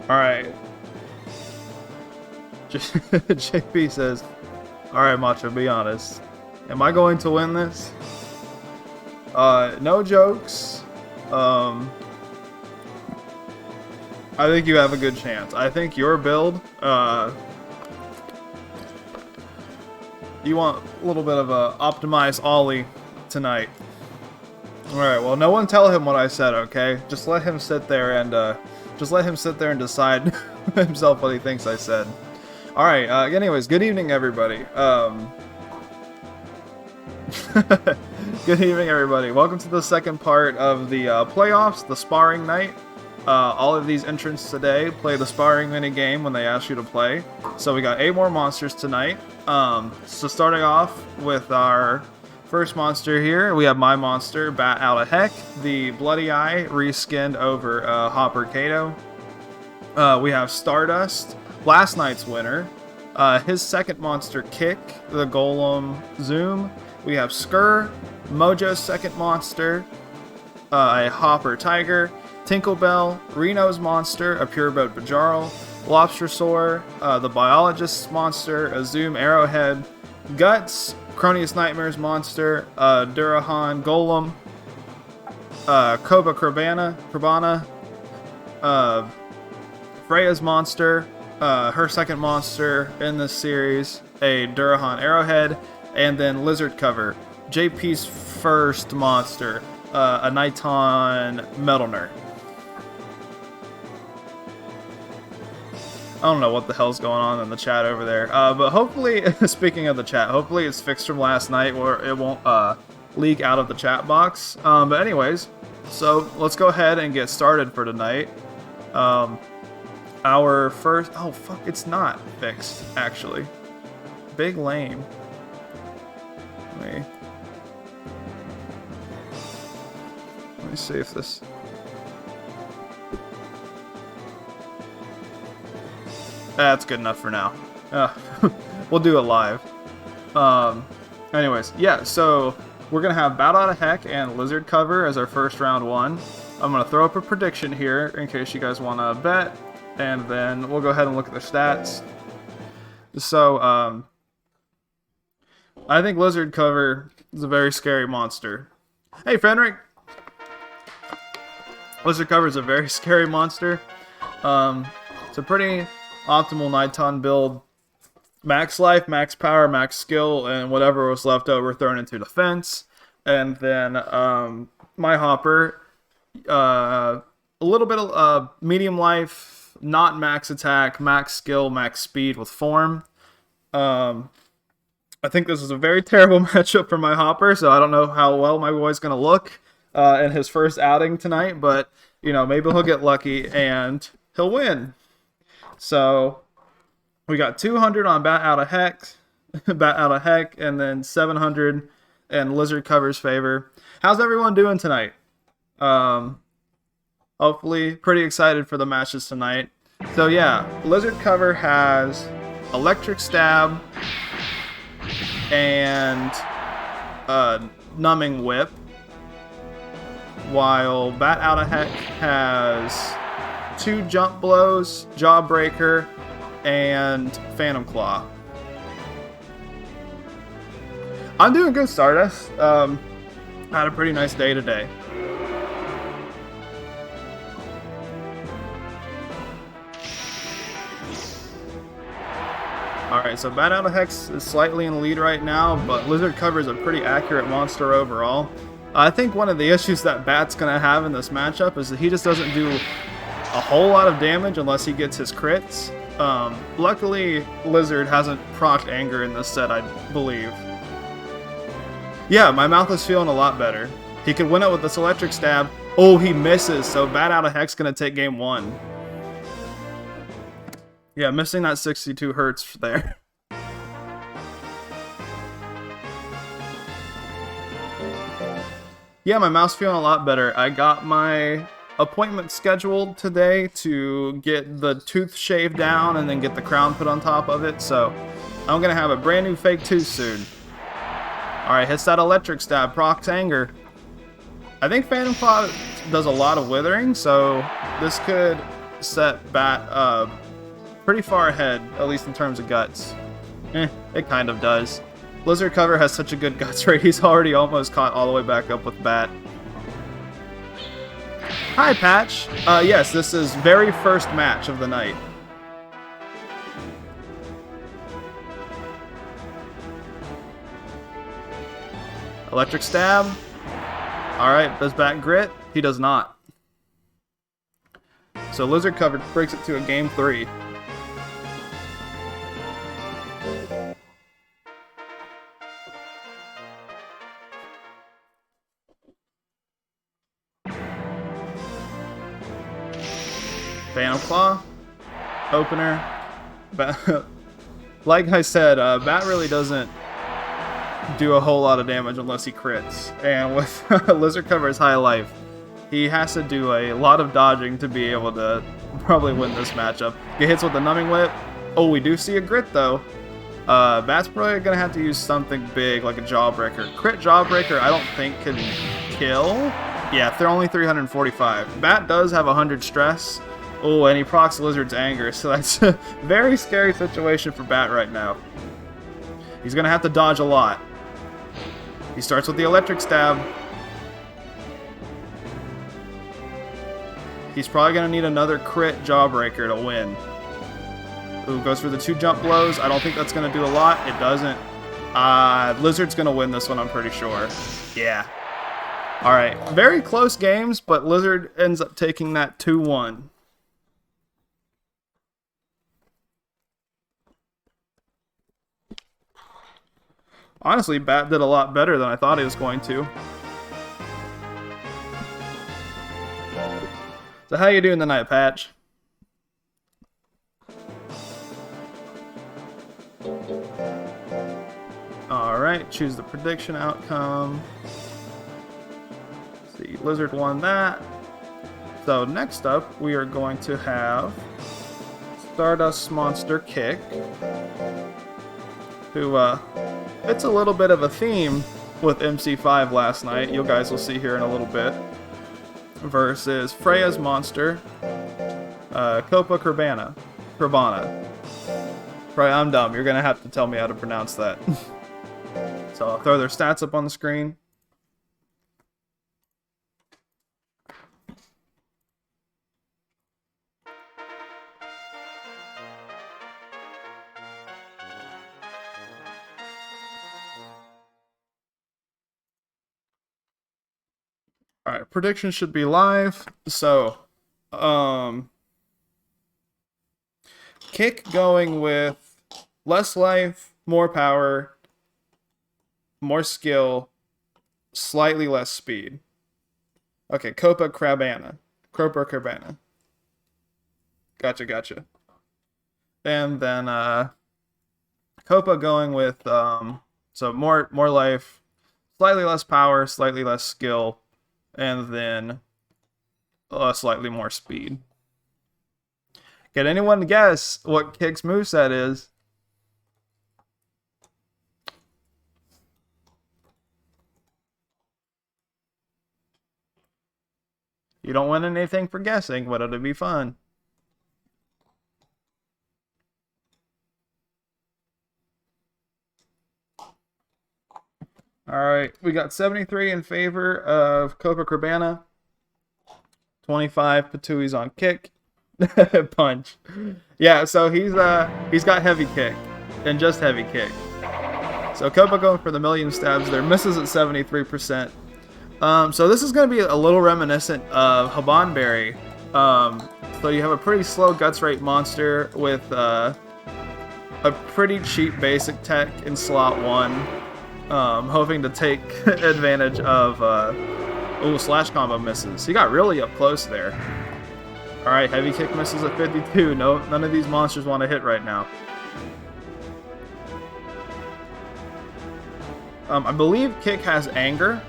Alright. JP says, alright, Macho, be honest. Am I going to win this? No jokes. I think you have a good chance. I think your build, you want a little bit of a optimized ollie tonight. Alright, well, no one tell him what I said, okay? Just let him sit there and decide himself what he thinks I said. Alright, anyways, good evening, everybody. Good evening, everybody. Welcome to the second part of the playoffs, the sparring night. All of these entrants today play the sparring mini game when they ask you to play. So we got 8 more monsters tonight. So starting off with our first monster here, we have my monster, Bat Out of Heck, the Bloody Eye, reskinned over Hopper Kato. We have Stardust, last night's winner. His second monster, Kick, the Golem Zoom. We have Skur, Mojo's second monster, a Hopper Tiger, Tinklebell, Reno's monster, a Purebred Bajarl, Lobster Soar, the Biologist's monster, a Zoom Arrowhead, Guts, Cronius Nightmare's monster, Durahan Golem, Copacabana, Freya's monster, her second monster in this series, a Durahan Arrowhead, and then Lizard Cover, JP's first monster, a Niton Metal Nerd. I don't know what the hell's going on in the chat over there, but hopefully, speaking of the chat, hopefully it's fixed from last night where it won't leak out of the chat box. But anyways, so let's go ahead and get started for tonight. Our first, oh fuck, it's not fixed, actually. Big lame. Let me see if this... That's good enough for now. We'll do it live. Anyways, yeah, so we're going to have Bat Out of Heck and Lizard Cover as our first round one. I'm going to throw up a prediction here in case you guys want to bet, and then we'll go ahead and look at the stats. So, I think Lizard Cover is a very scary monster. Hey, Fenric! Lizard Cover is a very scary monster. It's a pretty optimal Niton build. Max life, max power, max skill, and whatever was left over thrown into defense. And then my Hopper, a little bit of medium life, not max attack, max skill, max speed with form. I think this is a very terrible matchup for my Hopper, so I don't know how well my boy's going to look in his first outing tonight, but, you know, maybe he'll get lucky and he'll win. So, we got 200 on Bat Out of Heck, and then 700 in Lizard Cover's favor. How's everyone doing tonight? Hopefully, pretty excited for the matches tonight. So yeah, Lizard Cover has Electric Stab and Numbing Whip, while Bat Out of Heck has 2 Jump Blows, Jawbreaker, and Phantom Claw. I'm doing good, Stardust. Had a pretty nice day today. Alright, so Bat Out of Hex is slightly in the lead right now, but Lizard Cover is a pretty accurate monster overall. I think one of the issues that Bat's going to have in this matchup is that he just doesn't do a whole lot of damage unless he gets his crits. Luckily, Lizard hasn't procced Anger in this set, I believe. Yeah, my mouth is feeling a lot better. He could win it with this Electric Stab. Oh, he misses, so Bat Out of Heck's going to take game 1. Yeah, missing that 62 hurts there. Yeah, my mouth's feeling a lot better. I got my appointment scheduled today to get the tooth shaved down and then get the crown put on top of it, so I'm going to have a brand new fake tooth soon. Alright, hits that Electric Stab, procs Anger. I think Phantom Claw does a lot of withering, so this could set Bat pretty far ahead, at least in terms of guts. It kind of does. Lizard Cover has such a good guts rate, he's already almost caught all the way back up with Bat. Hi, Patch. Yes, this is very first match of the night. Electric Stab. Alright, does Bat grit? He does not. So Lizard Cover breaks it to a game 3. Phantom Claw, opener. Like I said, Bat really doesn't do a whole lot of damage unless he crits. And with Lizard Cover's high life, he has to do a lot of dodging to be able to probably win this matchup. Get hits with the Numbing Whip. Oh, we do see a grit though. Bat's probably going to have to use something big like a Jawbreaker. Crit Jawbreaker I don't think can kill. Yeah, they're only 345. Bat does have 100 stress. Oh, and he procs Lizard's Anger, so that's a very scary situation for Bat right now. He's going to have to dodge a lot. He starts with the Electric Stab. He's probably going to need another crit Jawbreaker to win. Ooh, goes for the 2 jump blows. I don't think that's going to do a lot. It doesn't. Lizard's going to win this one, I'm pretty sure. Yeah. Alright, very close games, but Lizard ends up taking that 2-1. Honestly, Bat did a lot better than I thought he was going to. So how you doing tonight, Patch? Alright, choose the prediction outcome. Let's see, Lizard won that. So next up, we are going to have Stardust Monster Kick, who it's a little bit of a theme with MC5 last night. You guys will see here in a little bit. Versus Freya's Monster, Copacabana. Right, I'm dumb. You're gonna have to tell me how to pronounce that. So I'll throw their stats up on the screen. Alright, predictions should be live. So, Kick going with less life, more power, more skill, slightly less speed. Okay, Copacabana. Gotcha. And then, Copa going with, so more life, slightly less power, slightly less skill, and then slightly more speed. Can anyone guess what Kick's moveset is? You don't win anything for guessing, but it'll be fun. Alright, we got 73 in favor of Copacabana. 25 Patui's on Kick. Punch. Yeah, so he's got heavy kick. And just heavy kick. So Copa going for the million stabs there. Misses at 73%. So this is going to be a little reminiscent of Habanberry. So you have a pretty slow guts rate monster with a pretty cheap basic tech in slot 1. Hoping to take advantage of... ooh, slash combo misses. He got really up close there. Alright, heavy kick misses at 52. No, none of these monsters want to hit right now. I believe Kick has anger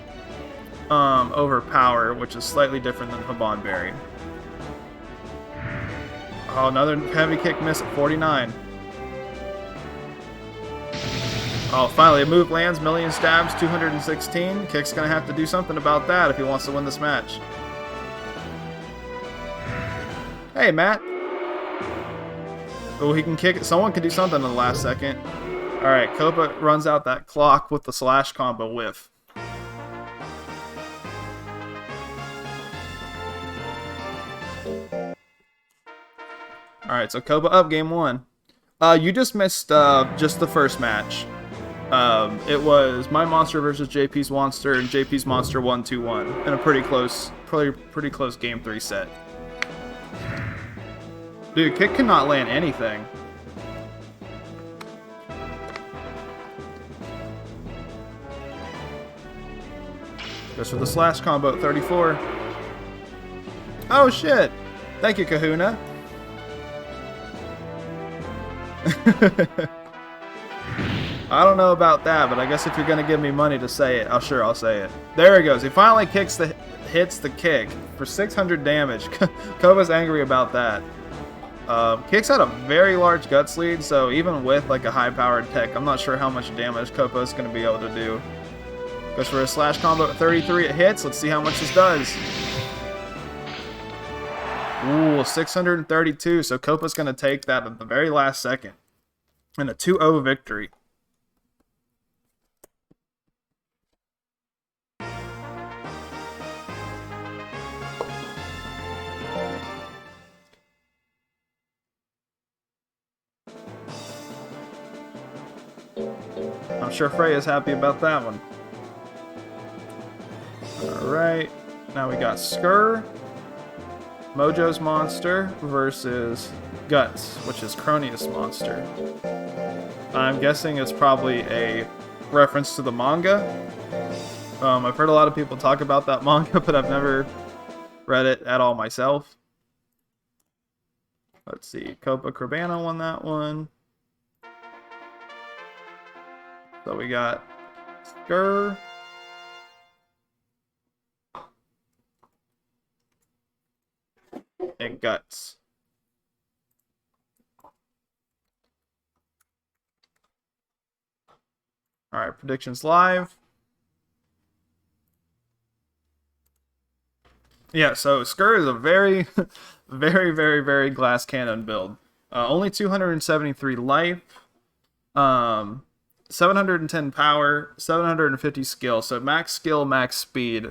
over power, which is slightly different than Habanberry. Oh, another heavy kick miss at 49. Oh, finally, a move lands, million stabs, 216. Kick's gonna have to do something about that if he wants to win this match. Hey, Matt. Oh, he can kick it. Someone can do something in the last second. Alright, Copa runs out that clock with the slash combo whiff. Alright, so Copa up game 1. You just missed just the first match. It was my monster versus JP's monster, and JP's monster won 2-1 in a pretty close game 3 set. Dude, kick cannot land anything. Goes for the slash combo at 34. Oh shit! Thank you, Kahuna. I don't know about that, but I guess if you're gonna give me money to say it, I'll say it. There he goes. He finally hits the kick for 600 damage. Kova's angry about that. Kick's had a very large guts lead, so even with like a high-powered tech, I'm not sure how much damage Copa's going to be able to do. Goes for a slash combo at 33. It hits. Let's see how much this does. Ooh, 632. So Copa's going to take that at the very last second. And a 2-0 victory. I'm sure Freya's happy about that one. Alright, now we got Skur, Mojo's monster versus Guts, which is Cronius' monster. I'm guessing it's probably a reference to the manga. I've heard a lot of people talk about that manga, but I've never read it at all myself. Let's see, Copacabana won that one. So we got Skur, and Guts. Alright, predictions live. Yeah, so Skur is a very, very glass cannon build. Only 273 life. 710 power, 750 skill, so max skill, max speed,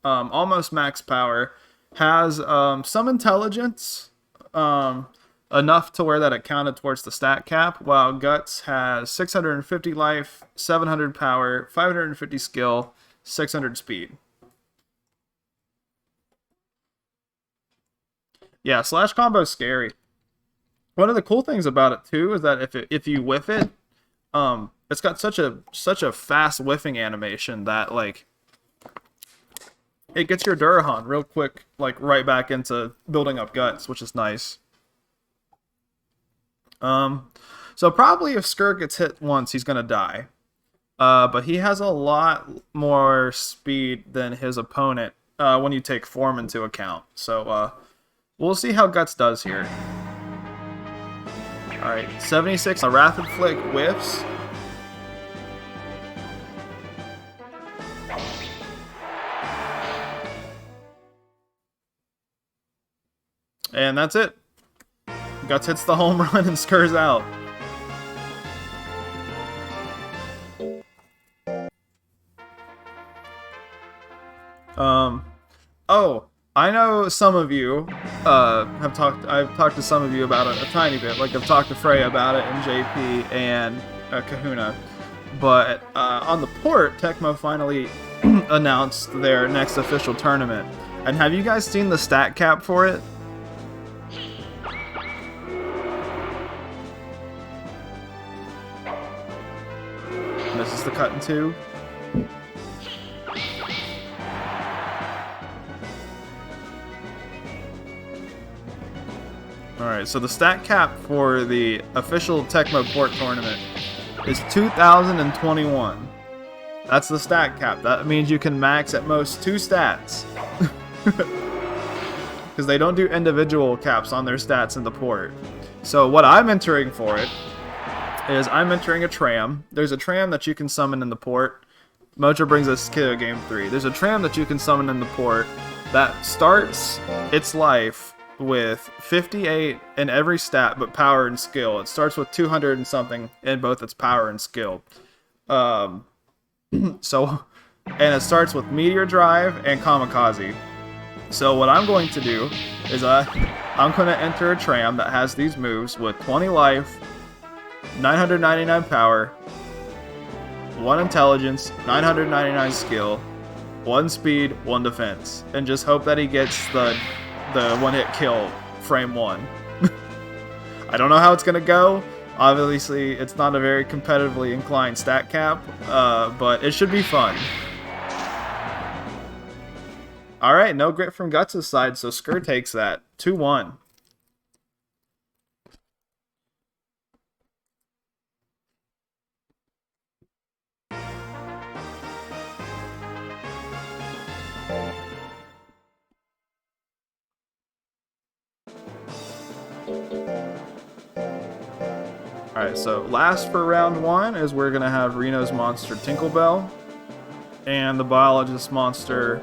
almost max power, has some intelligence, enough to where that it counted towards the stat cap, while Guts has 650 life, 700 power, 550 skill, 600 speed. Yeah, slash combo's scary. One of the cool things about it too is that if you whiff it, it's got such a fast whiffing animation that like it gets your Durahan real quick, like right back into building up Guts, which is nice. So probably if Skur gets hit once, he's gonna die. But he has a lot more speed than his opponent when you take form into account. So we'll see how Guts does here. Alright, 76, a Rapid Flick whiffs. And that's it. Guts hits the home run and Skur's out. Oh, I know some of you I've talked to some of you about it a tiny bit. Like I've talked to Freya about it, and JP and Kahuna. But on the port, Tecmo finally announced their next official tournament. And have you guys seen the stat cap for it? This is the cut in two. Alright, so the stat cap for the official Tecmo Port tournament is 2021. That's the stat cap. That means you can max at most 2 stats. Because they don't do individual caps on their stats in the port. So what I'm entering for it is I'm entering a tram. There's a tram that you can summon in the port. Mojo brings us to game 3. There's a tram that you can summon in the port that starts its life with 58 in every stat but power and skill. It starts with 200 and something in both its power and skill. And it starts with Meteor Drive and Kamikaze. So what I'm going to do is I'm going to enter a tram that has these moves with 20 life, 999 power, 1 intelligence, 999 skill, 1 speed, 1 defense, and just hope that he gets the one-hit kill frame 1. I don't know how it's going to go. Obviously, it's not a very competitively inclined stat cap, but it should be fun. Alright, no grit from Guts' side, so Skur takes that. 2-1. Alright, so last for round 1 is we're going to have Reno's monster Tinklebell and the biologist monster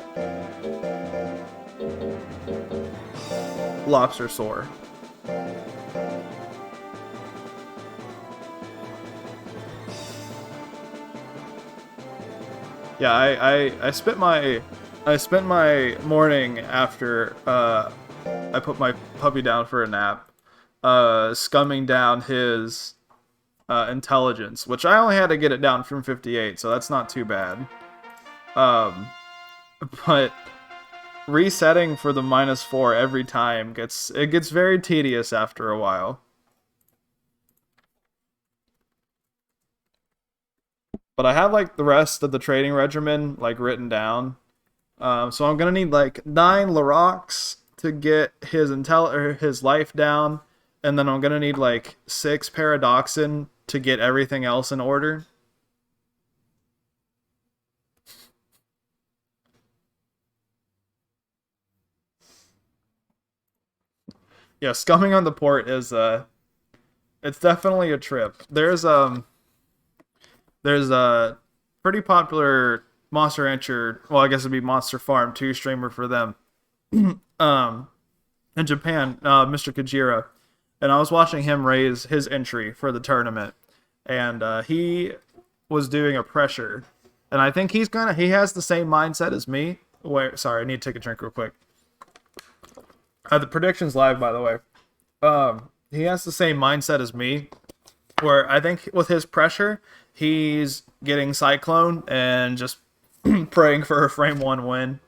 Lobster Sore. Yeah, I spent my morning after I put my puppy down for a nap, scumming down his intelligence, which I only had to get it down from 58, so that's not too bad. But resetting for the -4 every time gets very tedious after a while. But I have like the rest of the training regimen like written down, so I'm gonna need like 9 Larox to get his life down, and then I'm gonna need like 6 Paradoxin to get everything else in order. Yeah, scumming on the port is it's definitely a trip. There's a pretty popular Monster Rancher, well I guess it'd be Monster Farm 2 streamer for them. In Japan, Mr. Kajira, and I was watching him raise his entry for the tournament, and he was doing a pressure, and I think he has the same mindset as me. Wait, sorry, I need to take a drink real quick. The prediction's live, by the way. He has the same mindset as me, where I think with his pressure, he's getting Cyclone and just praying for a frame 1 win.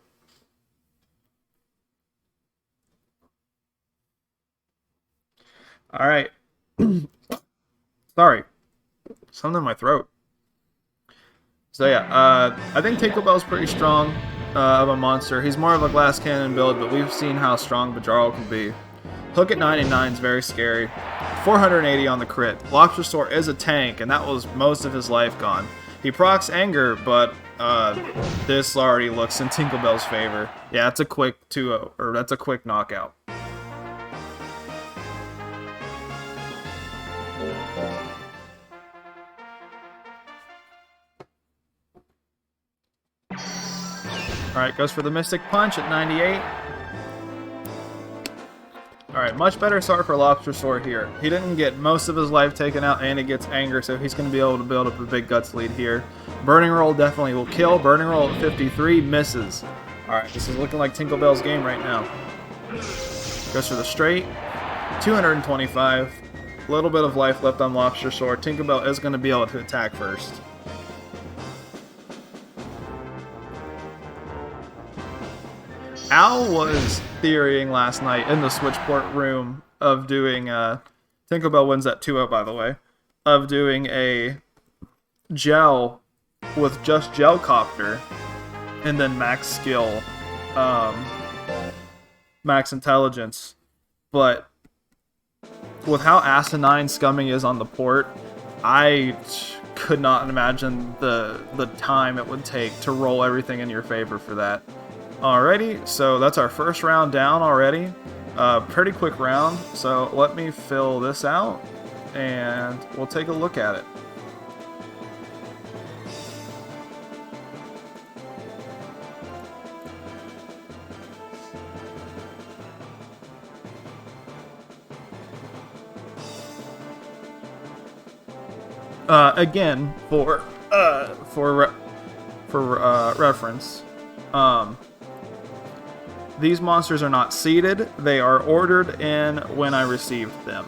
Alright. Sorry. Something in my throat. So yeah, I think Tinklebell's pretty strong of a monster. He's more of a glass cannon build, but we've seen how strong Bajaro can be. Hook at 99 is very scary. 480 on the crit. Lobster Sore is a tank, and that was most of his life gone. He procs Anger, but this already looks in Tinklebell's favor. Yeah, that's a quick 2-0, or that's a quick knockout. Alright, goes for the Mystic Punch at 98. Alright, much better start for Lobster Sore here. He didn't get most of his life taken out, and he gets Anger, so he's going to be able to build up a big Guts lead here. Burning Roll definitely will kill. Burning Roll at 53, misses. Alright, this is looking like Tinklebell's game right now. Goes for the straight. 225. A little bit of life left on Lobster Sore. Tinklebell is going to be able to attack first. Al was theorying last night in the Switchport room of doing, Tinklebell wins that 2-0 by the way, of doing a gel with just Gel Copter and then max skill, max intelligence. But with how asinine scumming is on the port, I could not imagine the time it would take to roll everything in your favor for that. Alrighty, so that's our first round down already. Pretty quick round, so let me fill this out and we'll take a look at it. Again, for reference, these monsters are not seeded. They are ordered in when I received them.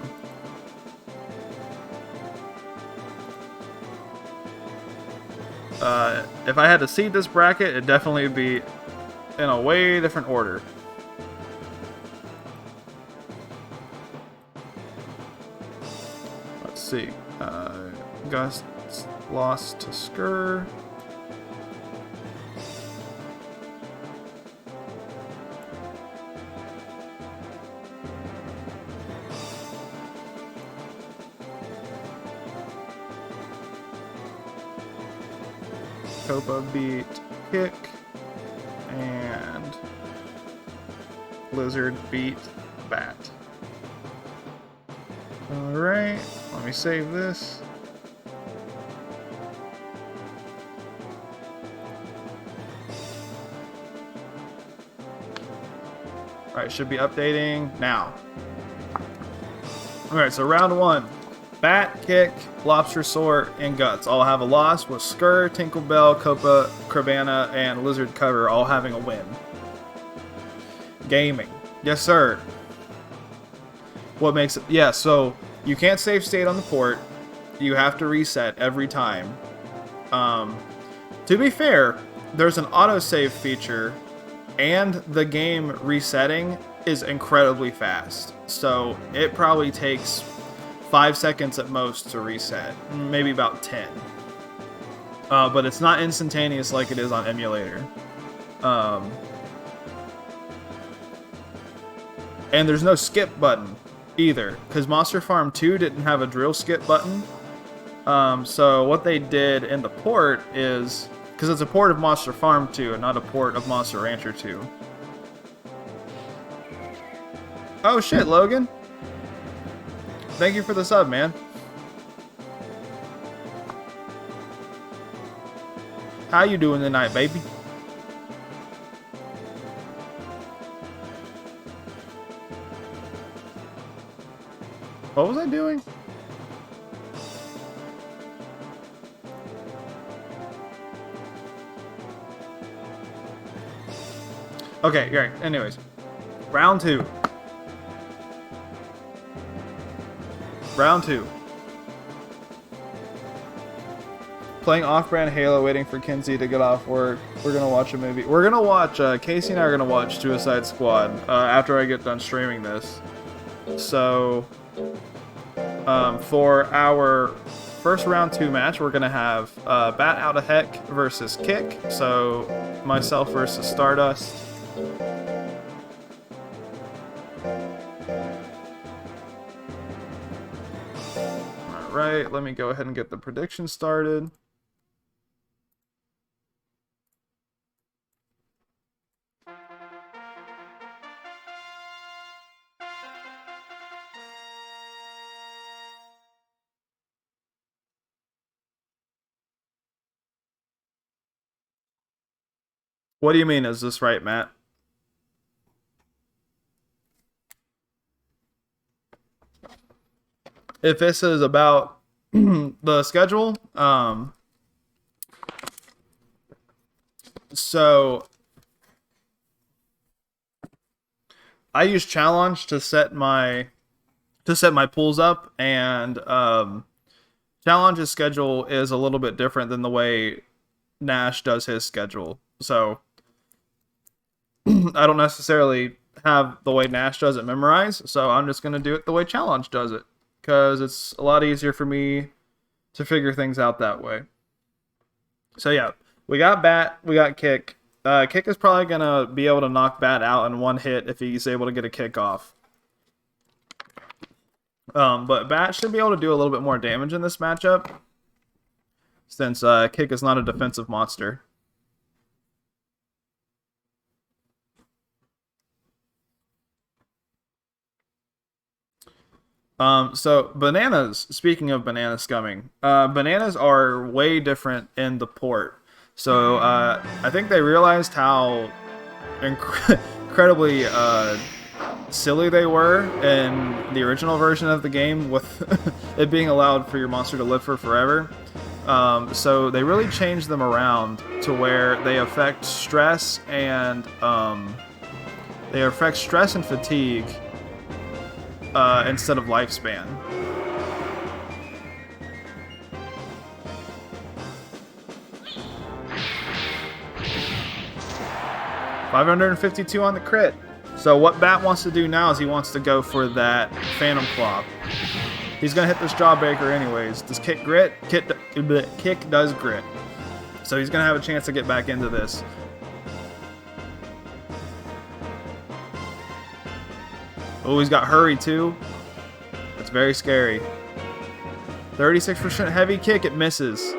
If I had to seed this bracket, it'd definitely be in a way different order. Let's see. Gus lost to Skur. Copa beat Kick, and Lizard beat Bat. Alright, let me save this. Alright, should be updating now. Alright, so round one. Bat, Kick, Lobster, Sore, and Guts all have a loss, with Skur, Tinkerbell, Copacabana, and Lizard Cover all having a win. Gaming. Yes, sir. What makes it... Yeah, so you can't save state on the port. You have to reset every time. To be fair, there's an autosave feature, and the game resetting is incredibly fast. So it probably takes 5 seconds at most to reset, maybe about 10. But it's not instantaneous like it is on emulator. And there's no skip button either, because Monster Farm 2 didn't have a drill skip button. So what they did in the port is, because it's a port of Monster Farm 2 and not a port of Monster Rancher 2. Oh shit, Logan! Thank you for the sub, man. How you doing tonight, baby? What was I doing? Okay, great. Anyways, round two. Round two. Playing off-brand Halo, waiting for Kinsey to get off work. We're gonna watch a movie. We're gonna watch, Casey and I are gonna watch Suicide Squad after I get done streaming this. So, for our first round two match, we're gonna have Bat Out of Heck versus Kick. So, myself versus Stardust. Alright, let me go ahead and get the prediction started. What do you mean, is this right, Matt? If this is about the schedule, so I use Challenge to set my pools up, and Challenge's schedule is a little bit different than the way Nash does his schedule. So I don't necessarily have the way Nash does it memorized, so I'm just going to do it the way Challenge does it, because it's a lot easier for me to figure things out that way. So yeah, we got Bat, we got Kick. Kick is probably going to be able to knock Bat out in one hit if he's able to get a kick off. But Bat should be able to do a little bit more damage in this matchup, since Kick is not a defensive monster. So bananas, speaking of banana scumming, bananas are way different in the port. So, I think they realized how incredibly silly they were in the original version of the game with it being allowed for your monster to live for forever. So they really changed them around to where they affect stress and fatigue instead of lifespan. $552 on the crit. So what Bat wants to do now is he wants to go for that Phantom Claw. He's going to hit this Jawbreaker anyways. Does Kick grit? Kick does grit. So he's going to have a chance to get back into this. Oh, he's got Hurry too. That's very scary. 36% heavy kick, it misses.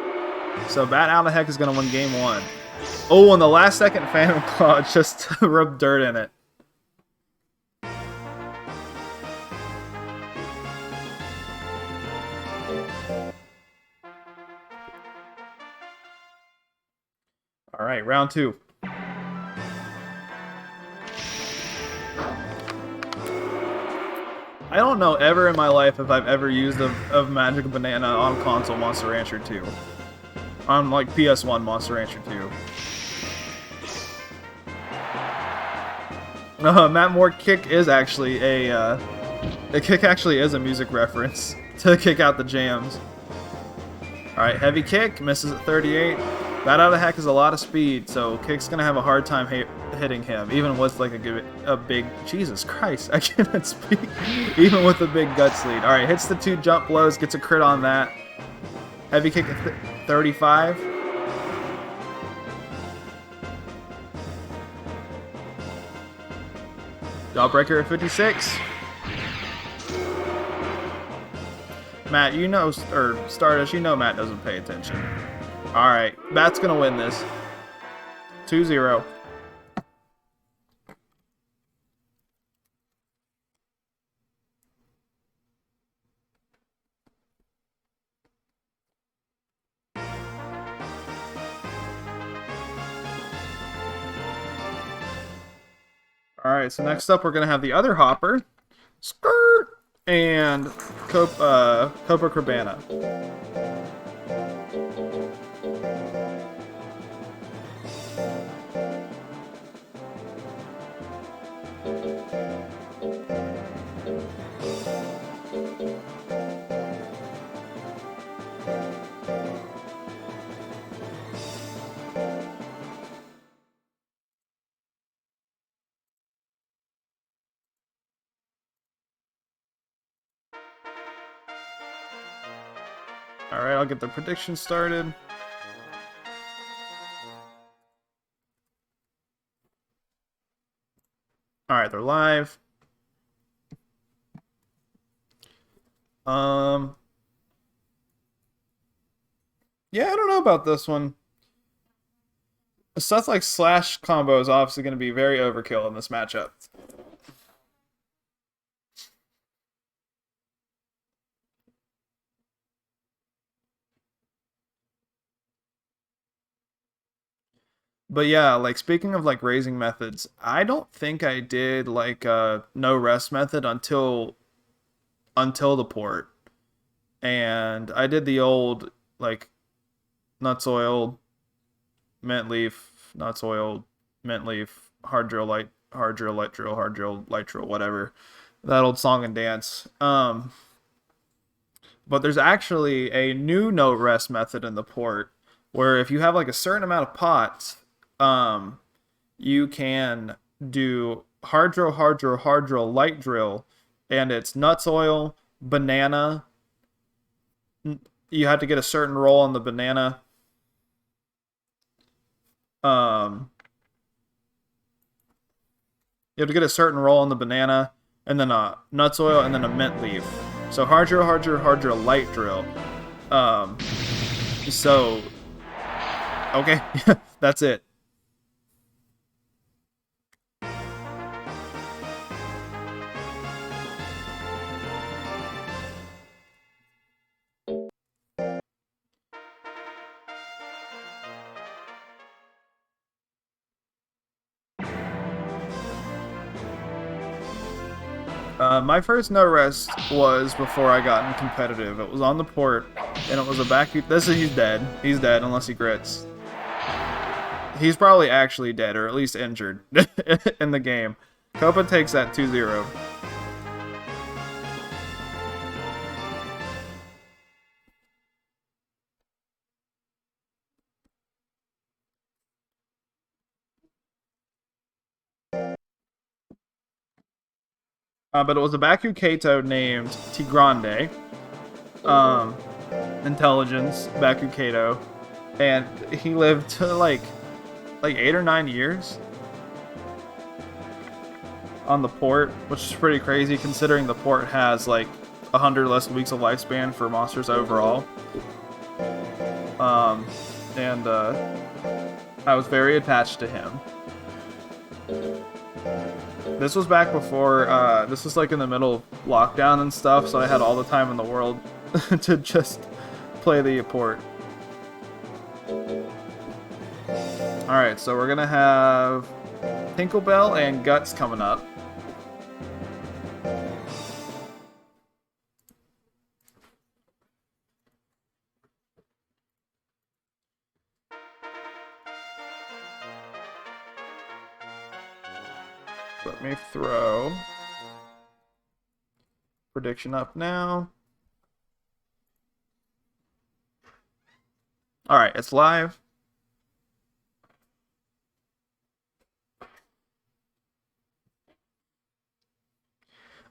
So Bat Out of Heck is going to win game 1. Oh, and the last second Phantom Claw just rubbed dirt in it. Alright, round 2. I don't know ever in my life if I've ever used a Magic Banana on console Monster Rancher 2. On like PS1 Monster Rancher 2. Matt Moore kick is actually a music reference to kick out the jams. Alright, heavy kick, misses at 38. Bat Out of Heck is a lot of speed, so Kick's gonna have a hard time hitting him, even with like a big... Jesus Christ, I cannot speak. Even with a big guts lead. Alright, hits the 2 jump blows, gets a crit on that. Heavy kick at 35. Jawbreaker at 56. Matt, you know, or Stardust, you know Matt doesn't pay attention. Alright, Bat's gonna win this. 2-0. Alright, so next up we're gonna have the other Hopper, Skur, and Copacabana. Alright, I'll get the prediction started. Alright, they're live. Yeah, I don't know about this one. Stuff like slash combo is obviously going to be very overkill in this matchup. But yeah, like speaking of like raising methods, I don't think I did like a no rest method until the port. And I did the old like nuts oiled, mint leaf, nuts oiled, mint leaf, hard drill, light drill, hard drill, light drill, whatever. That old song and dance. But there's actually a new no rest method in the port where if you have like a certain amount of pots, you can do hard drill, light drill, and it's nuts oil, banana. You have to get a certain roll on the banana. You have to get a certain roll on the banana, and then a nuts oil, and then a mint leaf. So hard drill, light drill. So okay, that's it. My first no rest was before I got in competitive. It was on the port, and it was a back. He's dead. He's dead unless he grits. He's probably actually dead, or at least injured in the game. Copa takes that 2-0. But it was a Baku Kato named Tigrande. Intelligence, Baku Kato. And he lived to like 8 or 9 years on the port, which is pretty crazy considering the port has like 100 less weeks of lifespan for monsters overall. And I was very attached to him. This was back before, this was like in the middle of lockdown and stuff, so I had all the time in the world to just play the port. Alright, so we're gonna have Tinklebell and Guts coming up. Let me throw prediction up now. Alright, it's live.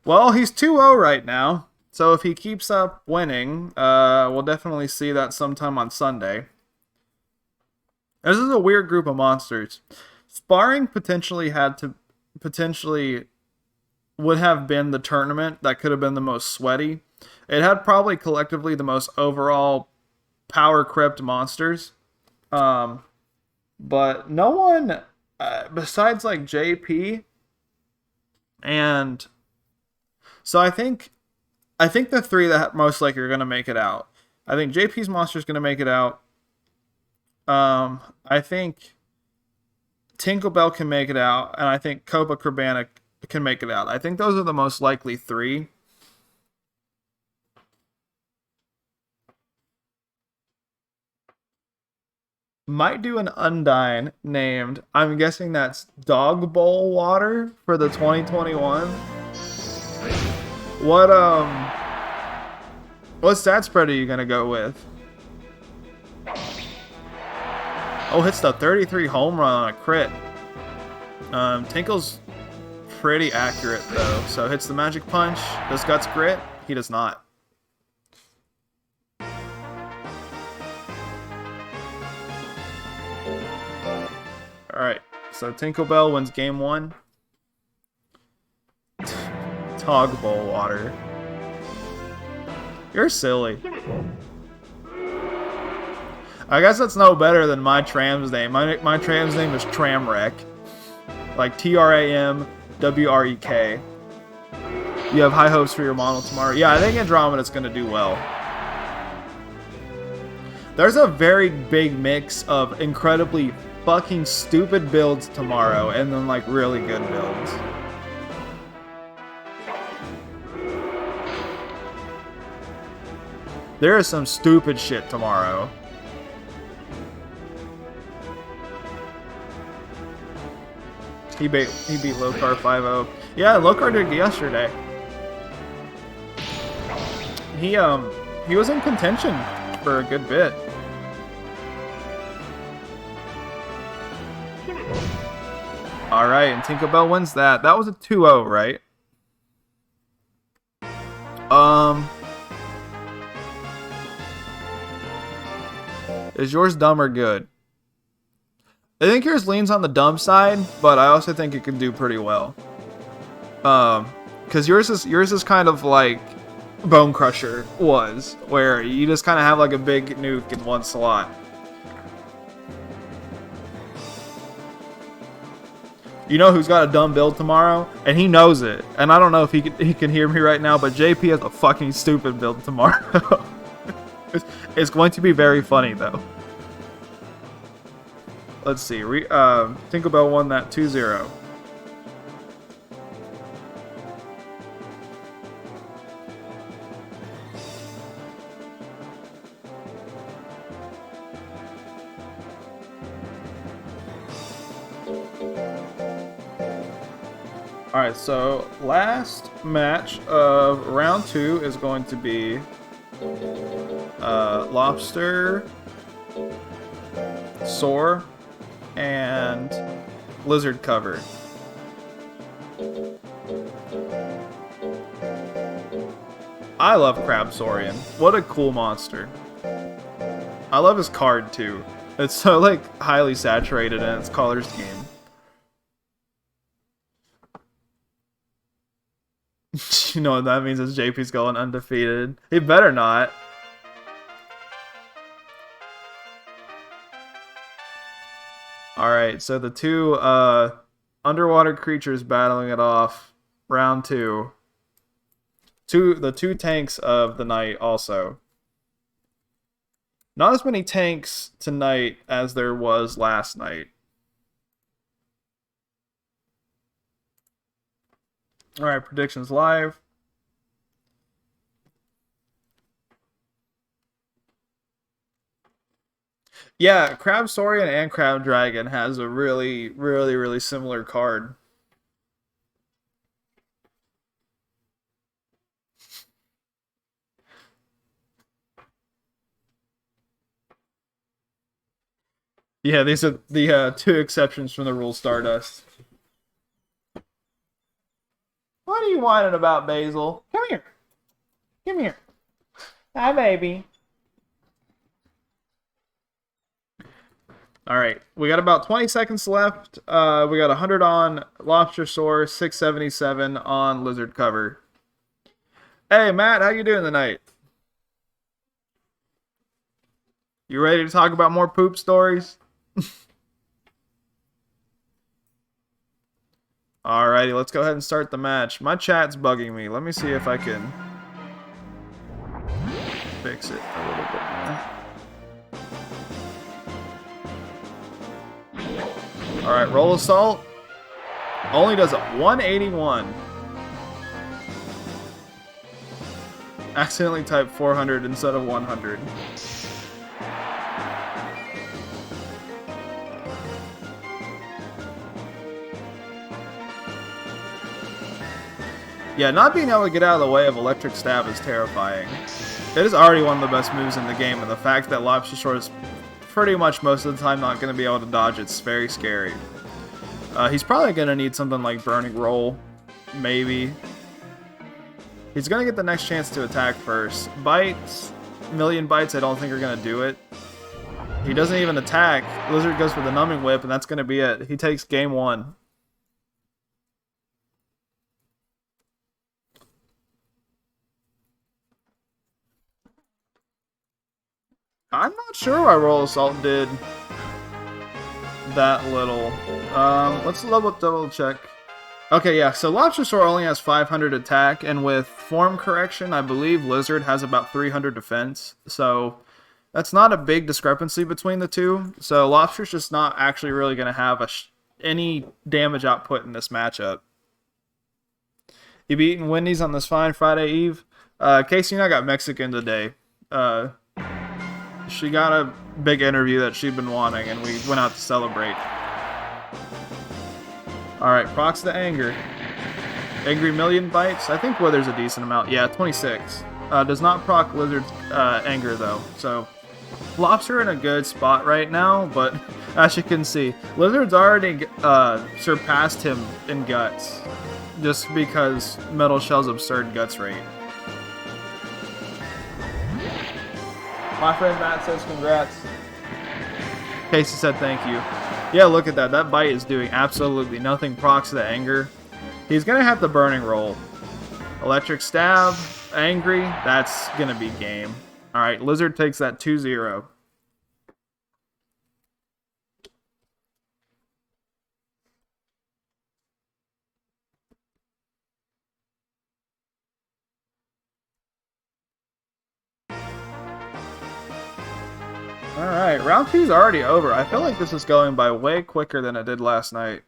Well, he's 2-0 right now, so if he keeps up winning, we'll definitely see that sometime on Sunday. This is a weird group of monsters. Sparring potentially would have been the tournament that could have been the most sweaty. It had probably collectively the most overall power crept monsters. But no one besides like JP and so I think the three that most likely are going to make it out. I think JP's monster is going to make it out. I think Tinklebell can make it out, and I think Copacabana can make it out. I think those are the most likely three. Might do an Undyne named, I'm guessing that's Dog Bowl Water for the 2021. What stat spread are you gonna go with? Oh, hits the 33 home run on a crit. Tinkle's pretty accurate though, so hits the magic punch. Does Guts grit? He does not. Alright, so Tinklebell wins game 1. Dog Bowl Water. You're silly. I guess that's no better than my tram's name. My tram's name is Tramwreck. Like Tramwrek. You have high hopes for your model tomorrow. Yeah, I think Andromeda's going to do well. There's a very big mix of incredibly fucking stupid builds tomorrow and then like really good builds. There is some stupid shit tomorrow. He beat Lokar 5-0. Yeah, Lokar did yesterday. He was in contention for a good bit. Alright, and Tinklebell wins that. That was a 2-0, right? Is yours dumb or good? I think yours leans on the dumb side, but I also think it can do pretty well. Because yours is kind of like Bone Crusher was, where you just kind of have like a big nuke in one slot. You know who's got a dumb build tomorrow? And he knows it. And I don't know if he can hear me right now, but JP has a fucking stupid build tomorrow. It's going to be very funny, though. Let's see. Tinklebell won that 2-0. Alright, so last match of round 2 is going to be Lobster, Skur, and Lizard Cover. I love Crabsaurian. What a cool monster. I love his card too. It's so like highly saturated in its color scheme. You know what that means is JP's going undefeated. He better not. Alright, so the two underwater creatures battling it off. Round 2. The two tanks of the night also. Not as many tanks tonight as there was last night. Alright, predictions live. Yeah, Crabsaurian and Crabdragon has a really similar card. Yeah, these are the two exceptions from the rule Stardust. What are you whining about, Basil? Come here. Come here. Hi, baby. Alright, we got about 20 seconds left. We got 100 on Lobster Skur, 677 on Lizard Cover. Hey, Matt, how you doing tonight? You ready to talk about more poop stories? Alrighty, let's go ahead and start the match. My chat's bugging me. Let me see if I can fix it a little bit more. Alright, roll assault. Only does a 181. Accidentally typed 400 instead of 100. Yeah, not being able to get out of the way of Electric Stab is terrifying. It is already one of the best moves in the game, and the fact that Lobster Skur is pretty much most of the time not going to be able to dodge it's very scary. He's probably going to need something like Burning Roll, maybe. He's going to get the next chance to attack first. Bites, Million Bites I don't think are going to do it. He doesn't even attack. Lizard goes for the Numbing Whip, and that's going to be it. He takes game 1. I'm not sure why Roll Assault did that little. Let's double check. Okay, yeah, so Lobster Skur only has 500 attack, and with Form Correction, I believe Lizard has about 300 defense. So that's not a big discrepancy between the two. So Lobster's just not actually really going to have any damage output in this matchup. You be eating Wendy's on this fine Friday Eve? Casey and I got Mexican today. She got a big interview that she'd been wanting, and we went out to celebrate. Alright, procs the Anger. Angry Million Bites? I think there's a decent amount. Yeah, 26. Does not proc Lizard's Anger, though. So, Lobster in a good spot right now, but as you can see, Lizard's already surpassed him in Guts, just because Metal Shell's absurd Guts rate. My friend Matt says congrats. Casey said thank you. Yeah, look at that. That bite is doing absolutely nothing. Procs the Anger. He's going to have the Burning Roll. Electric Stab. Angry. That's going to be game. Alright, Lizard takes that 2-0. Alright, round 2's already over. I feel like this is going by way quicker than it did last night.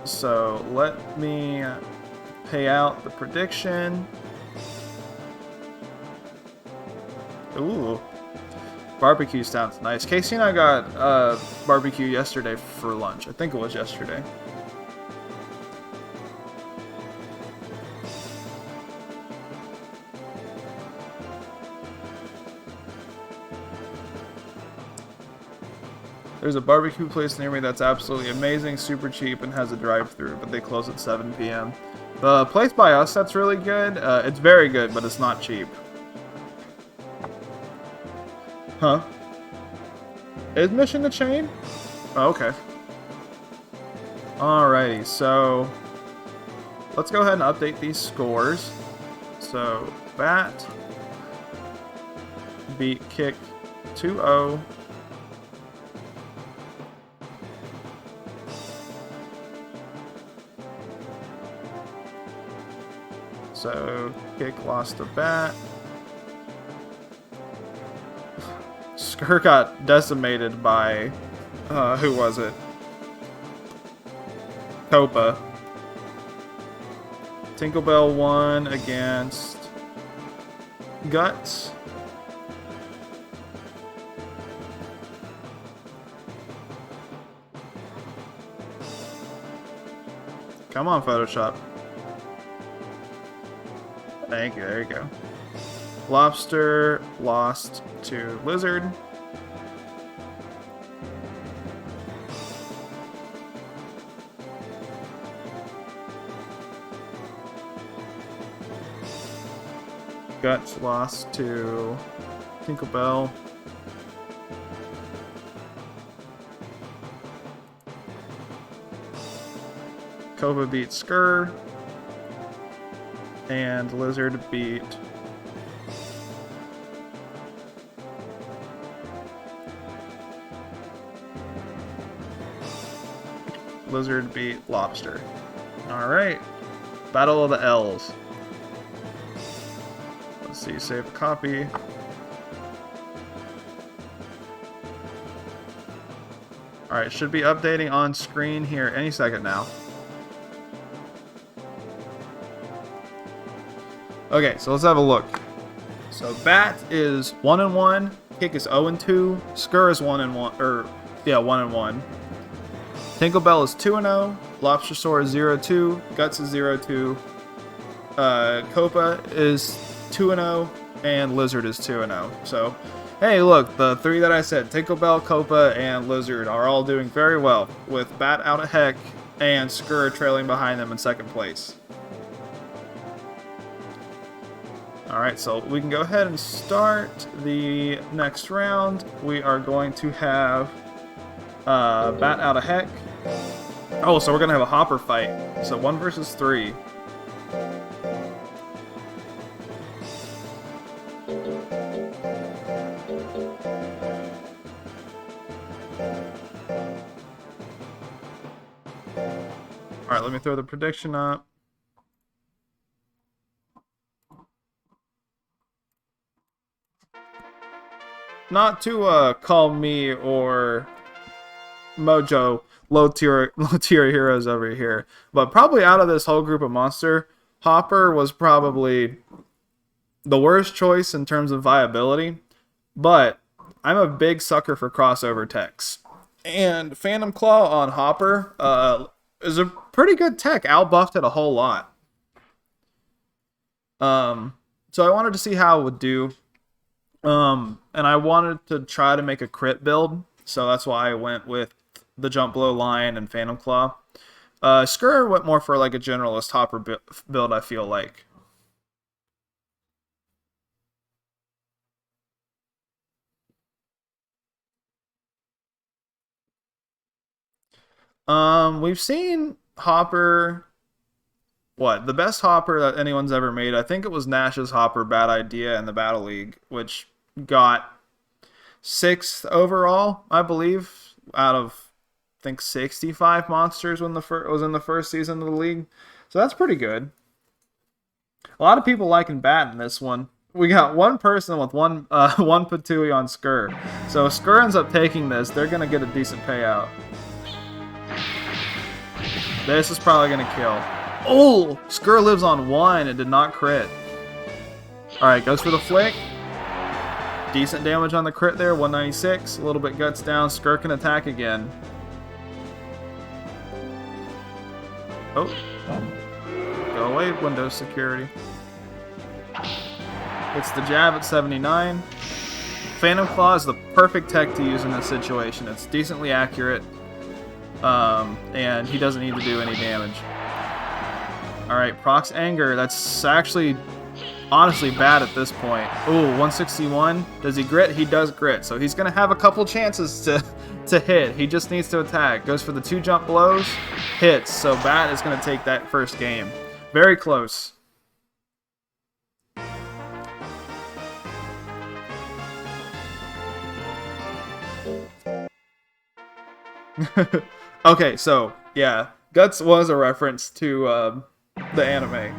So let me pay out the prediction. Ooh. Barbecue sounds nice. Casey and I got barbecue yesterday for lunch. I think it was yesterday. There's a barbecue place near me that's absolutely amazing, super cheap, and has a drive-thru, but they close at 7 p.m. The place by us that's really good, it's very good, but it's not cheap. Huh? Is Mission the chain? Oh, okay. Alrighty, so let's go ahead and update these scores. So, Bat beat Kick 2-0. So, Kick lost to Bat. Skur got decimated by, who was it? Copa. Tinkerbell won against Guts. Come on, Photoshop. Thank you, there you go. Lobster lost to Lizard. Guts lost to Tinkerbell. Kova beat Skur. And Lizard beat Lobster. Alright. Battle of the L's. Let's see, save a copy. Alright, should be updating on screen here any second now. Okay, so let's have a look. So Bat is 1-1, Kick is 0-2, Skur is 1-1, 1-1. Tinkerbell is 2-0, Lobster Soar is 0-2, Guts is 0-2, Copa is 2-0, and Lizard is 2-0. So, hey, look, the three that I said, Tinkerbell, Copa, and Lizard are all doing very well, with Bat out of heck and Skur trailing behind them in second place. Alright, so we can go ahead and start the next round. We are going to have Bat out of heck. Oh, so we're going to have a hopper fight. So 1 versus 3. Alright, let me throw the prediction up. Not to call me or Mojo low tier heroes over here, but probably out of this whole group of monster, Hopper was probably the worst choice in terms of viability, but I'm a big sucker for crossover techs. And Phantom Claw on Hopper is a pretty good tech, outbuffed it a whole lot. So I wanted to see how it would do. And I wanted to try to make a crit build, so that's why I went with the Jump Blow Lion and Phantom Claw. Skur went more for like a generalist Hopper build, I feel like. We've seen Hopper... What? The best Hopper that anyone's ever made, I think it was Nash's Hopper Bad Idea in the Battle League, which got 6th overall, I believe, out of, I think, 65 monsters when was in the first season of the league. So that's pretty good. A lot of people liking Bat in this one. We got one person with one Patui on Skur. So if Skur ends up taking this, they're going to get a decent payout. This is probably going to kill. Oh! Skur lives on 1 and did not crit. Alright, goes for the flick. Decent damage on the crit there, 196. A little bit guts down. Skur can attack again. Oh. Go away, Windows security. It's the jab at 79. Phantom Claw is the perfect tech to use in this situation. It's decently accurate, and he doesn't need to do any damage. Alright, Proc's Anger. That's actually honestly bad at this point. Ooh, 161. Does he grit? He does grit, so he's going to have a couple chances to hit. He just needs to attack. Goes for the 2 jump blows. Hits, so Bat is going to take that first game. Very close. Okay, so, yeah. Guts was a reference to the anime.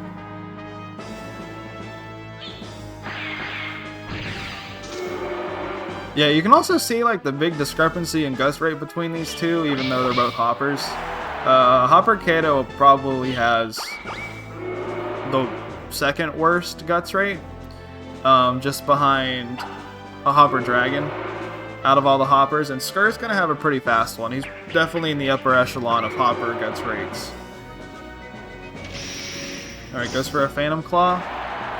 Yeah, you can also see like the big discrepancy in guts rate between these two, even though they're both hoppers. Hopper Kato probably has the second worst guts rate, just behind a Hopper Dragon out of all the hoppers, and Skur's gonna have a pretty fast one. He's definitely in the upper echelon of hopper guts rates. Alright, goes for a Phantom Claw.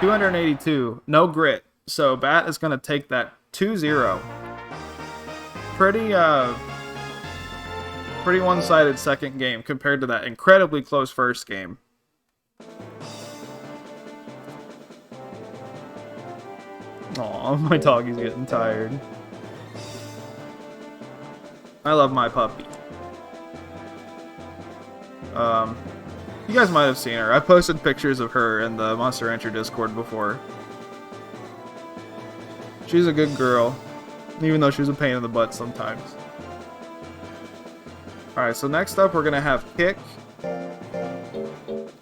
282. No grit. So Bat is gonna take that 2-0. Pretty one-sided second game compared to that incredibly close first game. Aw, my doggy's getting tired. I love my puppy. You guys might have seen her. I posted pictures of her in the Monster Rancher Discord before. She's a good girl, even though she's a pain in the butt sometimes. Alright, so next up we're gonna have Kick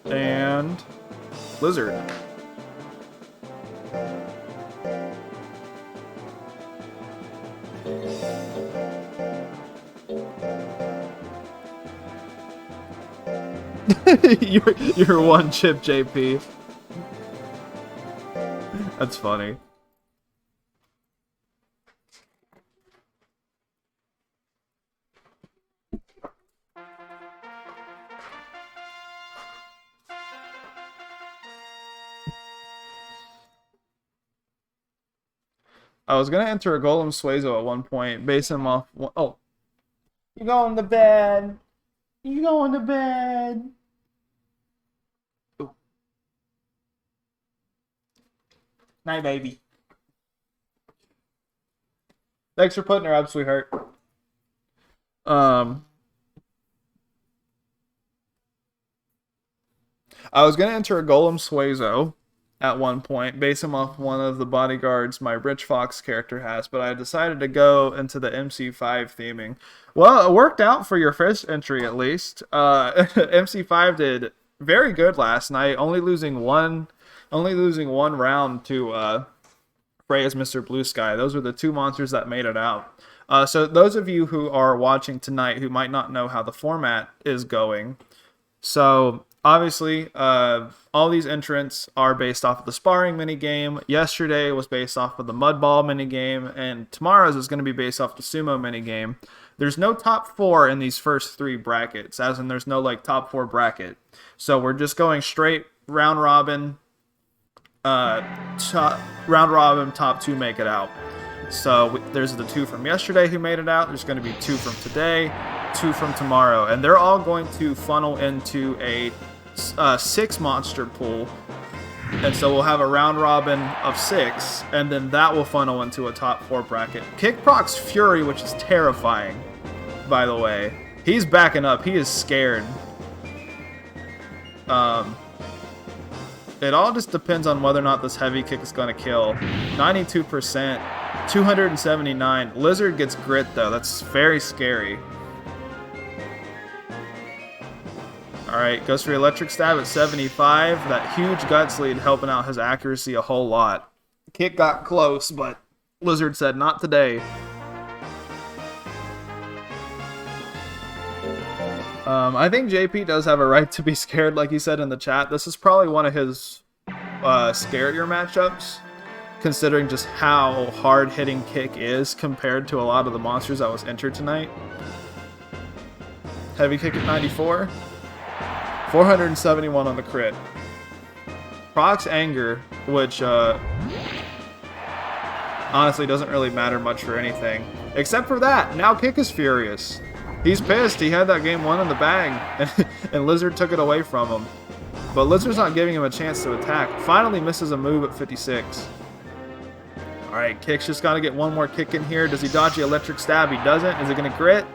and Lizard. you're one chip, JP. That's funny. I was gonna enter a Golem Suezo at one point, base him off. Oh, you going to bed? You going to bed? Ooh. Night, baby. Thanks for putting her up, sweetheart. I was gonna enter a Golem Suezo at one point, base him off one of the bodyguards my Rich Fox character has, but I decided to go into the MC5 theming. Well, it worked out for your first entry at least. MC5 did very good last night, only losing one round to Freya's Mr. Blue Sky. Those were the two monsters that made it out. So those of you who are watching tonight who might not know how the format is going, so obviously, all these entrants are based off of the sparring minigame. Yesterday was based off of the mud ball minigame, and tomorrow's is going to be based off the sumo minigame. There's no top 4 in these first 3 brackets, as in there's no like top 4 bracket. So we're just going straight round robin. Round robin, top 2 make it out. So there's the 2 from yesterday who made it out. There's going to be 2 from today, 2 from tomorrow, and they're all going to funnel into a 6 monster pool, and so we'll have a round robin of 6, and then that will funnel into a top 4 bracket. Kick Proc's Fury, which is terrifying, by the way. He's backing up. He is scared. It all just depends on whether or not this heavy kick is going to kill. 92%, 279. Lizard gets grit though. That's very scary. Alright, goes for electric stab at 75. That huge guts lead helping out his accuracy a whole lot. Kick got close, but Lizard said not today. I think JP does have a right to be scared, like he said in the chat. This is probably one of his scarier matchups. considering just how hard-hitting Kick is compared to a lot of the monsters that was entered tonight. Heavy Kick at 94. 471 on the crit. Procs Anger, which honestly doesn't really matter much for anything. Except for that, now Kick is furious. He's pissed. He had that game 1 in the bag, and Lizard took it away from him. But Lizard's not giving him a chance to attack. Finally misses a move at 56. Alright, Kick's just got to get one more kick in here. Does he dodge the electric stab? He doesn't. Is it going to crit?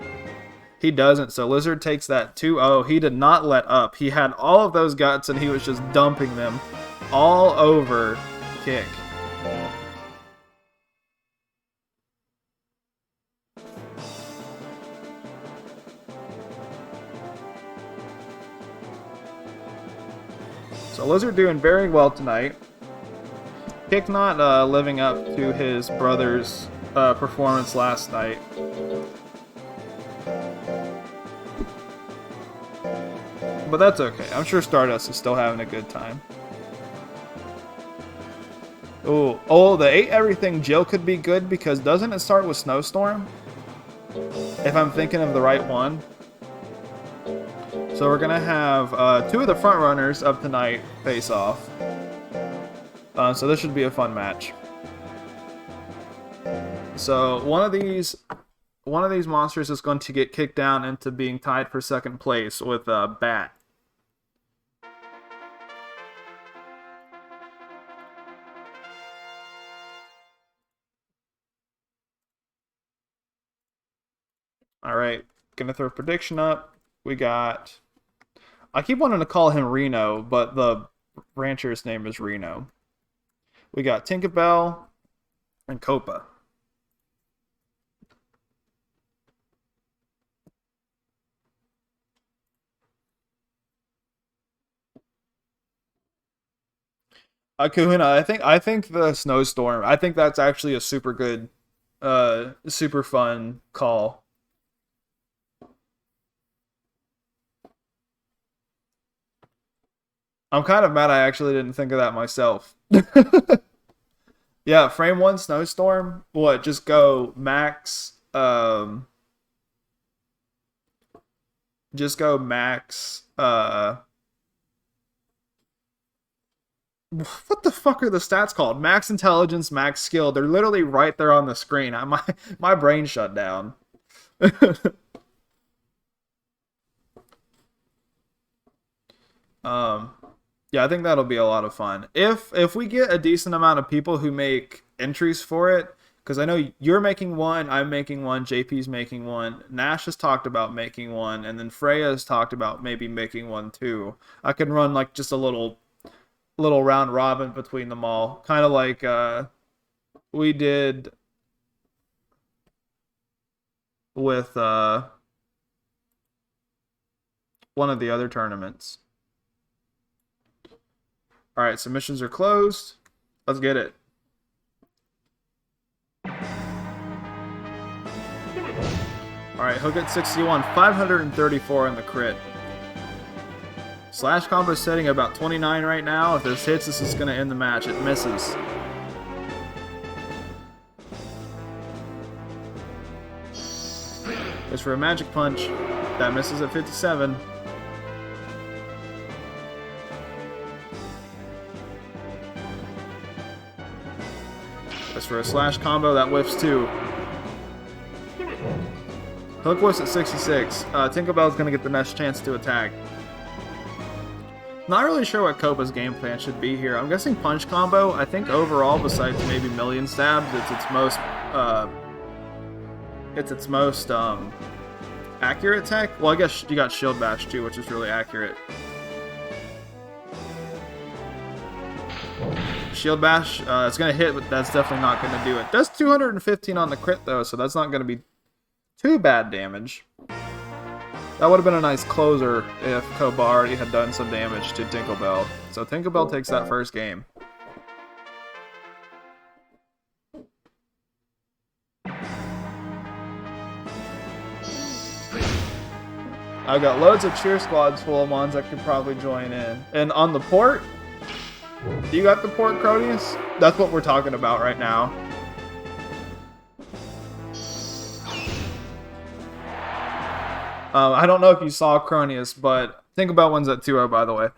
He doesn't, so Lizard takes that 2-0. He did not let up. He had all of those guts, and he was just dumping them all over Kick. So Lizard doing very well tonight. Kick not living up to his brother's performance last night. But that's okay. I'm sure Stardust is still having a good time. Ooh. Oh, the 8 everything Jill could be good because doesn't it start with Snowstorm? If I'm thinking of the right one. So we're going to have 2 of the front runners of tonight face off. So this should be a fun match. So one of these monsters is going to get kicked down into being tied for second place with Bat. Alright, gonna throw a prediction up. We got... I keep wanting to call him Reno, but the rancher's name is Reno. We got Tinkerbell and Copa. Kahuna, I think the Snowstorm. I think that's actually a super good, super fun call. I'm kind of mad I actually didn't think of that myself. Yeah, frame 1 Snowstorm. What? Just go max. Just go max. What the fuck are the stats called? Max intelligence, max skill. They're literally right there on the screen. My brain shut down. Yeah, I think that'll be a lot of fun. If we get a decent amount of people who make entries for it, because I know you're making one, I'm making one, JP's making one, Nash has talked about making one, and then Freya has talked about maybe making one too. I could run like just a little round robin between them all, kind of like we did with one of the other tournaments. All right, submissions are closed. Let's get it. All right, hook at 61, 534 in the crit. Slash combo setting at about 29 right now. If this hits, this is going to end the match. It misses. Goes for a magic punch. That misses at 57. Goes for a slash combo. That whiffs too. Hook whiffs at 66. Tinkerbell's going to get the next chance to attack. Not really sure what Copa's game plan should be here. I'm guessing punch combo. I think overall, besides maybe million stabs, it's its most accurate tech. Well, I guess you got shield bash too, which is really accurate. Shield bash, it's gonna hit, but that's definitely not gonna do it. Does 215 on the crit though, so that's not gonna be too bad damage. That would have been a nice closer if Copa already had done some damage to Tinkerbell. So Tinkerbell takes that first game. I've got loads of cheer squads full of mons that could probably join in. And on the port, You got the port, Cronius? That's what we're talking about right now. I don't know if you saw Cronius, but think about one's at 2-0, by the way.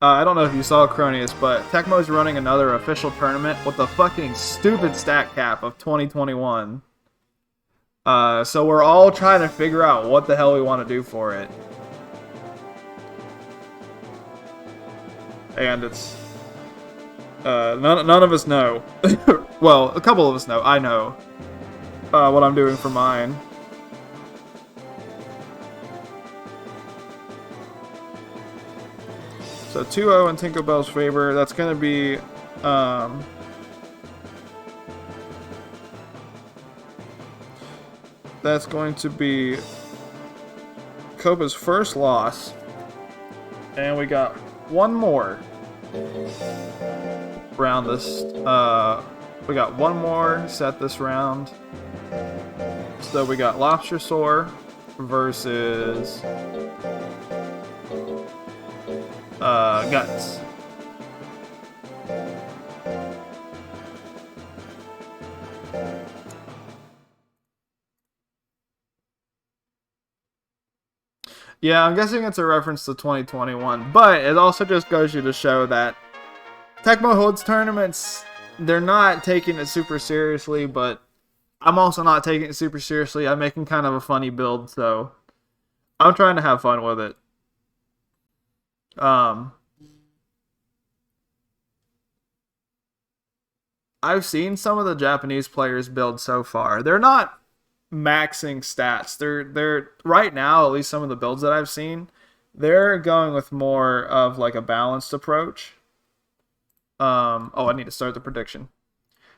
I don't know if you saw Cronius, but Tecmo's running another official tournament with a fucking stupid stat cap of 2021. So we're all trying to figure out what the hell we want to do for it. And it's... none of us know. Well, a couple of us know. I know what I'm doing for mine. So 2-0 in Tinkerbell's favor. That's going to be... that's going to be Copa's first loss. And we got one more round this. We got one more set this round. So we got Lobster Sore versus Guts. Yeah, I'm guessing it's a reference to 2021, but it also just goes you to show that Tecmo holds tournaments. They're not taking it super seriously, but I'm also not taking it super seriously. I'm making kind of a funny build, so I'm trying to have fun with it. I've seen some of the Japanese players build so far. They're not maxing stats. They're right now, at least some of the builds that I've seen, they're going with more of like a balanced approach. Oh, I need to start the prediction.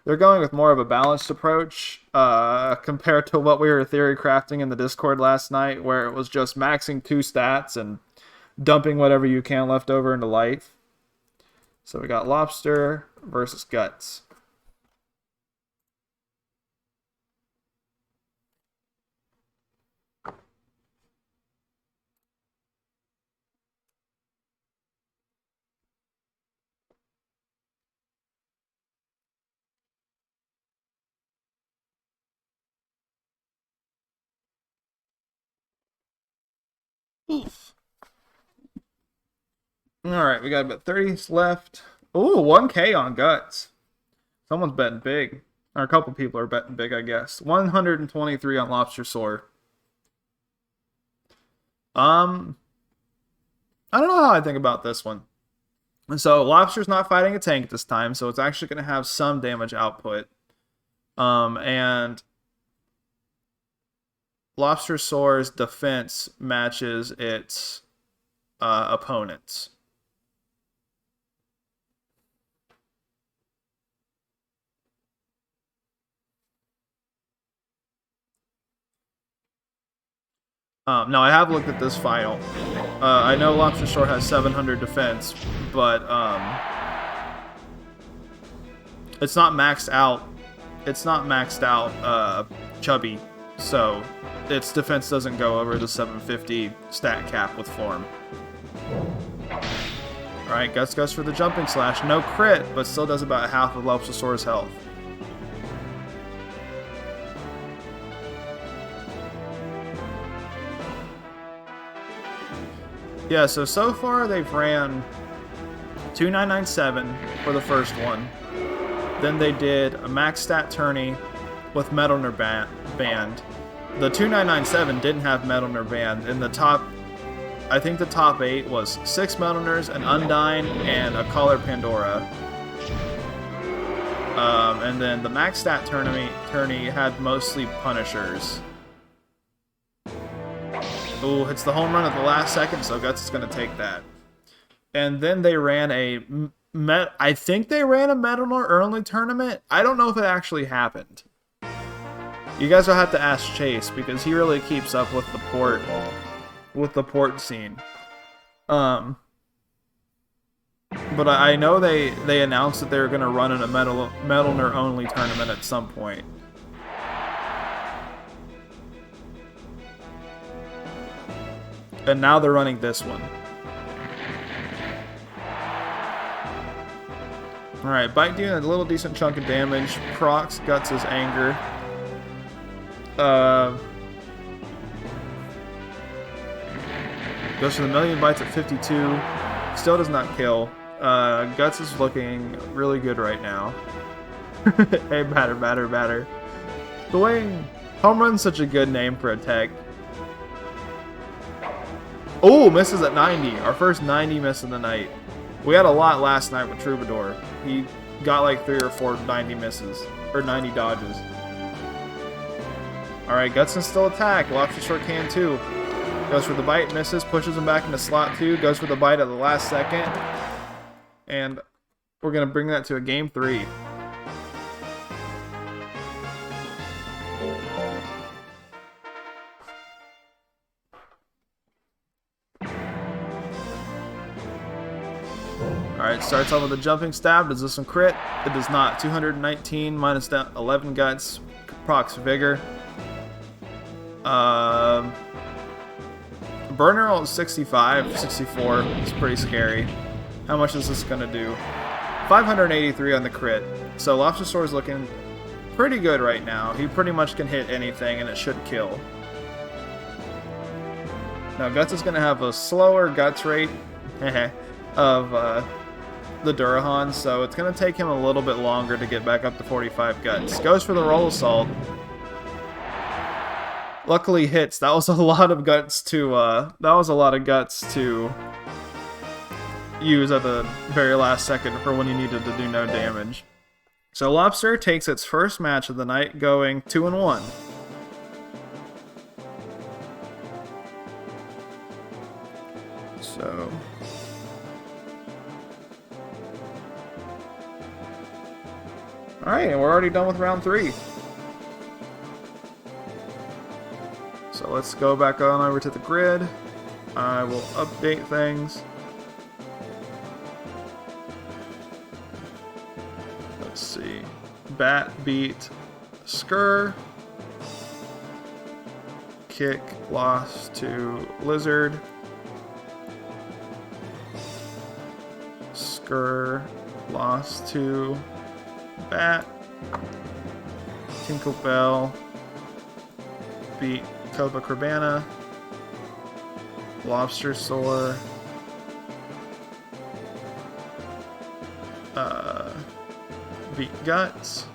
They're going with more of a balanced approach compared to what we were theory crafting in the Discord last night, where it was just maxing 2 stats and dumping whatever you can left over into life. So we got Lobster versus Guts. Oof. Alright, we got about 30 left. Ooh, 1K on Guts. Someone's betting big. Or a couple people are betting big, I guess. 123 on Lobster Sore. I don't know how I think about this one. So, Lobster's not fighting a tank this time, so it's actually going to have some damage output. And Lobster Sore's defense matches its opponents. No, I have looked at this final. I know Lobster Sore has 700 defense, but it's not maxed out. It's not maxed out chubby, so its defense doesn't go over the 750 stat cap with form. Alright, Guts goes for the jumping slash. No crit, but still does about half of Lobster Sore's health. Yeah, so far they've ran 2997 for the first one. Then they did a max stat tourney with Metal Ner Band. The 2997 didn't have Metal Ner Band. In the top, I think the top 8 was 6 Metal Ners, an Undyne, and a Collar Pandora. And then the max stat tourney had mostly Punishers. Ooh, hits the home run at the last second, so Guts is going to take that. And then they ran I think they ran a Metal Ner early tournament. I don't know if it actually happened. You guys will have to ask Chase, because he really keeps up with the port scene. But I know they announced that they were going to run in a Metal Ner only tournament at some point. And now they're running this one. Alright, Bite doing a little decent chunk of damage. Procs Guts' anger. Goes for the million bites at 52. Still does not kill. Guts is looking really good right now. Hey, batter. Dwayne! Home run's such a good name for a tech. Oh, misses at 90. Our first 90 miss of the night. We had a lot last night with Troubadour. He got like 3 or 4 90 misses. Or 90 dodges. Alright, Guts can still attack. Lobster short can too. Goes for the bite, misses, pushes him back into slot 2. Goes for the bite at the last second. And we're going to bring that to a game 3. Alright, starts off with a jumping stab. Does this one crit? It does not. 219 minus 11 guts. Procs vigor. Burner roll is 65, 64. It's pretty scary. How much is this going to do? 583 on the crit. So Lobster Sword is looking pretty good right now. He pretty much can hit anything and it should kill. Now Guts is going to have a slower Guts rate of the Durahan, so it's going to take him a little bit longer to get back up to 45 Guts. Goes for the Roll Assault. Luckily hits. That was a lot of guts to use at the very last second for when you needed to do no damage. So Lobster takes its first match of the night, going 2-1. So alright, and we're already done with round 3. So let's go back on over to the grid. I will update things. Let's see. Bat beat Skur. Kick lost to Lizard. Skur lost to Bat. Tinkerbell beat Copacabana. Lobster Sore beat Guts.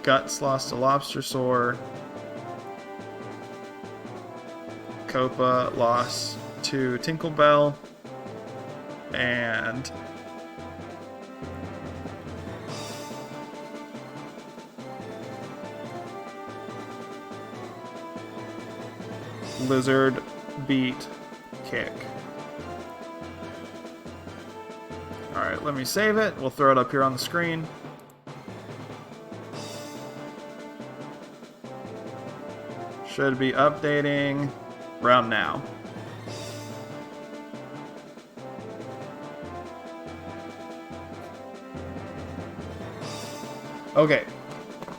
Guts lost to Lobster Sore. Copa lost to Tinkerbell. And Lizard beat Kick. Alright, let me save it. We'll throw it up here on the screen. Should be updating around now. Okay,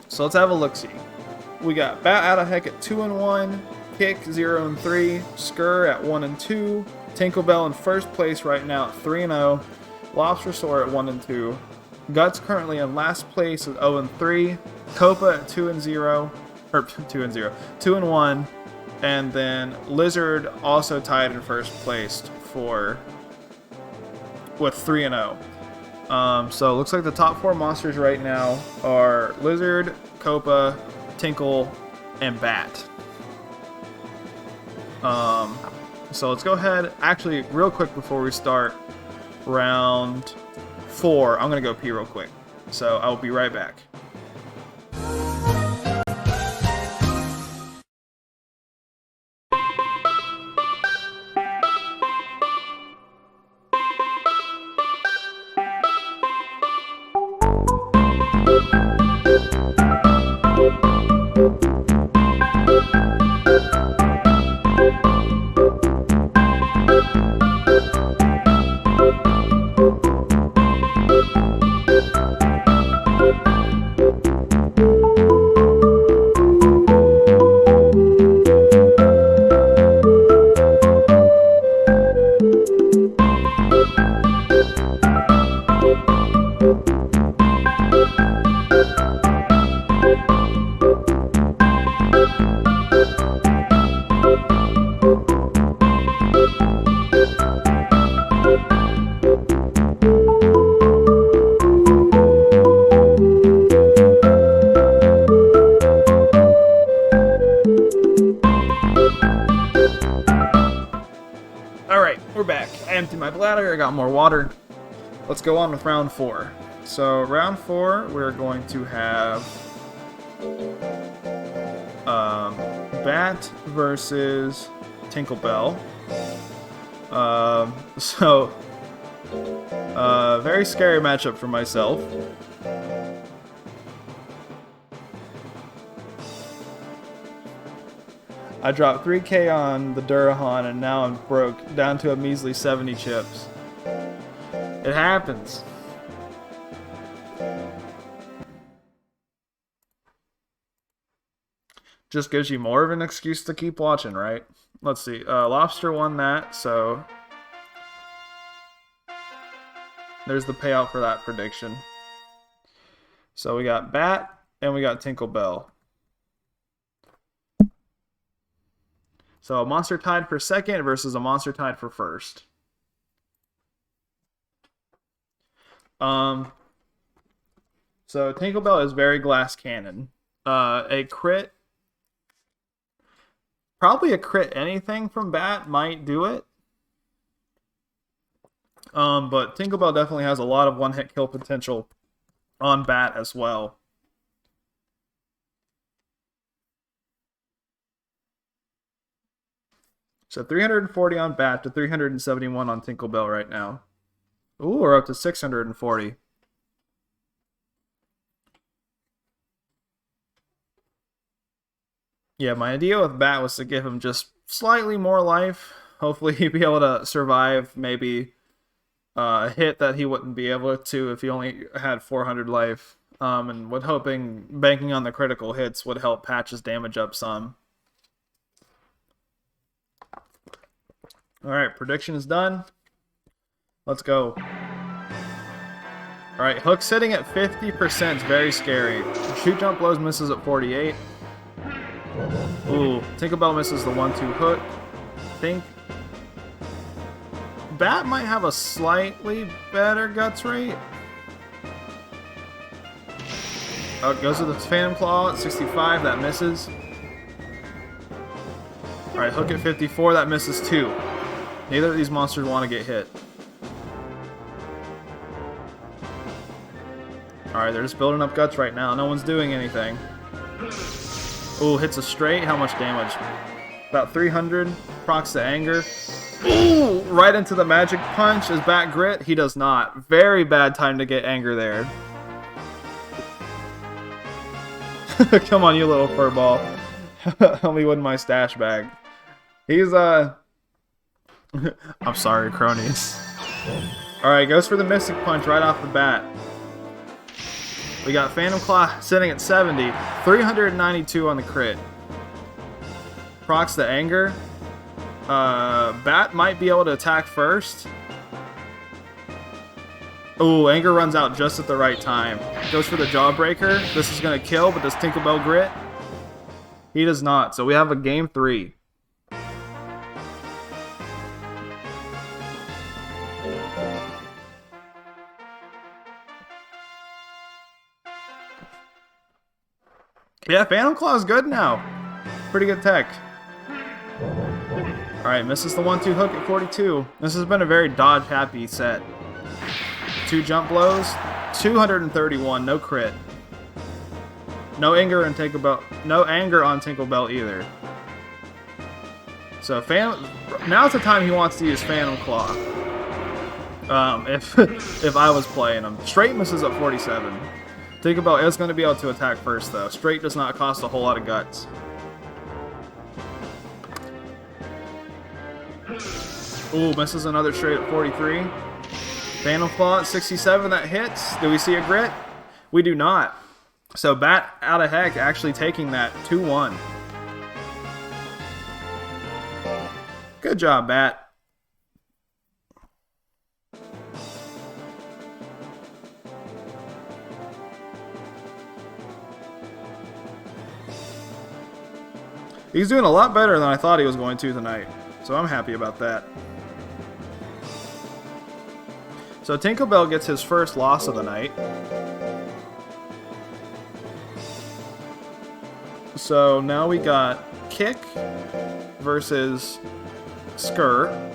so let's have a look-see. We got Bat Out of Heck at 2-1. Kick 0-3, Skur at 1-2, Tinkerbell in first place right now at 3-0, Lobster Sore at 1-2, Guts currently in last place at 0-3, Copa at 2-0, or 2-1, and then Lizard also tied in first place with 3-0. So it looks like the top 4 monsters right now are Lizard, Copa, Tinkle, and Bat. So let's go ahead, actually, real quick before we start round 4, I'm going to go pee real quick. So I will be right back. empty my bladder. I got more water. Let's go on with round 4. So round 4, we're going to have Bat versus Tinkerbell. Very scary matchup for myself. I dropped 3k on the Durahan and now I'm broke, down to a measly 70 chips. It happens. Just gives you more of an excuse to keep watching, right? Let's see. Lobster won that, so there's the payout for that prediction. So we got Bat and we got Tinkerbell. So a monster tied for second versus a monster tied for first. So Tinkerbell is very glass cannon. A crit, probably a crit anything from Bat might do it. But Tinkerbell definitely has a lot of one-hit kill potential on Bat as well. So 340 on Bat to 371 on Tinkerbell right now. Ooh, we're up to 640. Yeah, my idea with Bat was to give him just slightly more life. Hopefully he'd be able to survive maybe a hit that he wouldn't be able to if he only had 400 life. And with hoping banking on the critical hits would help patch his damage up some. Alright, prediction is done. Let's go. Alright, hook sitting at 50% is very scary. Shoot jump blows misses at 48. Ooh, Tinkerbell misses the 1-2 hook. Think Bat might have a slightly better guts rate. Oh, it goes to the Phantom Claw at 65, that misses. Alright, hook at 54, that misses too. Neither of these monsters want to get hit. Alright, they're just building up guts right now. No one's doing anything. Ooh, hits a straight. How much damage? About 300. Procs to anger. Ooh, right into the magic punch. Is Bat grit? He does not. Very bad time to get anger there. Come on, you little furball. Help me win my stash bag. He's, I'm sorry, cronies. Alright, goes for the Mystic Punch right off the bat. We got Phantom Claw sitting at 70. 392 on the crit. Procs the anger. Bat might be able to attack first. Ooh, anger runs out just at the right time. Goes for the Jawbreaker. This is going to kill, but does Tinkerbell grit? He does not, so we have a game 3. Yeah, Phantom Claw is good now. Pretty good tech. Alright, misses the 1-2 hook at 42. This has been a very dodge-happy set. 2 jump blows, 231, no crit. No anger on Tinkerbell either. So now's the time he wants to use Phantom Claw. If I was playing him. Straight misses at 47. Tinkerbell is going to be able to attack first, though. Straight does not cost a whole lot of guts. Ooh, misses another straight at 43. Phantom Claw at 67, that hits. Do we see a grit? We do not. So Bat out of heck actually taking that 2-1. Good job, Bat. He's doing a lot better than I thought he was going to tonight, so I'm happy about that. So Tinkerbell gets his first loss of the night. So now we got Kick versus Skur.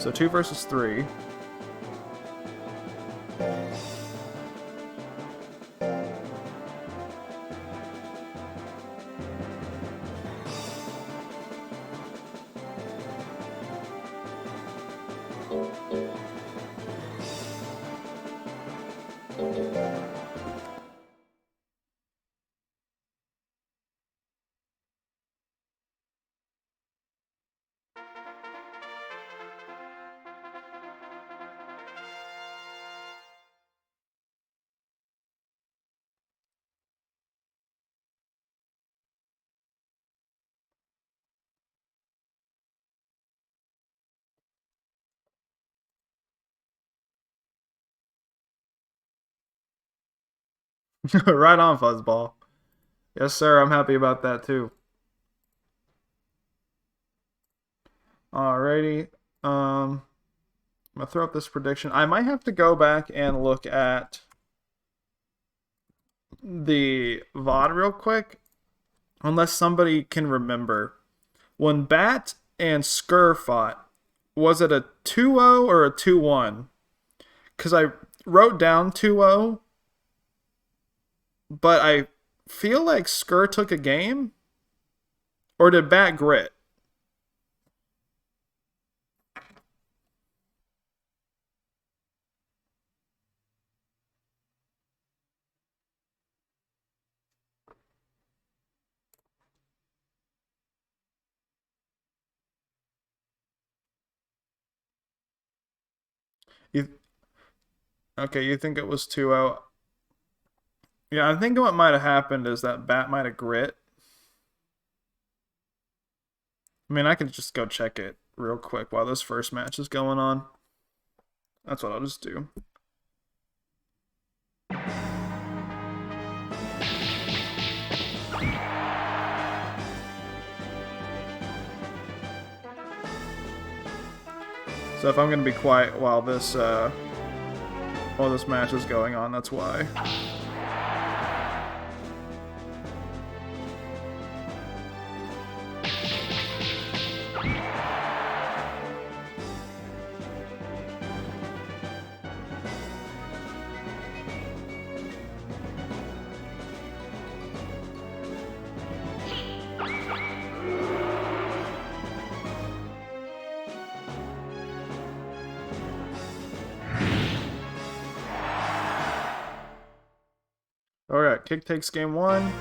So 2 versus 3. Right on, Fuzzball. Yes, sir. I'm happy about that too. Alrighty. I'm gonna throw up this prediction. I might have to go back and look at the VOD real quick, unless somebody can remember. When Bat and Skur fought, was it a 2-0 or a 2-1? Because I wrote down 2-0, but I feel like Skur took a game? Or did Bat grit? Okay, you think it was 2-0? Yeah, I think what might have happened is that Bat might have grit. I mean, I can just go check it real quick while this first match is going on. That's what I'll just do. So if I'm gonna be quiet while this match is going on, that's why. Alright, Kick takes game 1.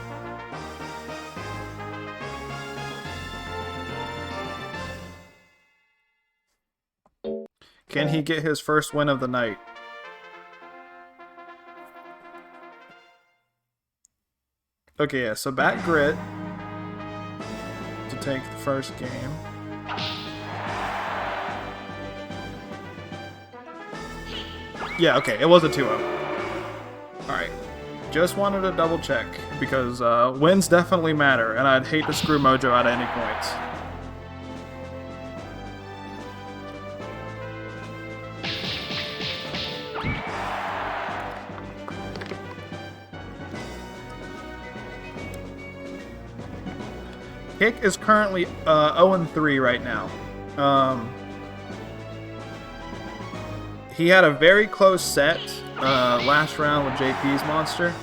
Can he get his first win of the night? Okay, yeah, so Bat grit to take the first game. Yeah, okay, it was a 2-0. Alright. Just wanted to double check, because wins definitely matter, and I'd hate to screw Mojo out at any point. Kick is currently 0-3 right now. He had a very close set last round with JP's monster,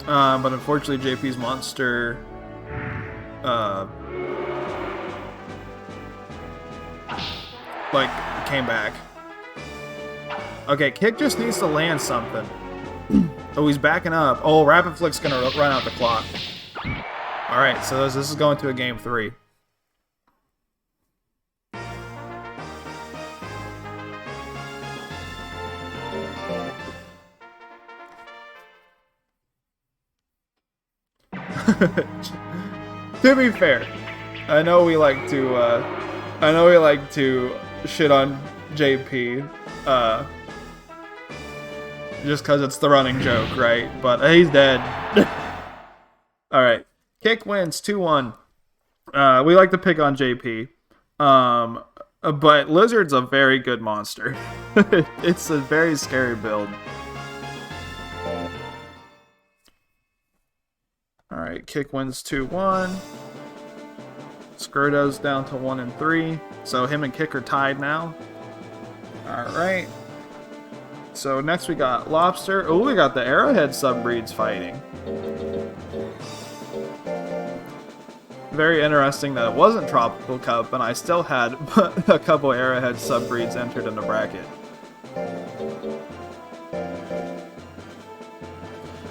but unfortunately JP's monster came back. Okay, Kick just needs to land something. Oh, he's backing up. Oh, Rapid Flick's gonna run out the clock. Alright, so this is going to a game 3. To be fair, I know we like to shit on JP, just because it's the running joke, right? But he's dead. Alright. Kick wins 2-1. We like to pick on JP. But Lizard's a very good monster. It's a very scary build. Alright, Kick wins 2-1. Skur does down to 1-3. So him and Kick are tied now. Alright. So next we got Lobster. Oh, we got the Arrowhead subbreeds fighting. Very interesting that it wasn't Tropical Cup, and I still had a couple Arrowhead subbreeds entered in the bracket.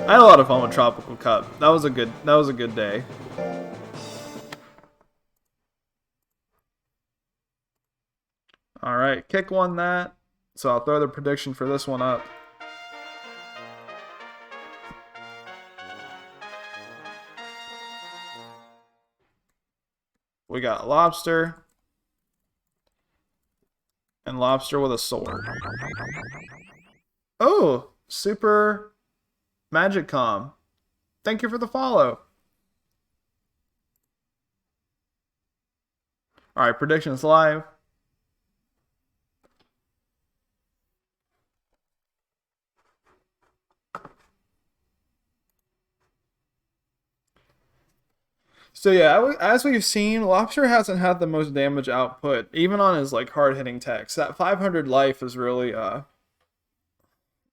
I had a lot of fun with Tropical Cup. That was a good day. Alright, Kick won that. So I'll throw the prediction for this one up. We got Lobster. And Lobster with a sword. Oh, Super MagicCom. Thank you for the follow. Alright, predictions live. So yeah, as we've seen, Lobster hasn't had the most damage output, even on his like hard-hitting techs. That 500 life is really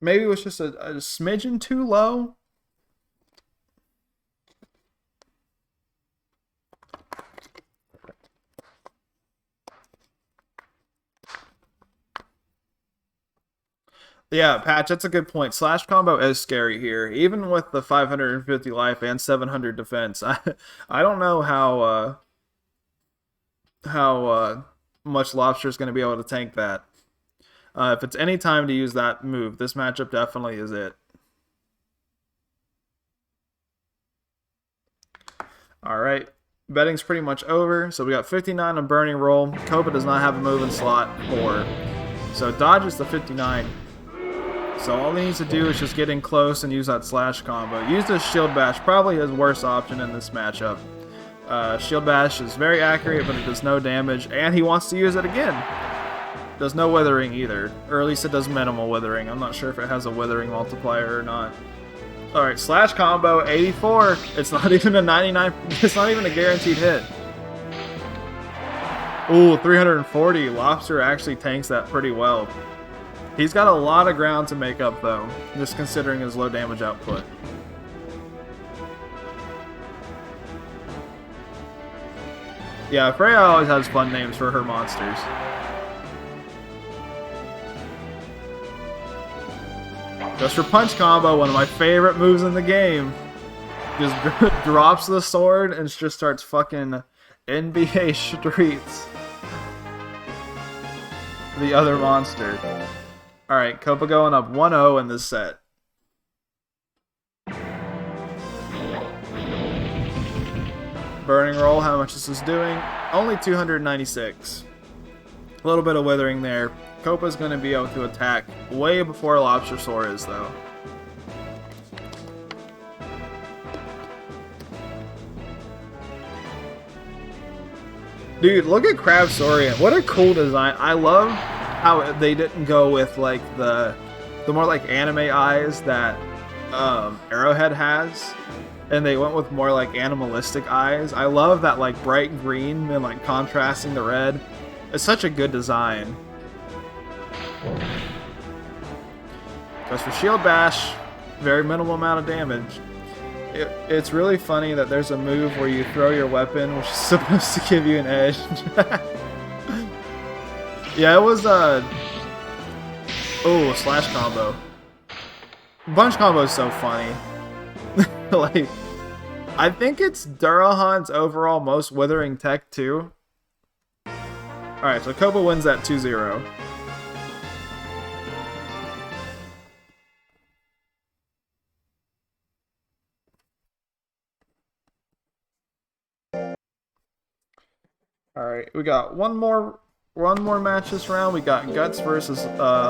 maybe it was just a smidgen too low. Yeah, Patch, that's a good point. Slash combo is scary here. Even with the 550 life and 700 defense, I don't know how much Lobster is going to be able to tank that. If it's any time to use that move, this matchup definitely is it. Alright, betting's pretty much over. So we got 59 on Burning Roll. Copa does not have a move in slot 4. So dodges the 59. So all he needs to do is just get in close and use that slash combo. Use the Shield Bash, probably his worst option in this matchup. Shield Bash is very accurate, but it does no damage, and he wants to use it again. Does no withering either, or at least it does minimal withering. I'm not sure if it has a withering multiplier or not. Alright, slash combo, 84. It's not even a 99, it's not even a guaranteed hit. Ooh, 340. Lobster actually tanks that pretty well. He's got a lot of ground to make up, though, just considering his low damage output. Yeah, Freya always has fun names for her monsters. Just for punch combo, one of my favorite moves in the game. Just drops the sword and just starts fucking NBA streets the other monster. Alright, Copa going up 1-0 in this set. Burning Roll, how much is this doing? Only 296. A little bit of withering there. Copa's going to be able to attack way before Lobster Soar is, though. Dude, look at Crab Saurian. What a cool design. I love how they didn't go with like the more like anime eyes that Arrowhead has, and they went with more like animalistic eyes. I love that like bright green and like contrasting the red. It's such a good design. Goes for Shield Bash, very minimal amount of damage. It's really funny that there's a move where you throw your weapon, which is supposed to give you an edge. Yeah, it was oh, slash combo. Bunch combo is so funny. Like, I think it's Durahan's overall most withering tech too. Alright, so Copa wins that 2-0. Alright, we got one more match this round. We got Guts versus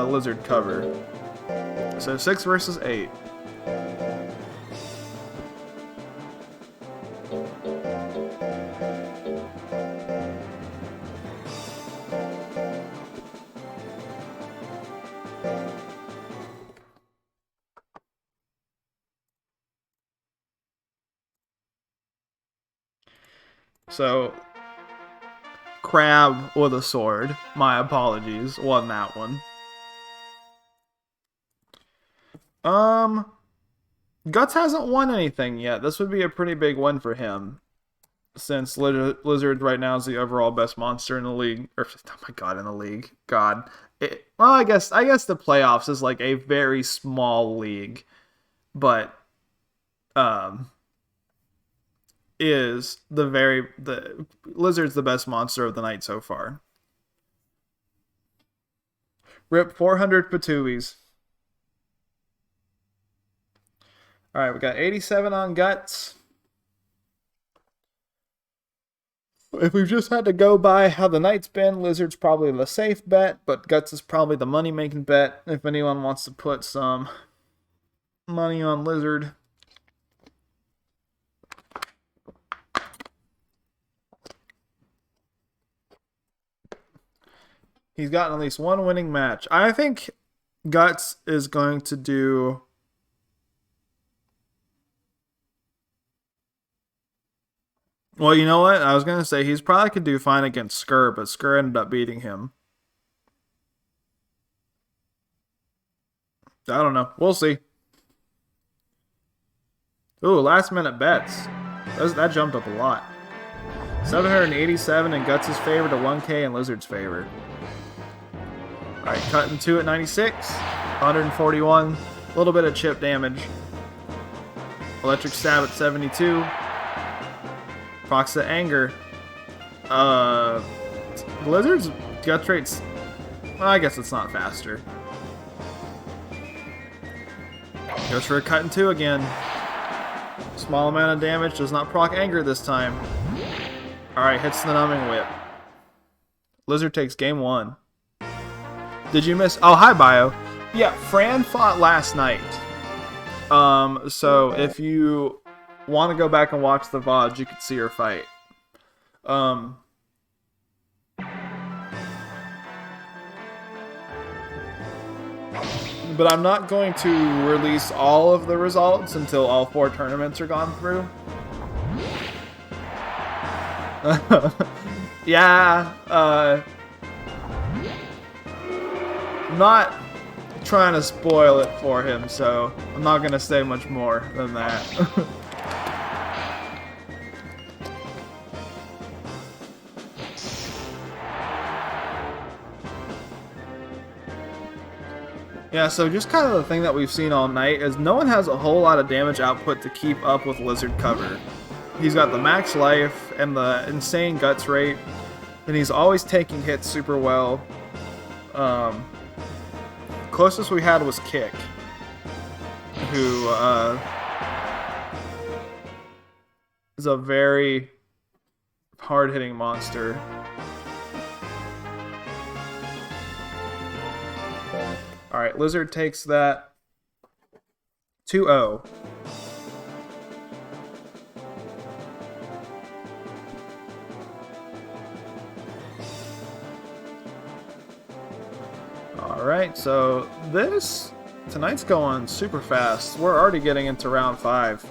Lizard Cover. So 6 versus 8. So Crab with a sword, my apologies, won that one. Um, Guts hasn't won anything yet. This would be a pretty big win for him, since Lizard right now is the overall best monster in the league. Or, oh my god, in the league. God. Well, I guess the playoffs is like a very small league, but is the Lizard's the best monster of the night so far. Rip 400 Patuis. Alright, we got 87 on Guts. If we've just had to go by how the night's been, Lizard's probably the safe bet, but Guts is probably the money-making bet if anyone wants to put some money on Lizard. He's gotten at least one winning match. I think Guts is going to do... Well, you know what? I was going to say he's probably could do fine against Skur, but Skur ended up beating him. I don't know. We'll see. Ooh, last minute bets. That jumped up a lot. 787 in Guts' favor to 1K in Lizard's favor. Alright, cutting 2 at 96. 141. A little bit of chip damage. Electric stab at 72. Fox at anger. Lizard's Guts rate's... Well, I guess it's not faster. Goes for a cut in 2 again. Small amount of damage, does not proc anger this time. Alright, hits the numbing whip. Lizard takes game 1. Did you miss... Oh, hi, Bio. Yeah, Fran fought last night. So if you want to go back and watch the VODs, you could see her fight. But I'm not going to release all of the results until all 4 tournaments are gone through. Yeah, I'm not trying to spoil it for him, so I'm not going to say much more than that. Yeah, so just kind of the thing that we've seen all night is no one has a whole lot of damage output to keep up with Lizard cover. He's got the max life and the insane guts rate, and he's always taking hits super well. Closest we had was Kick, who is a very hard-hitting monster. Alright, Lizard takes that 2-0. Alright, so tonight's going super fast. We're already getting into round 5.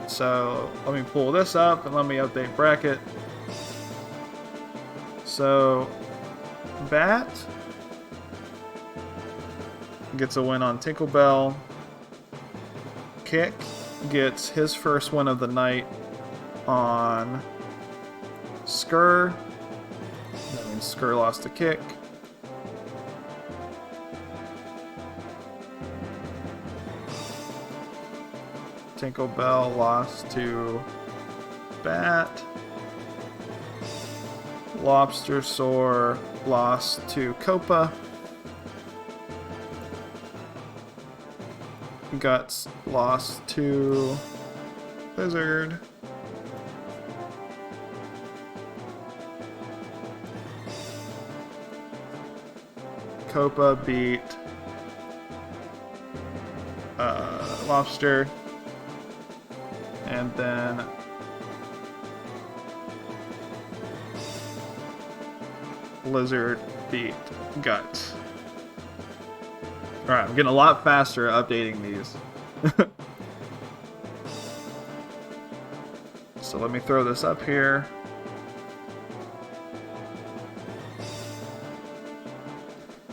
So let me pull this up and let me update bracket. So Bat gets a win on Tinkerbell. Kick gets his first win of the night on Skur. That means Skur lost to Kick. Tinkerbell lost to Bat. Lobster Sore lost to Copa. Guts lost to Lizard. Copa beat Lobster. And then Lizard beat Guts. Alright, I'm getting a lot faster at updating these. So let me throw this up here.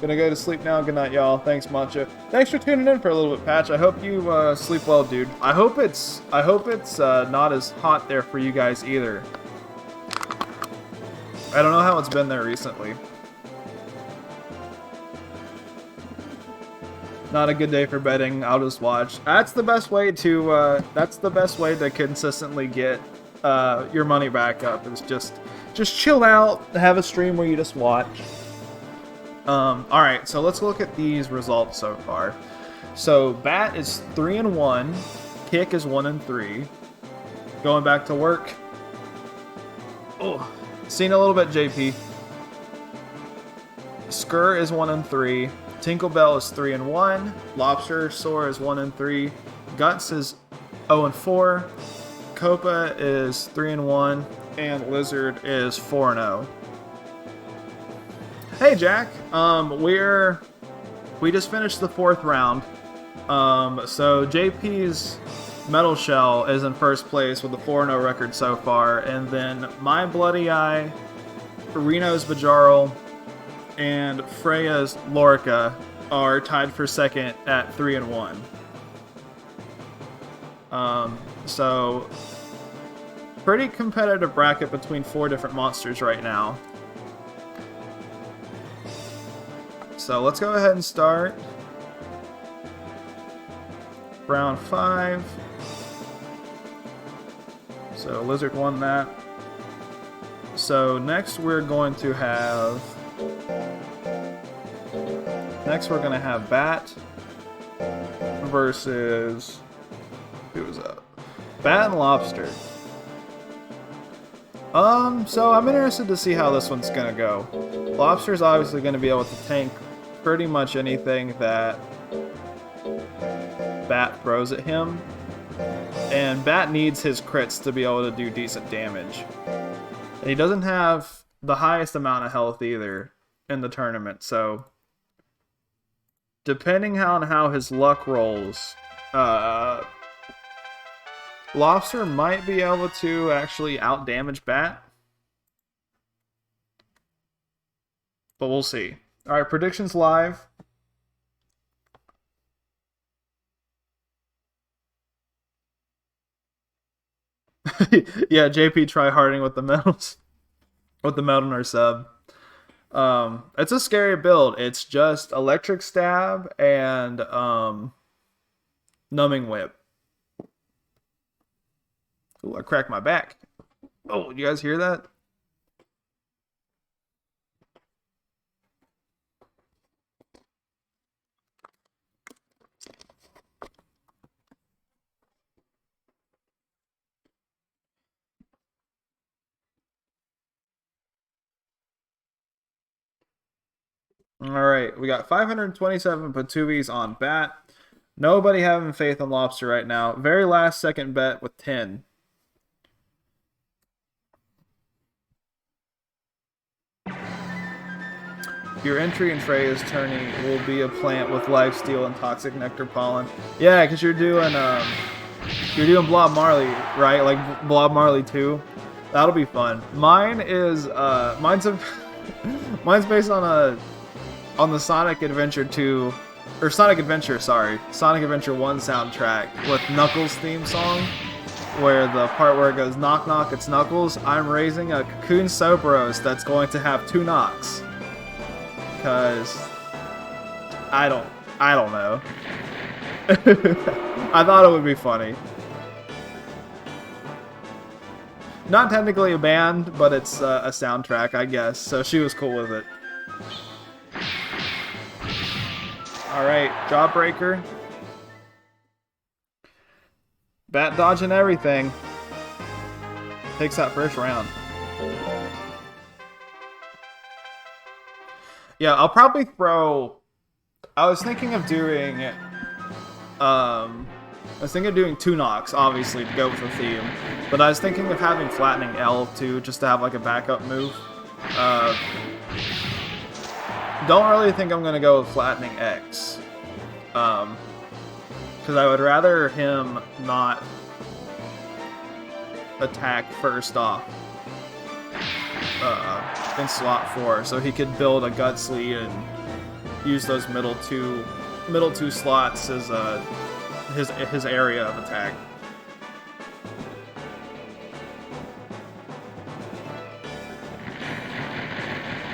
Gonna go to sleep now. Good night, y'all. Thanks, Macho. Thanks for tuning in for a little bit, Patch. I hope you sleep well, dude. I hope it's not as hot there for you guys either. I don't know how it's been there recently. Not a good day for betting. I'll just watch. That's the best way to consistently get your money back up. Is just chill out, have a stream where you just watch. Alright, so let's look at these results so far. So, Bat is 3-1, Kick is 1-3. Going back to work. Oh, seen a little bit, JP. Skur is 1-3. Tinkerbell is 3-1. Lobster Soar is 1-3. Guts is 0-4. Copa is 3-1. And Lizard is 4-0. Hey Jack, we just finished the 4th round. So JP's Metal Shell is in first place with a 4-0 record so far, and then My Bloody Eye, Reno's Bajarl, and Freya's Lorica are tied for second at 3-1. So pretty competitive bracket between 4 different monsters right now. So let's go ahead and start. Round 5. So Lizard won that. So next we're going to have... Bat versus... Who was that? Bat and Lobster. So I'm interested to see how this one's gonna go. Lobster's obviously gonna be able to tank pretty much anything that Bat throws at him. And Bat needs his crits to be able to do decent damage. And he doesn't have the highest amount of health either in the tournament, so depending on how his luck rolls, Lobster might be able to actually outdamage Bat. But we'll see. Alright, predictions live. Yeah, JP tryharding with the medals. With the Metalner sub. It's a scary build. It's just Electric Stab and Numbing Whip. Ooh, I cracked my back. Oh, you guys hear that? Alright, we got 527 Patubis on Bat. Nobody having faith in Lobster right now. Very last second bet with 10. Your entry in Freya's tourney will be a plant with lifesteal and toxic nectar pollen. Yeah, because you're doing Blob Marley, right? Like Blob Marley 2. That'll be fun. Mine is mine's based on the Sonic Adventure 2 or Sonic Adventure 1 soundtrack with Knuckles' theme song, where the part where it goes knock knock, it's Knuckles. I'm raising a Cocoon Soapros that's going to have 2 knocks. Because I don't know. I thought it would be funny. Not technically a band, but it's a soundtrack, I guess. So she was cool with it. Alright, Jawbreaker. Bat dodging everything. Takes that first round. Yeah, I'll probably throw... I was thinking of doing 2 knocks, obviously, to go with the theme. But I was thinking of having Flattening L, too, just to have, like, a backup move. Don't really think I'm going to go with Flattening X. Because I would rather him not attack first off in slot 4, so he could build a Gutsly and use those middle two slots as his area of attack.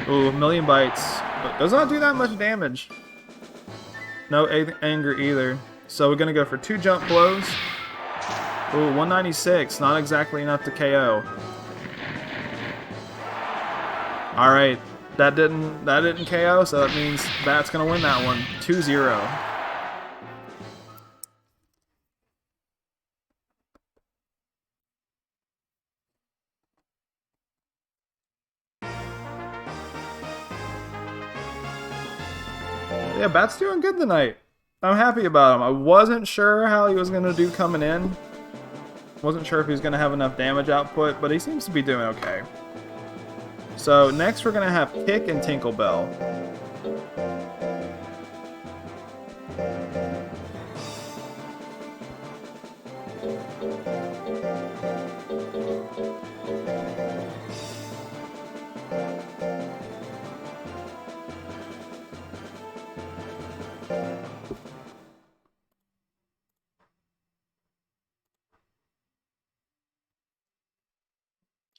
Ooh, a million bites. But does not do that much damage. No anger either. So we're going to go for 2 jump blows. Ooh, 196. Not exactly enough to KO. Alright. That didn't KO, so that means Bat's going to win that one. 2-0. Yeah, Bat's doing good tonight. I'm happy about him. I wasn't sure how he was going to do coming in. Wasn't sure if he was going to have enough damage output, but he seems to be doing okay. So next we're going to have Kick and Tinkerbell.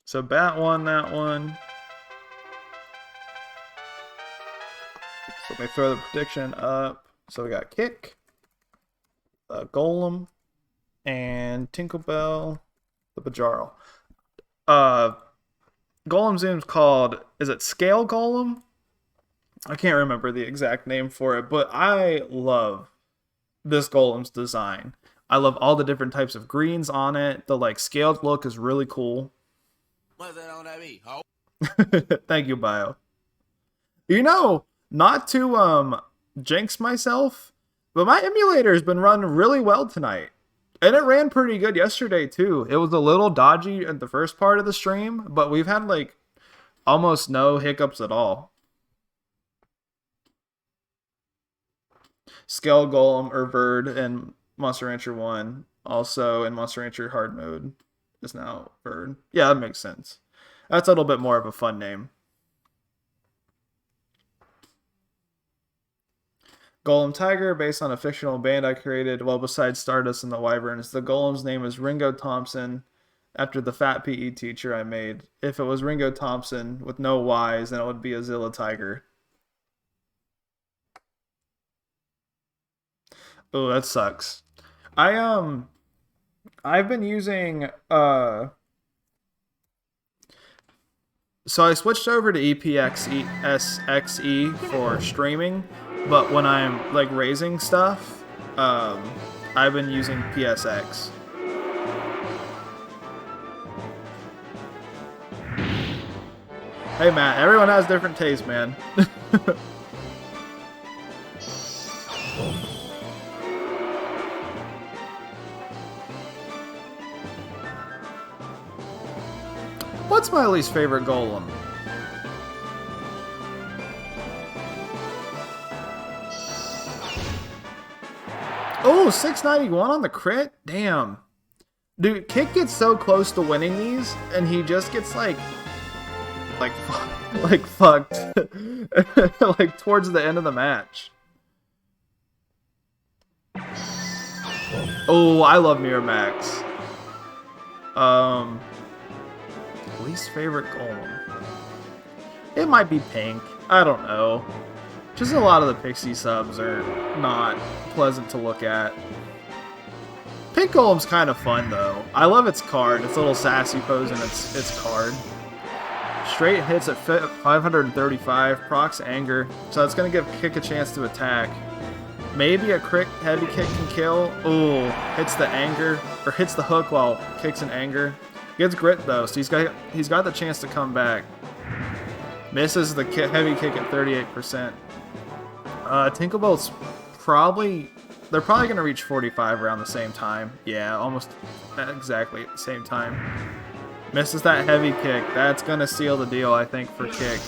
So Bat won that one. So let me throw the prediction up. So we got Kick, Golem, and Tinkerbell, the Bajarl. Golem's name's called, is it Scale Golem? I can't remember the exact name for it, but I love this Golem's design. I love all the different types of greens on it. The like scaled look is really cool. Thank you, Bio. You know, not to jinx myself, but my emulator has been running really well tonight. And it ran pretty good yesterday too. It was a little dodgy at the first part of the stream, but we've had like almost no hiccups at all. Scale Golem or Bird in Monster Rancher 1, also in Monster Rancher Hard Mode, is now Bird. Yeah, that makes sense. That's a little bit more of a fun name. Golem Tiger, based on a fictional band I created. Well, besides Stardust and the Wyverns, the Golem's name is Ringo Thompson, after the fat PE teacher I made. If it was Ringo Thompson with no Y's, then it would be a Zilla Tiger. Oh, that sucks. I've been using so I switched over to EPXSXE for streaming, but when I'm like raising stuff, I've been using PSX. Hey Matt, everyone has different tastes, man. What's my least favorite Golem? Oh, 691 on the crit? Damn. Dude, Kick gets so close to winning these, and he just gets like fucked. Like towards the end of the match. Oh, I love Mirror Max. Least favorite Golem. It might be Pink. I don't know. Just a lot of the Pixie subs are not pleasant to look at. Pink Golem's kind of fun though. I love its card. Its little sassy pose and its card. Straight hits at 535. Procs Anger. So that's going to give Kick a chance to attack. Maybe a crit heavy kick can kill. Ooh, hits the anger, or hits the hook while Kick's in anger. Gets grit though, so he's got the chance to come back. Misses the heavy kick at 38%. Tinkerbell's they're probably gonna reach 45 around the same time. Yeah, almost exactly at the same time. Misses that heavy kick. That's gonna seal the deal, I think, for Kick.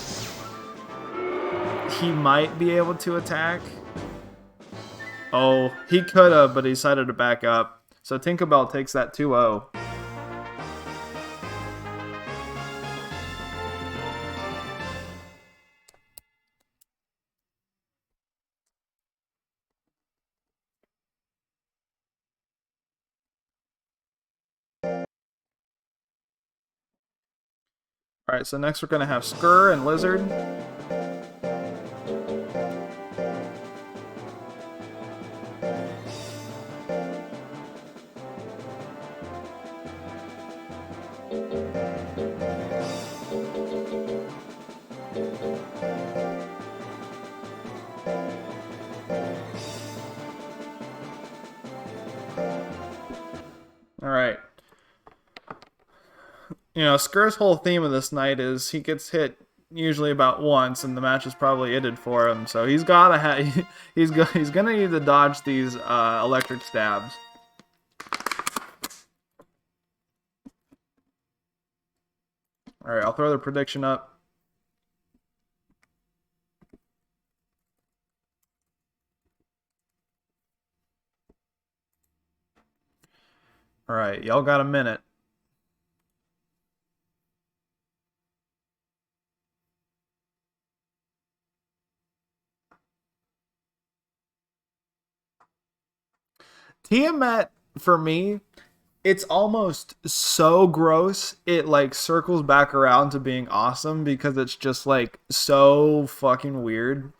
He might be able to attack. Oh, he could have, but he decided to back up. So Tinkerbell takes that 2-0. Alright, so next we're going to have Skur and Lizard. Alright. You know, Skur's whole theme of this night is he gets hit usually about once, and the match is probably ended for him. So he's gotta he's gonna need to dodge these electric stabs. All right, I'll throw the prediction up. All right, y'all got a minute. Tiamat, for me, it's almost so gross, it like circles back around to being awesome because it's just like so fucking weird.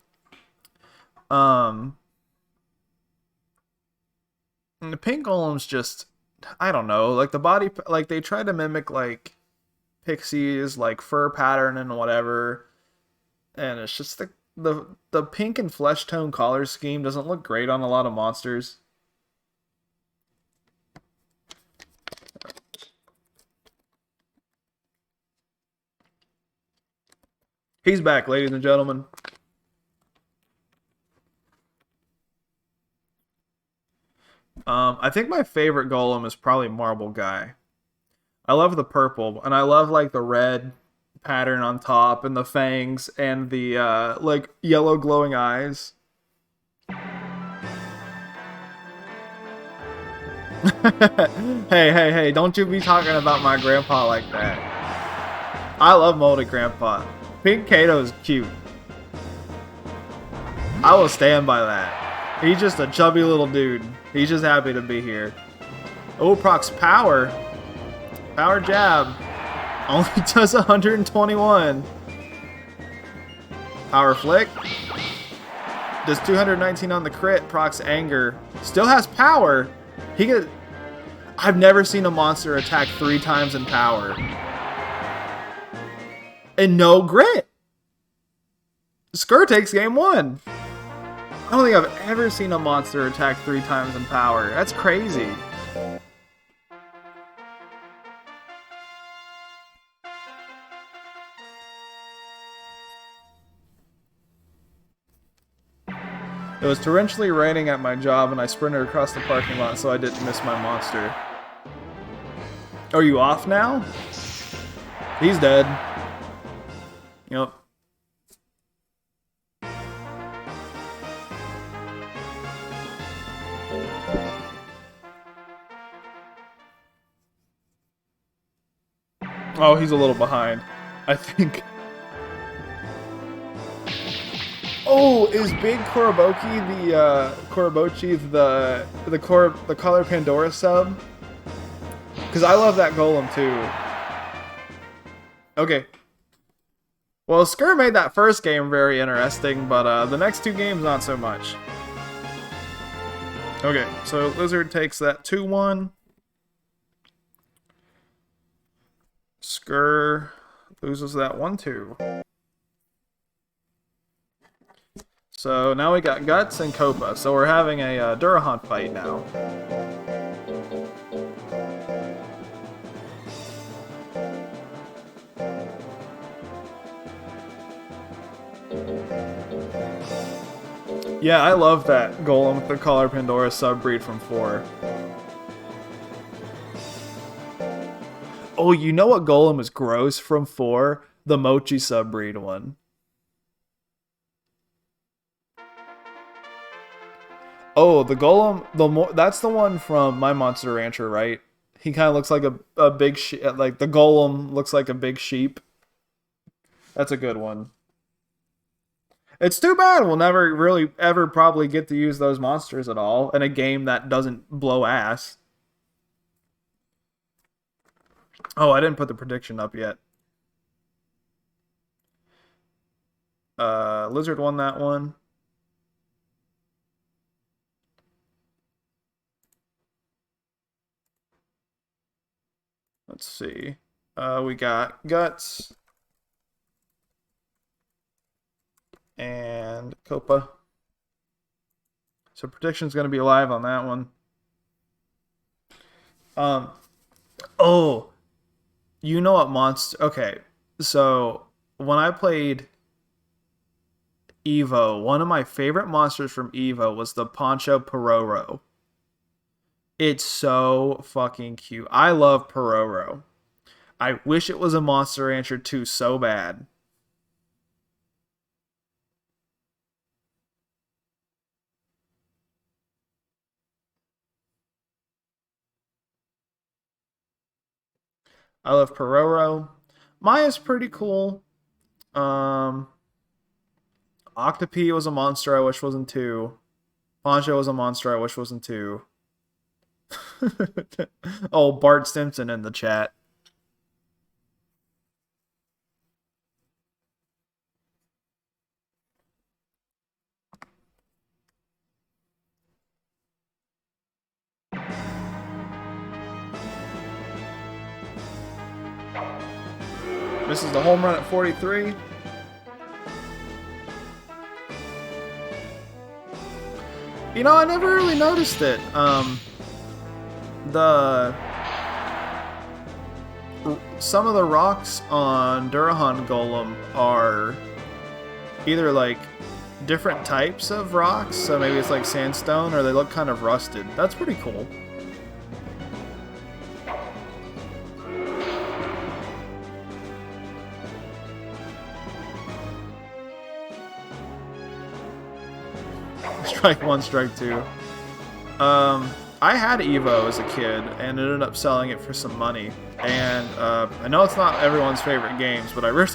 And the pink golem's just, I don't know, like the body, like they try to mimic like Pixie's like fur pattern and whatever, and it's just the pink and flesh tone color scheme doesn't look great on a lot of monsters. He's back, ladies and gentlemen. I think my favorite golem is probably Marble Guy. I love the purple, and I love like the red pattern on top, and the fangs, and the like yellow glowing eyes. Hey, don't you be talking about my grandpa like that. I love Molded Grandpa. Pink Kato's cute. I will stand by that. He's just a chubby little dude. He's just happy to be here. Oh, procs power. Power jab. Only does 121. Power flick. Does 219 on the crit. Procs anger. Still has power. He could. I've never seen a monster attack 3 times in power. And no grit. Skur takes game 1. I don't think I've ever seen a monster attack 3 times in power. That's crazy. It was torrentially raining at my job and I sprinted across the parking lot so I didn't miss my monster. Are you off now? He's dead. Yep. Oh, he's a little behind, I think. Oh, is Big Koroboki the MachoCheeze the Color Pandora sub? Because I love that golem too. Okay. Well, Skur made that first game very interesting, but the next 2 games not so much. Okay, so Lizard takes that 2-1. Skur loses that 1-2. So now we got Guts and Copa. So we're having a Durahant fight now. Yeah, I love that golem with the Collar Pandora subbreed from 4. Oh, you know what golem is gross from 4? The Mochi subbreed one. Oh, the golem, that's the one from My Monster Rancher, right? He kind of looks like a big like the golem looks like a big sheep. That's a good one. It's too bad we'll never really ever probably get to use those monsters at all in a game that doesn't blow ass. Oh, I didn't put the prediction up yet. Lizard won that one. Let's see. We got Guts and Copa. So prediction's going to be live on that one. Oh, you know what monster? Okay, so when I played Evo, one of my favorite monsters from Evo was the Poncho Pororo. It's so fucking cute. I love Pororo. I wish it was a Monster Rancher 2 so bad. I love Pororo. Maya's pretty cool. Octopi was a monster I wish wasn't 2. Poncho was a monster I wish wasn't 2. Oh, Bart Simpson in the chat. This is the home run at 43. You know, I never really noticed it. Some of the rocks on Durahan Golem are either like different types of rocks, so maybe it's like sandstone, or they look kind of rusted. That's pretty cool. Strike 1, strike 2. I had Evo as a kid and ended up selling it for some money. And I know it's not everyone's favorite games, but I wish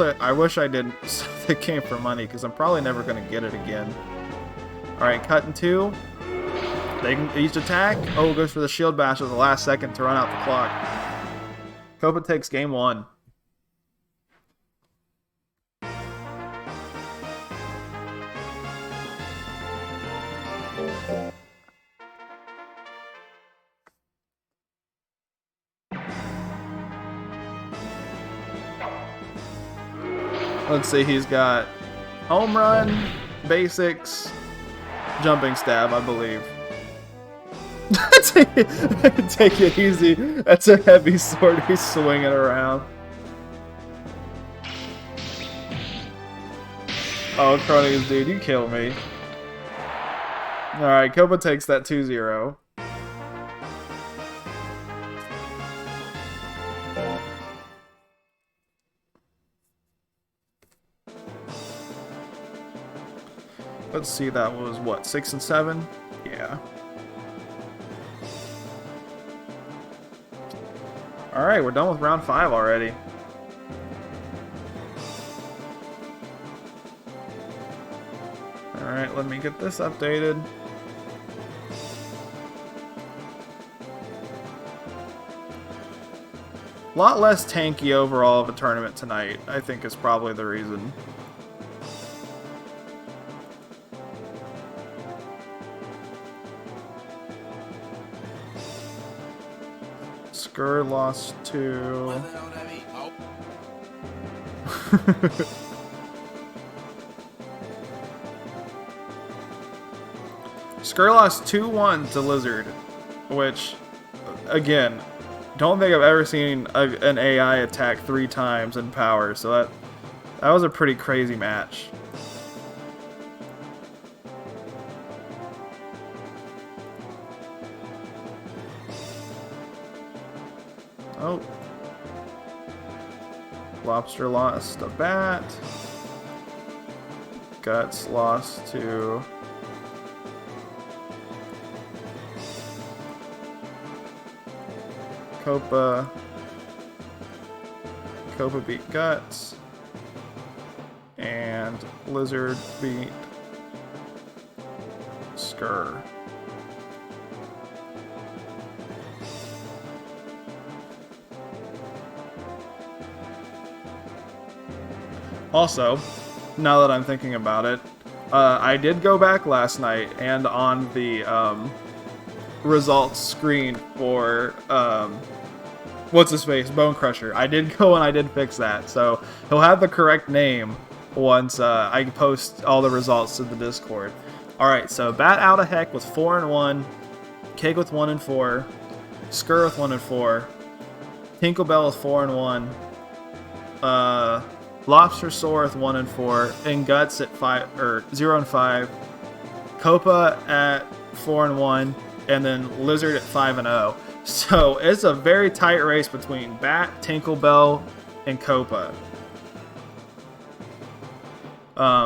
I didn't sell the game for money because I'm probably never going to get it again. Alright, cut in 2. They can each attack. Oh, goes for the shield bash at the last second to run out the clock. Copa takes game 1. Let's see, he's got home run, basics, jumping stab, I believe. Take it easy. That's a heavy sword he's swinging around. Oh, Cronies, dude, you kill me. Alright, Copa takes that 2-0. Let's see, that was what, 6 and 7? Yeah. Alright, we're done with round 5 already. Alright, let me get this updated. A lot less tanky overall of a tournament tonight, I think, is probably the reason. Skur lost to... Skur lost 2-1 to Lizard, which, again, don't think I've ever seen an AI attack 3 times in power, so that was a pretty crazy match. Oh. Lobster lost a bat. Guts lost to... Copa. Copa beat Guts. And Lizard beat Skur. Also, now that I'm thinking about it. I did go back last night, and on the results screen for what's his face, Bone Crusher, I did go and I did fix that, so he'll have the correct name once I post all the results to the Discord. Alright, so Bat Out of Heck with 4-1, Cake with 1-4, Skur with 1-4, Tinklebell with 4-1, Lobster Soar with 1-4, and Guts at 0-5, Copa at 4-1, and then Lizard at 5-0. So it's a very tight race between Bat, Tinklebell, and Copa.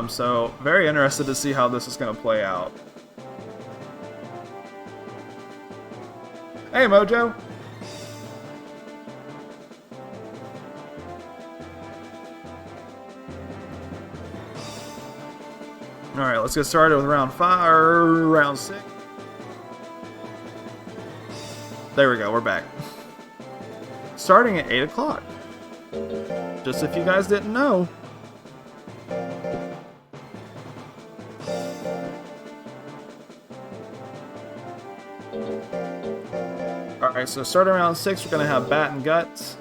So very interested to see how this is going to play out. Hey, Mojo. All right, let's get started with round 5 or round 6. There we go, we're back. Starting at 8 o'clock. Just if you guys didn't know. Alright, so starting round 6, we're going to have Bat and Guts.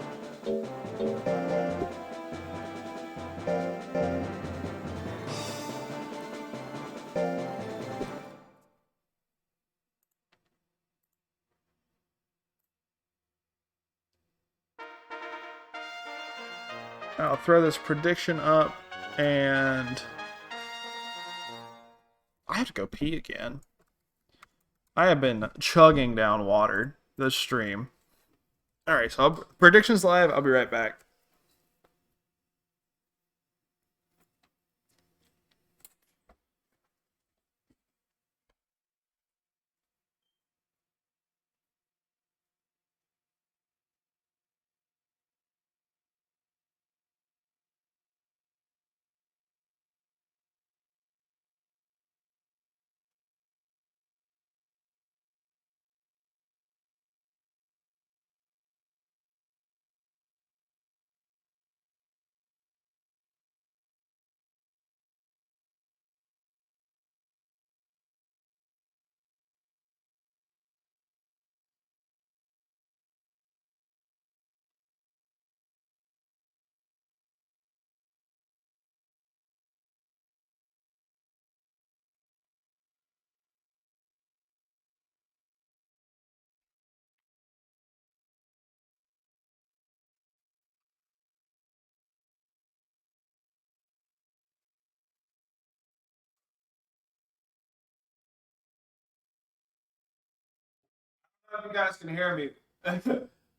I'll throw this prediction up, and I have to go pee again. I have been chugging down water this stream. Alright, so predictions live, I'll be right back. I don't know if you guys can hear me,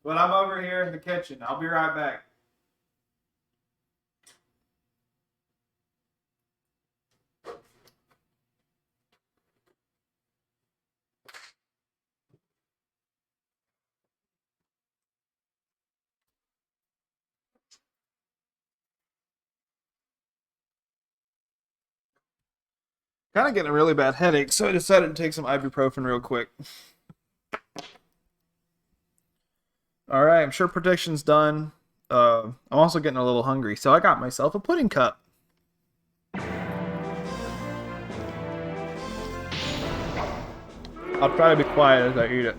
but I'm over here in the kitchen. I'll be right back. Kind of getting a really bad headache, so I decided to take some ibuprofen real quick. Alright, I'm sure prediction's done. I'm also getting a little hungry, so I got myself a pudding cup. I'll try to be quiet as I eat it.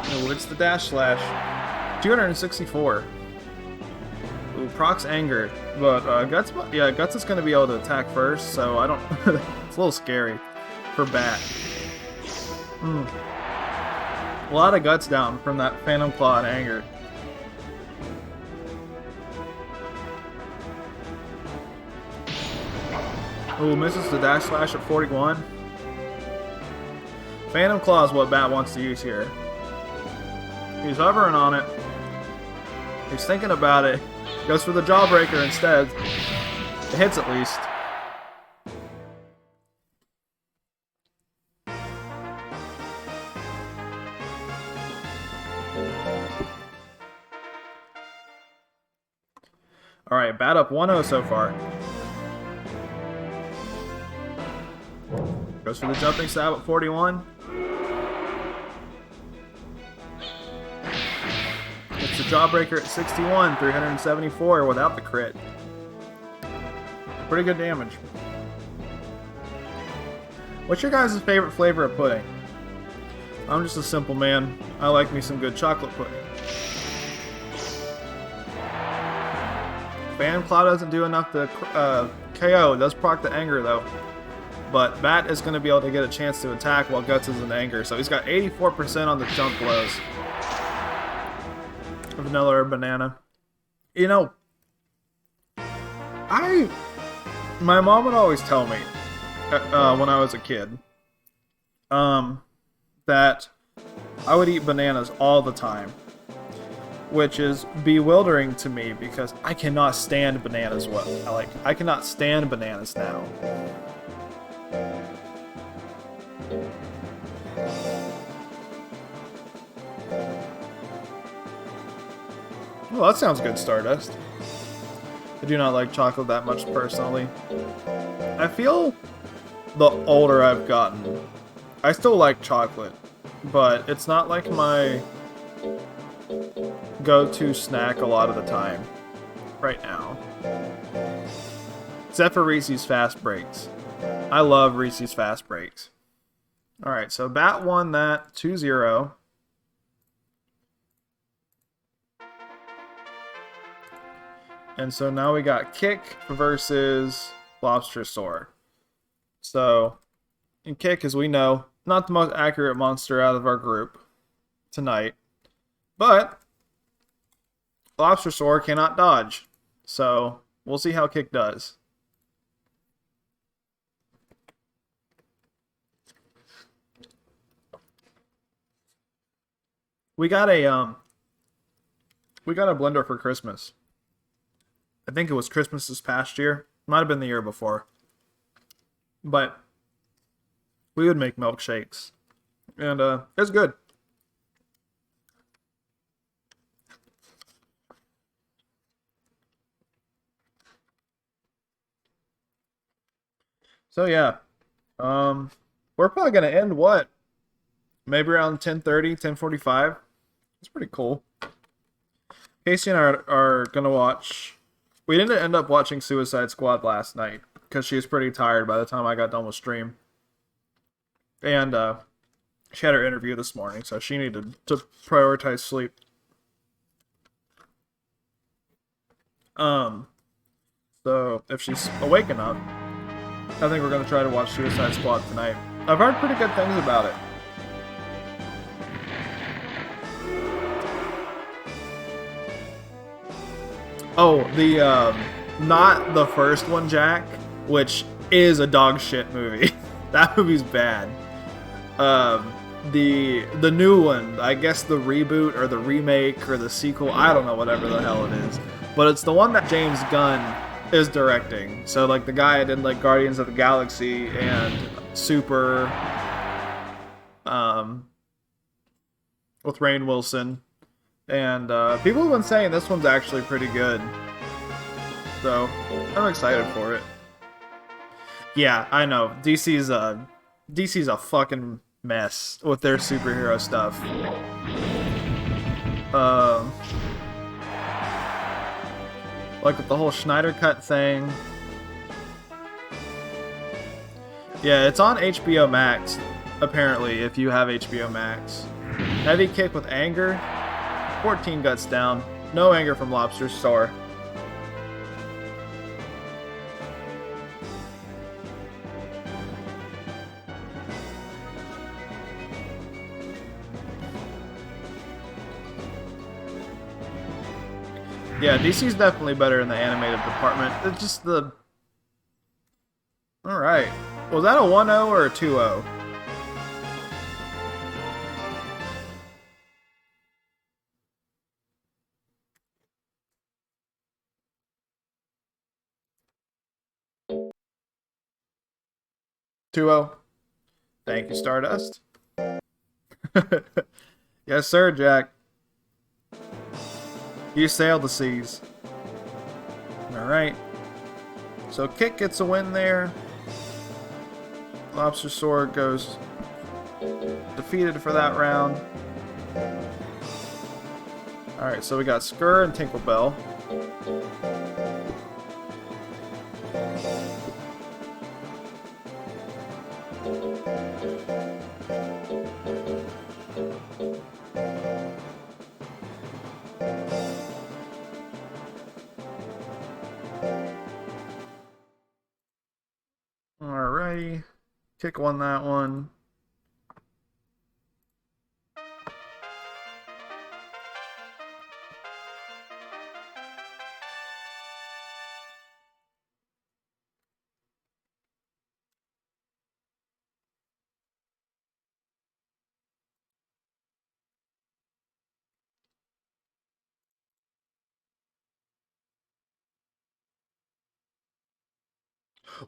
Oh, it's the dash slash. 264. Ooh, Proc's angered, but Guts is going to be able to attack first, so I don't. It's a little scary for Bat. A lot of Guts down from that Phantom Claw and anger. Ooh, misses the dash slash at 41. Phantom Claw is what Bat wants to use here. He's hovering on it. He's thinking about it. Goes for the Jawbreaker instead. It hits at least. Alright, Bat up 1-0 so far. Goes for the jumping stab at 41. It's the jawbreaker at 61, 374 without the crit. Pretty good damage. What's your guys' favorite flavor of pudding? I'm just a simple man. I like me some good chocolate pudding. Phantom Claw doesn't do enough to KO. It does proc the anger though. But Bat is going to be able to get a chance to attack while Guts is in anger. So he's got 84% on the jump blows. Vanilla or banana. You know, my mom would always tell me when I was a kid that I would eat bananas all the time, which is bewildering to me because I cannot stand bananas well. I cannot stand bananas now. Well, that sounds good, Stardust. I do not like chocolate that much personally. I feel the older I've gotten, I still like chocolate, but it's not like my go-to snack a lot of the time right now. Except for Reese's Fast Breaks. I love Reese's Fast Breaks. Alright, so Bat won that 2-0. And so now we got Kick versus Lobster Soar. So, in Kick, as we know, not the most accurate monster out of our group tonight. But Lobster Soar cannot dodge. So, we'll see how Kick does. We got a blender for Christmas. I think it was Christmas this past year. Might have been the year before. But we would make milkshakes. And it's good. So yeah. We're probably going to end what? Maybe around 10:30, 10:45. It's pretty cool. Casey and I are going to watch... We didn't end up watching Suicide Squad last night because she was pretty tired by the time I got done with stream. And she had her interview this morning, so she needed to prioritize sleep. So if she's awake enough, I think we're going to try to watch Suicide Squad tonight. I've heard pretty good things about it. Oh, the, not the first one, Jack, which is a dog shit movie. That movie's bad. The new one, I guess the reboot or the remake or the sequel, I don't know, whatever the hell it is. But it's the one that James Gunn is directing. So, like, the guy that did, like, Guardians of the Galaxy and Super, with Rainn Wilson. And people have been saying this one's actually pretty good. So, I'm excited for it. Yeah, I know. DC's a fucking mess with their superhero stuff. Like with the whole Schneider Cut thing. Yeah, it's on HBO Max, apparently, if you have HBO Max. Heavy kick with anger. 14 guts down. No anger from Lobster Soar. Yeah, DC's definitely better in the animated department. It's just the... Alright. Was that a 1-0 or a 2-0? Thank you, Stardust. Yes, sir, Jack. You sailed the seas. Alright. So Kick gets a win there. Lobster Sword goes defeated for that round. Alright, so we got Skur and Tinkerbell. Alrighty. Kick won that one.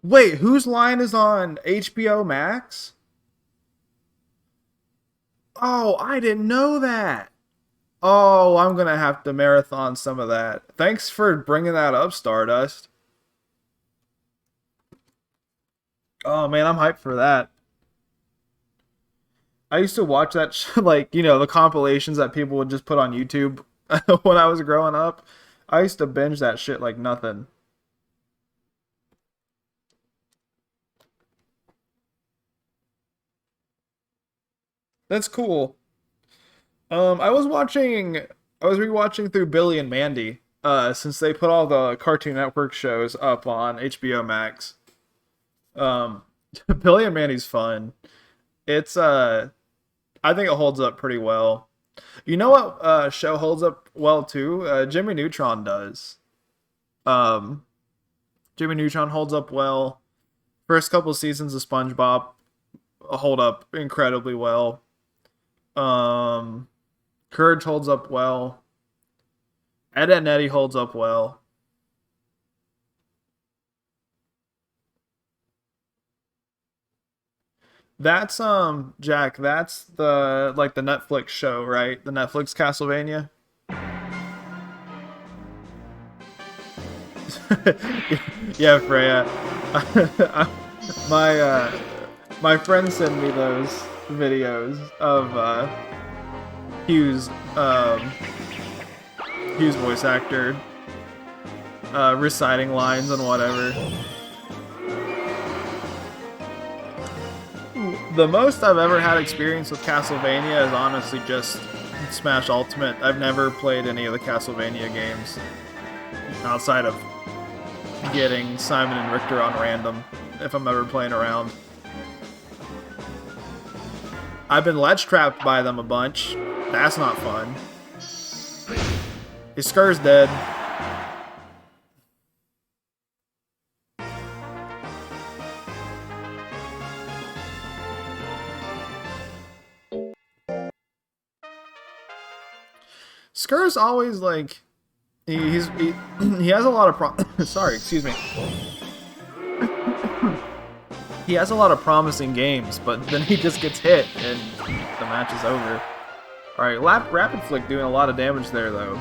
Wait, whose line is on HBO Max? Oh, I didn't know that. Oh, I'm gonna have to marathon some of that. Thanks for bringing that up, Stardust. Oh man, I'm hyped for that. I used to watch that, like, you know, the compilations that people would just put on YouTube when I was growing up. I used to binge that shit like nothing. That's cool. I was rewatching through Billy and Mandy, since they put all the Cartoon Network shows up on HBO Max. Um, Billy and Mandy's fun. It's, I think it holds up pretty well. You know what, show holds up well too? Jimmy Neutron does. Um, Jimmy Neutron holds up well. First couple seasons of SpongeBob hold up incredibly well. Um, Courage holds up well. Ed, Edd n Eddy holds up well. That's Jack, that's the like the Netflix show, right? The Netflix Castlevania. Yeah, Freya. my my friends send me those videos of Hugh's Hugh's voice actor reciting lines and whatever. The most I've ever had experience with Castlevania is honestly just Smash Ultimate. I've never played any of the Castlevania games outside of getting Simon and Richter on random if I'm ever playing around. I've been ledge trapped by them a bunch. That's not fun. His Skur's dead. Skur's always like he has a lot of sorry, excuse me. He has a lot of promising games, but then he just gets hit and the match is over. Alright, Rapid Flick doing a lot of damage there though.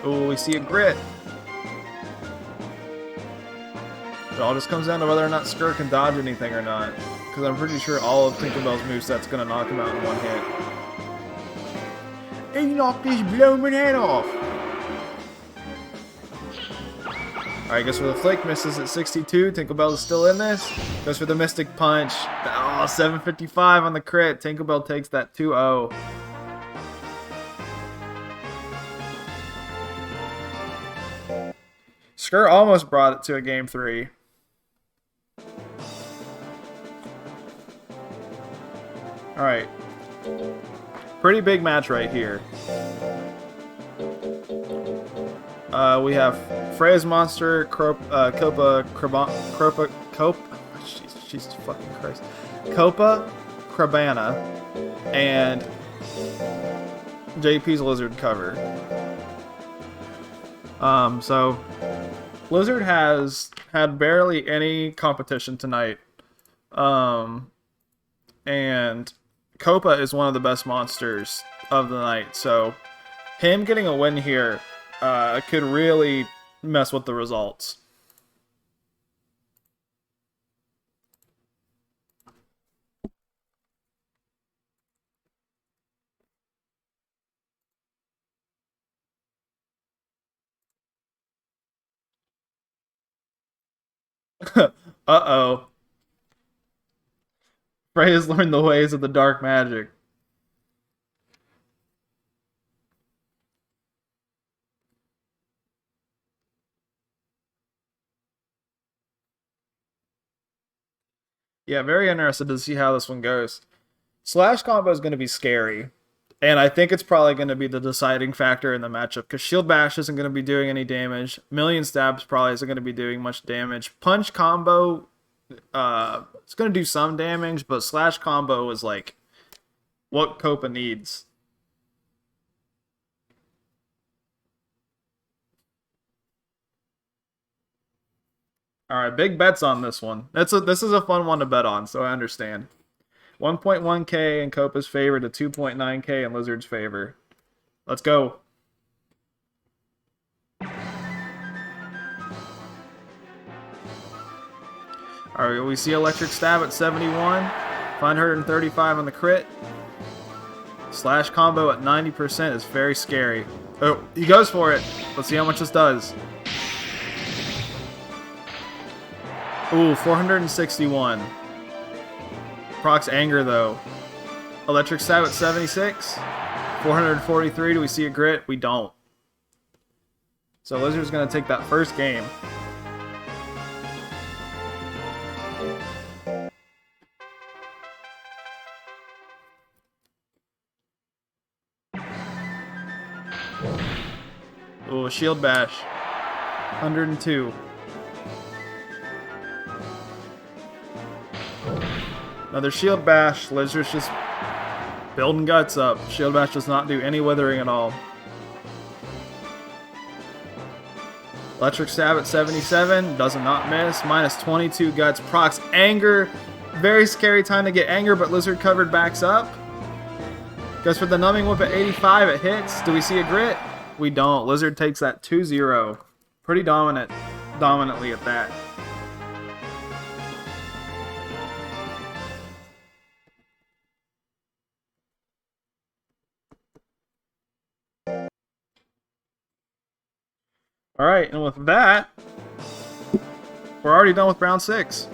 Oh, we see a grit. It all just comes down to whether or not Skur can dodge anything or not. Because I'm pretty sure all of Tinkerbell's moveset's gonna knock him out in one hit. He knocked his blooming head off! Alright, goes for the flick, misses at 62. Tinkerbell is still in this. Goes for the Mystic Punch. Oh, 755 on the crit. Tinkerbell takes that 2-0. Skur almost brought it to a game 3. Alright. Pretty big match right here. We have Freya's monster, Copacabana, Jesus fucking Christ. Copacabana, and JP's Lizard cover. So Lizard has had barely any competition tonight. And Copa is one of the best monsters of the night, so him getting a win here could really mess with the results. Uh-oh. Frey has learned the ways of the dark magic. Yeah, very interested to see how this one goes. Slash combo is going to be scary. And I think it's probably going to be the deciding factor in the matchup because Shield Bash isn't going to be doing any damage. Million Stabs probably isn't going to be doing much damage. Punch combo, it's going to do some damage, but Slash combo is like what Copa needs. All right, big bets on this one. This is a fun one to bet on, so I understand. 1.1k in Copa's favor to 2.9k in Lizard's favor. Let's go. Alright, we see Electric Stab at 71. 535 on the crit. Slash combo at 90% is very scary. Oh, he goes for it. Let's see how much this does. Ooh, 461. Procs Anger, though. Electric Stab at 76. 443. Do we see a grit? We don't. So Lizard's going to take that first game. Ooh, Shield Bash. 102. Another Shield Bash. Lizard's just building guts up. Shield Bash does not do any withering at all. Electric Stab at 77. Does not miss. Minus 22 guts. Procs Anger. Very scary time to get Anger, but Lizard covered backs up. Goes for the Numbing Whip at 85. It hits. Do we see a grit? We don't. Lizard takes that 2-0. Pretty dominantly at that. Alright, and with that, we're already done with round 6.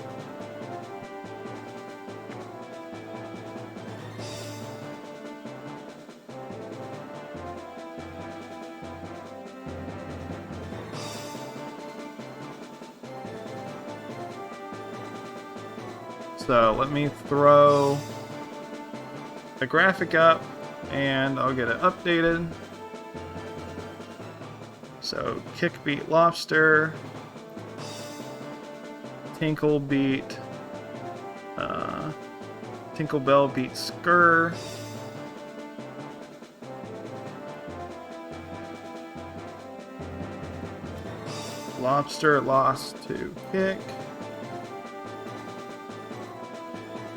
So let me throw a graphic up and I'll get it updated. So Kick beat Lobster, Tinkle beat, Tinklebell beat Skur, Lobster lost to Kick.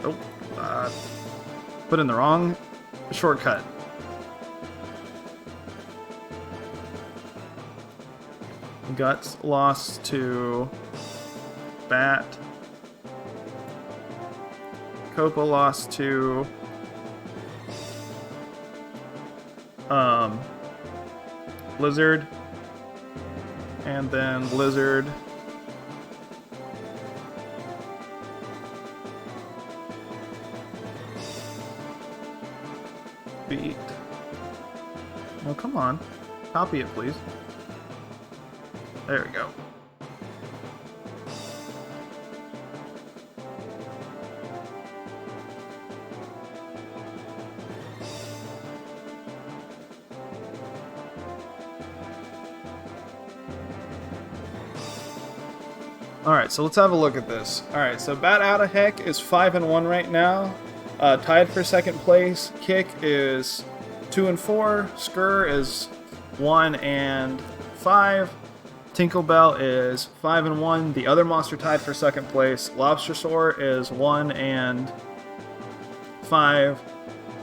Oh, put in the wrong shortcut. Guts lost to Bat. Copa lost to Lizard. And then Lizard beat. Oh, come on. Copy it, please. There we go. Alright, so let's have a look at this. Alright, so Bat Outta Heck is 5-1 right now. Tied for second place. Kick is 2-4. Skur is 1-5. Tinklebell is 5-1. The other monster tied for second place. Lobster Soar is 1-5.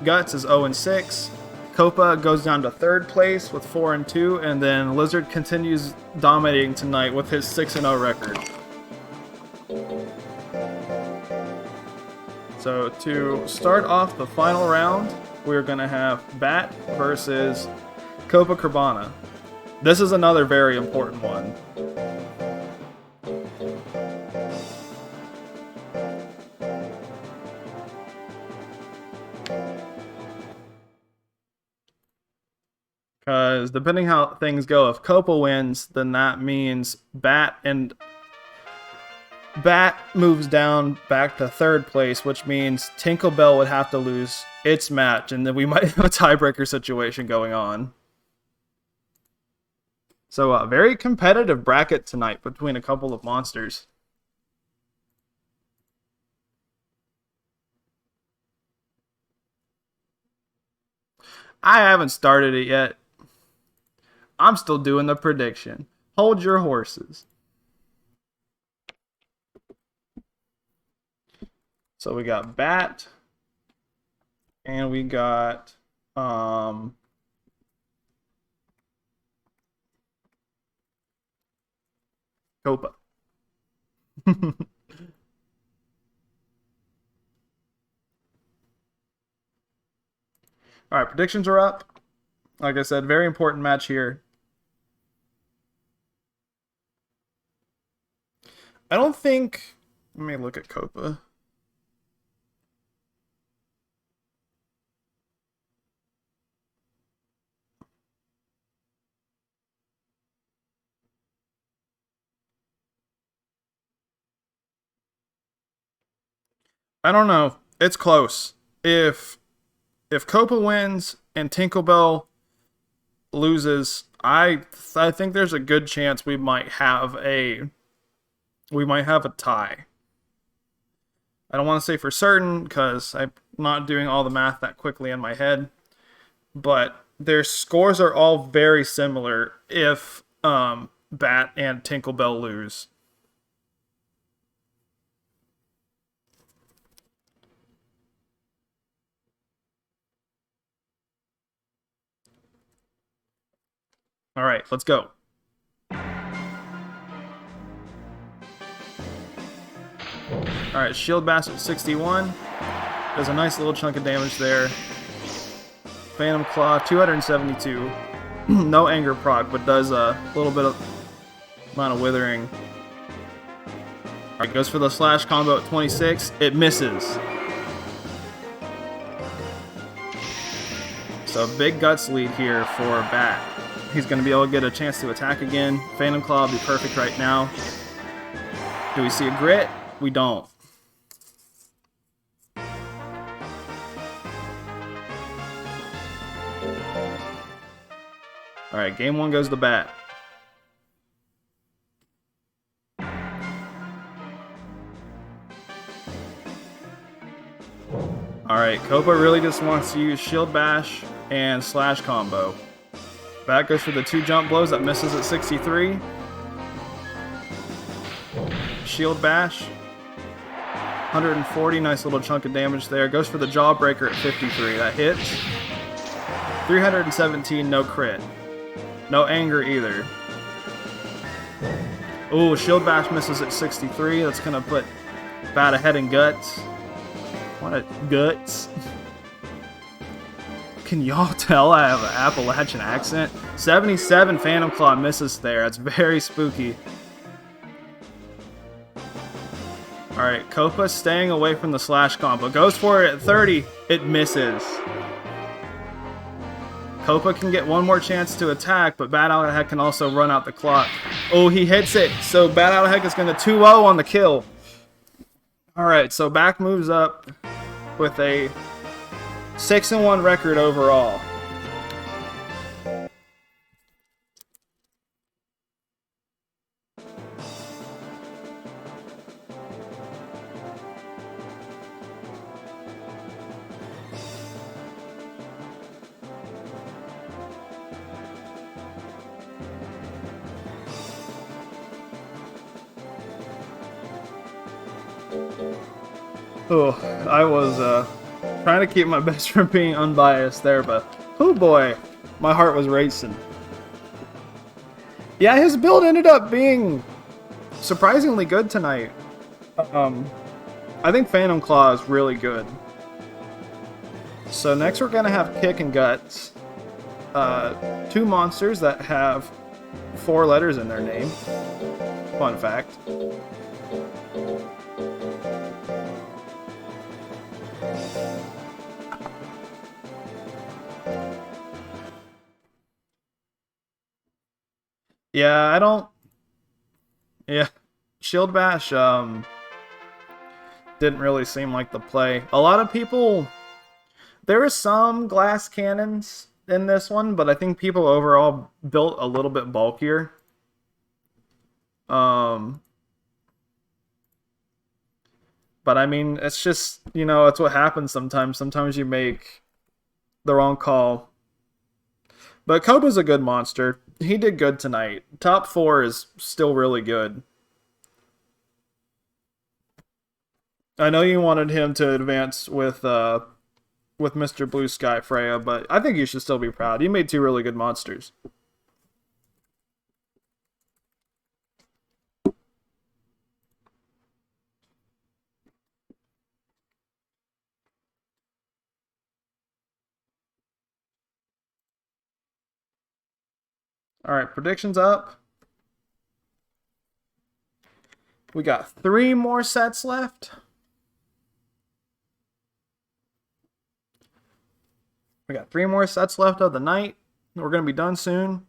Guts is 0-6. Copa goes down to 3rd place with 4 and 2, and then Lizard continues dominating tonight with his 6 and 0 record. So to start off the final round, we're gonna have Bat versus Copacabana. This is another very important one. Because depending how things go, if Copa wins, then that means Bat moves down back to 3rd place, which means Tinkerbell would have to lose its match, and then we might have a tiebreaker situation going on. So a very competitive bracket tonight between a couple of monsters. I haven't started it yet. I'm still doing the prediction. Hold your horses. So we got Bat, and we got Copa. All right, predictions are up. Like I said, very important match here. I don't think... Let me look at Copa. I don't know. It's close. If Copa wins and Tinkerbell loses, I think there's a good chance we might have a tie. I don't want to say for certain because I'm not doing all the math that quickly in my head, but their scores are all very similar if Bat and Tinkerbell lose. All right, let's go. All right, Shield Bash at 61. Does a nice little chunk of damage there. Phantom Claw, 272. No anger proc, but does a little bit of amount of withering. All right, goes for the slash combo at 26. It misses. So big guts lead here for Bat. He's going to be able to get a chance to attack again. Phantom Claw will be perfect right now. Do we see a grit? We don't. Alright, game 1 goes to Bat. Alright, Copa really just wants to use Shield Bash and Slash combo. Bat goes for the 2 jump blows, that misses at 63. Shield Bash. 140, nice little chunk of damage there. Goes for the Jawbreaker at 53, that hits. 317, no crit. No anger either. Ooh, Shield Bash misses at 63. That's going to put Bat ahead in guts. What a guts. Can y'all tell I have an Appalachian accent? 77 Phantom Claw misses there. That's very spooky. Alright, Copa staying away from the slash combo. Goes for it at 30. It misses. Copa can get one more chance to attack, but Bat Out of Heck can also run out the clock. Oh, he hits it. So Bat Out of Heck is going to 2-0 on the kill. Alright, so Back moves up with a 6-1 record overall. Oh, I was trying to keep my best from being unbiased there, but Oh boy, my heart was racing. Yeah, his build ended up being surprisingly good tonight. I think Phantom Claw is really good. So next we're gonna have Kick and Guts. Two monsters that have 4 letters in their name. Fun fact. Yeah, I don't... Yeah, Shield Bash, didn't really seem like the play. A lot of people... There are some glass cannons in this one, but I think people overall built a little bit bulkier. But I mean, it's just, you know, it's what happens sometimes. Sometimes you make the wrong call. But Koba's a good monster. He did good tonight. Top 4 is still really good. I know you wanted him to advance with Mr. Blue Sky Freya, but I think you should still be proud. You made 2 really good monsters. Alright, predictions up. We got 3 more sets left. We got 3 more sets left of the night. We're going to be done soon.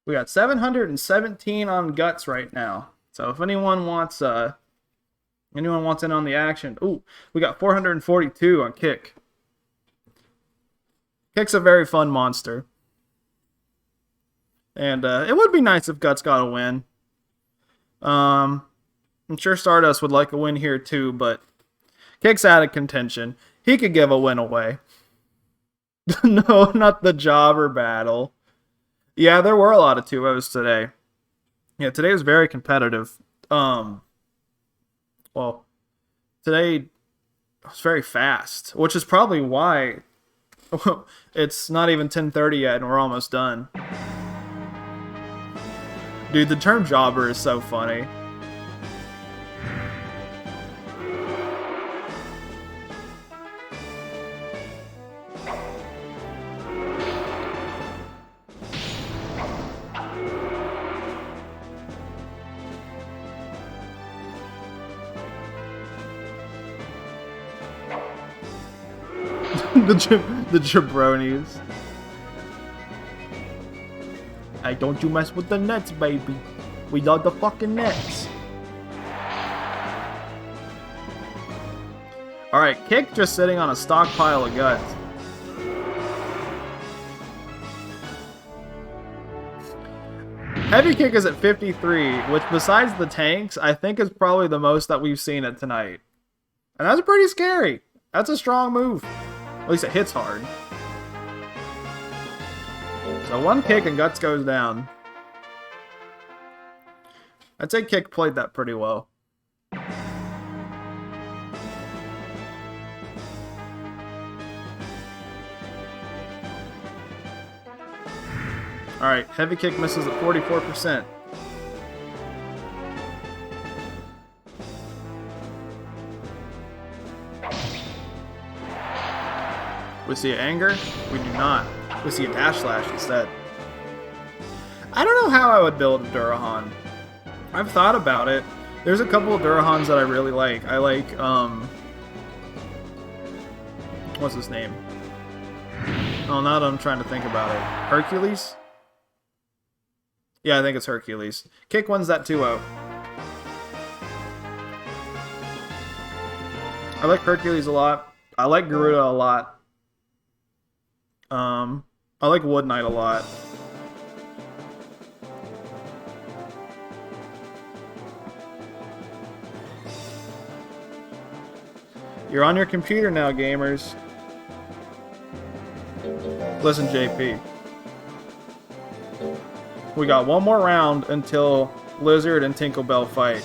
We got 717 on Guts right now. So if anyone wants in on the action, ooh, we got 442 on Kick. Kick's a very fun monster. And it would be nice if Guts got a win. I'm sure Stardust would like a win here too, but Kick's out of contention. He could give a win away. No, not the jobber battle. Yeah, there were a lot of 2-0s today. Yeah, today was very competitive. Well, today was very fast, which is probably why it's not even 10:30 yet and we're almost done. Dude, the term jobber is so funny. the jabronis. Hey, don't you mess with the nets, baby. We love the fucking nets. Alright, Kick just sitting on a stockpile of Guts. Heavy Kick is at 53, which besides the tanks, I think is probably the most that we've seen it tonight. And that's pretty scary. That's a strong move. At least it hits hard. So 1 kick and Guts goes down. I'd say Kick played that pretty well. Alright, Heavy Kick misses at 44%. We see an Anger? We do not. We see a Dash Slash instead. I don't know how I would build a Durahan. I've thought about it. There's a couple of Durahans that I really like. I like, what's his name? Oh, now that I'm trying to think about it. Hercules? Yeah, I think it's Hercules. Kick wins that 2-0. I like Hercules a lot. I like Garuda a lot. I like Wood Knight a lot. You're on your computer now, gamers. Listen, JP. We got 1 more round until Lizard and Tinkerbell fight.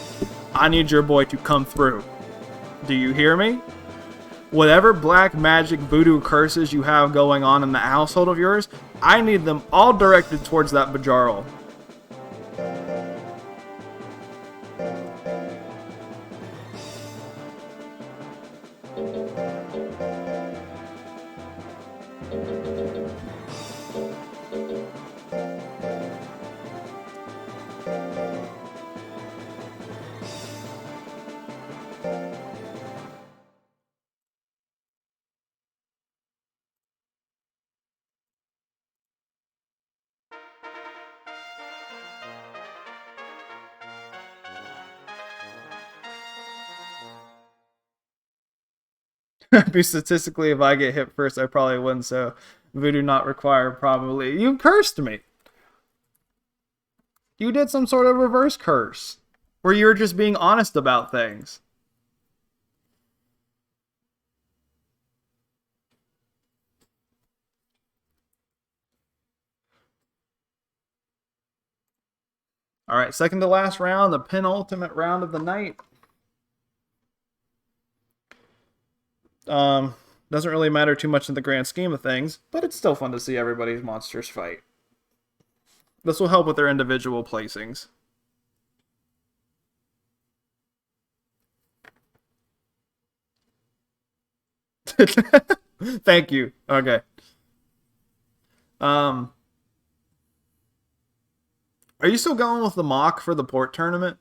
I need your boy to come through. Do you hear me? Whatever black magic voodoo curses you have going on in the household of yours, I need them all directed towards that Bajarl. Be statistically, if I get hit first, I probably win, so voodoo not required, probably. You cursed me. You did some sort of reverse curse, where you were just being honest about things. Alright, second to last round, the penultimate round of the night. Doesn't really matter too much in the grand scheme of things, but it's still fun to see everybody's monsters fight. This will help with their individual placings. Thank you. Okay. Are you still going with the mock for the port tournament?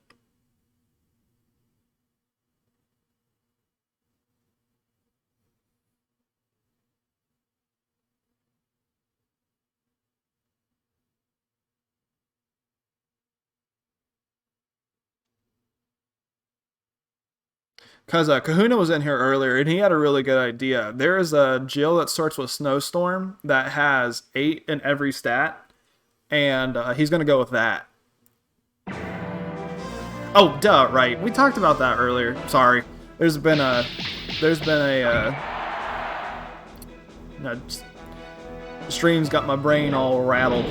Because Kahuna was in here earlier, and he had a really good idea. There is a Jill that starts with Snowstorm that has 8 in every stat, and he's going to go with that. Oh, duh, right. We talked about that earlier. Sorry. Stream's got my brain all rattled.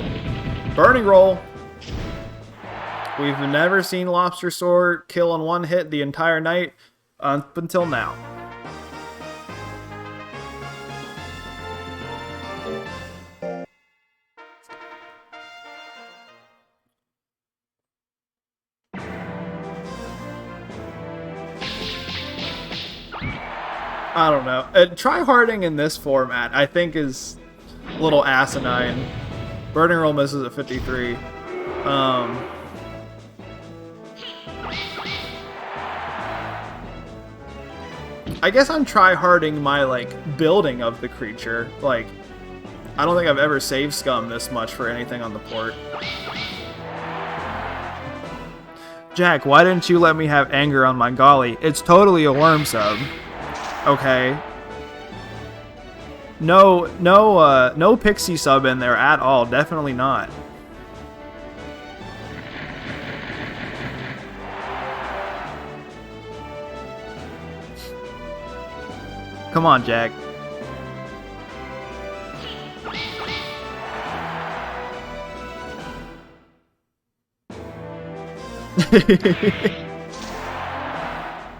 Burning Roll. We've never seen Lobster Sword kill on one hit the entire night. Up until now. I don't know. Tryharding in this format, I think, is a little asinine. Burning Roll misses at 53. I guess I'm tryharding my, building of the creature. I don't think I've ever saved scum this much for anything on the port. Jack, why didn't you let me have anger on my golly? It's totally a worm sub. Okay. No pixie sub in there at all. Definitely not. Come on, Jack.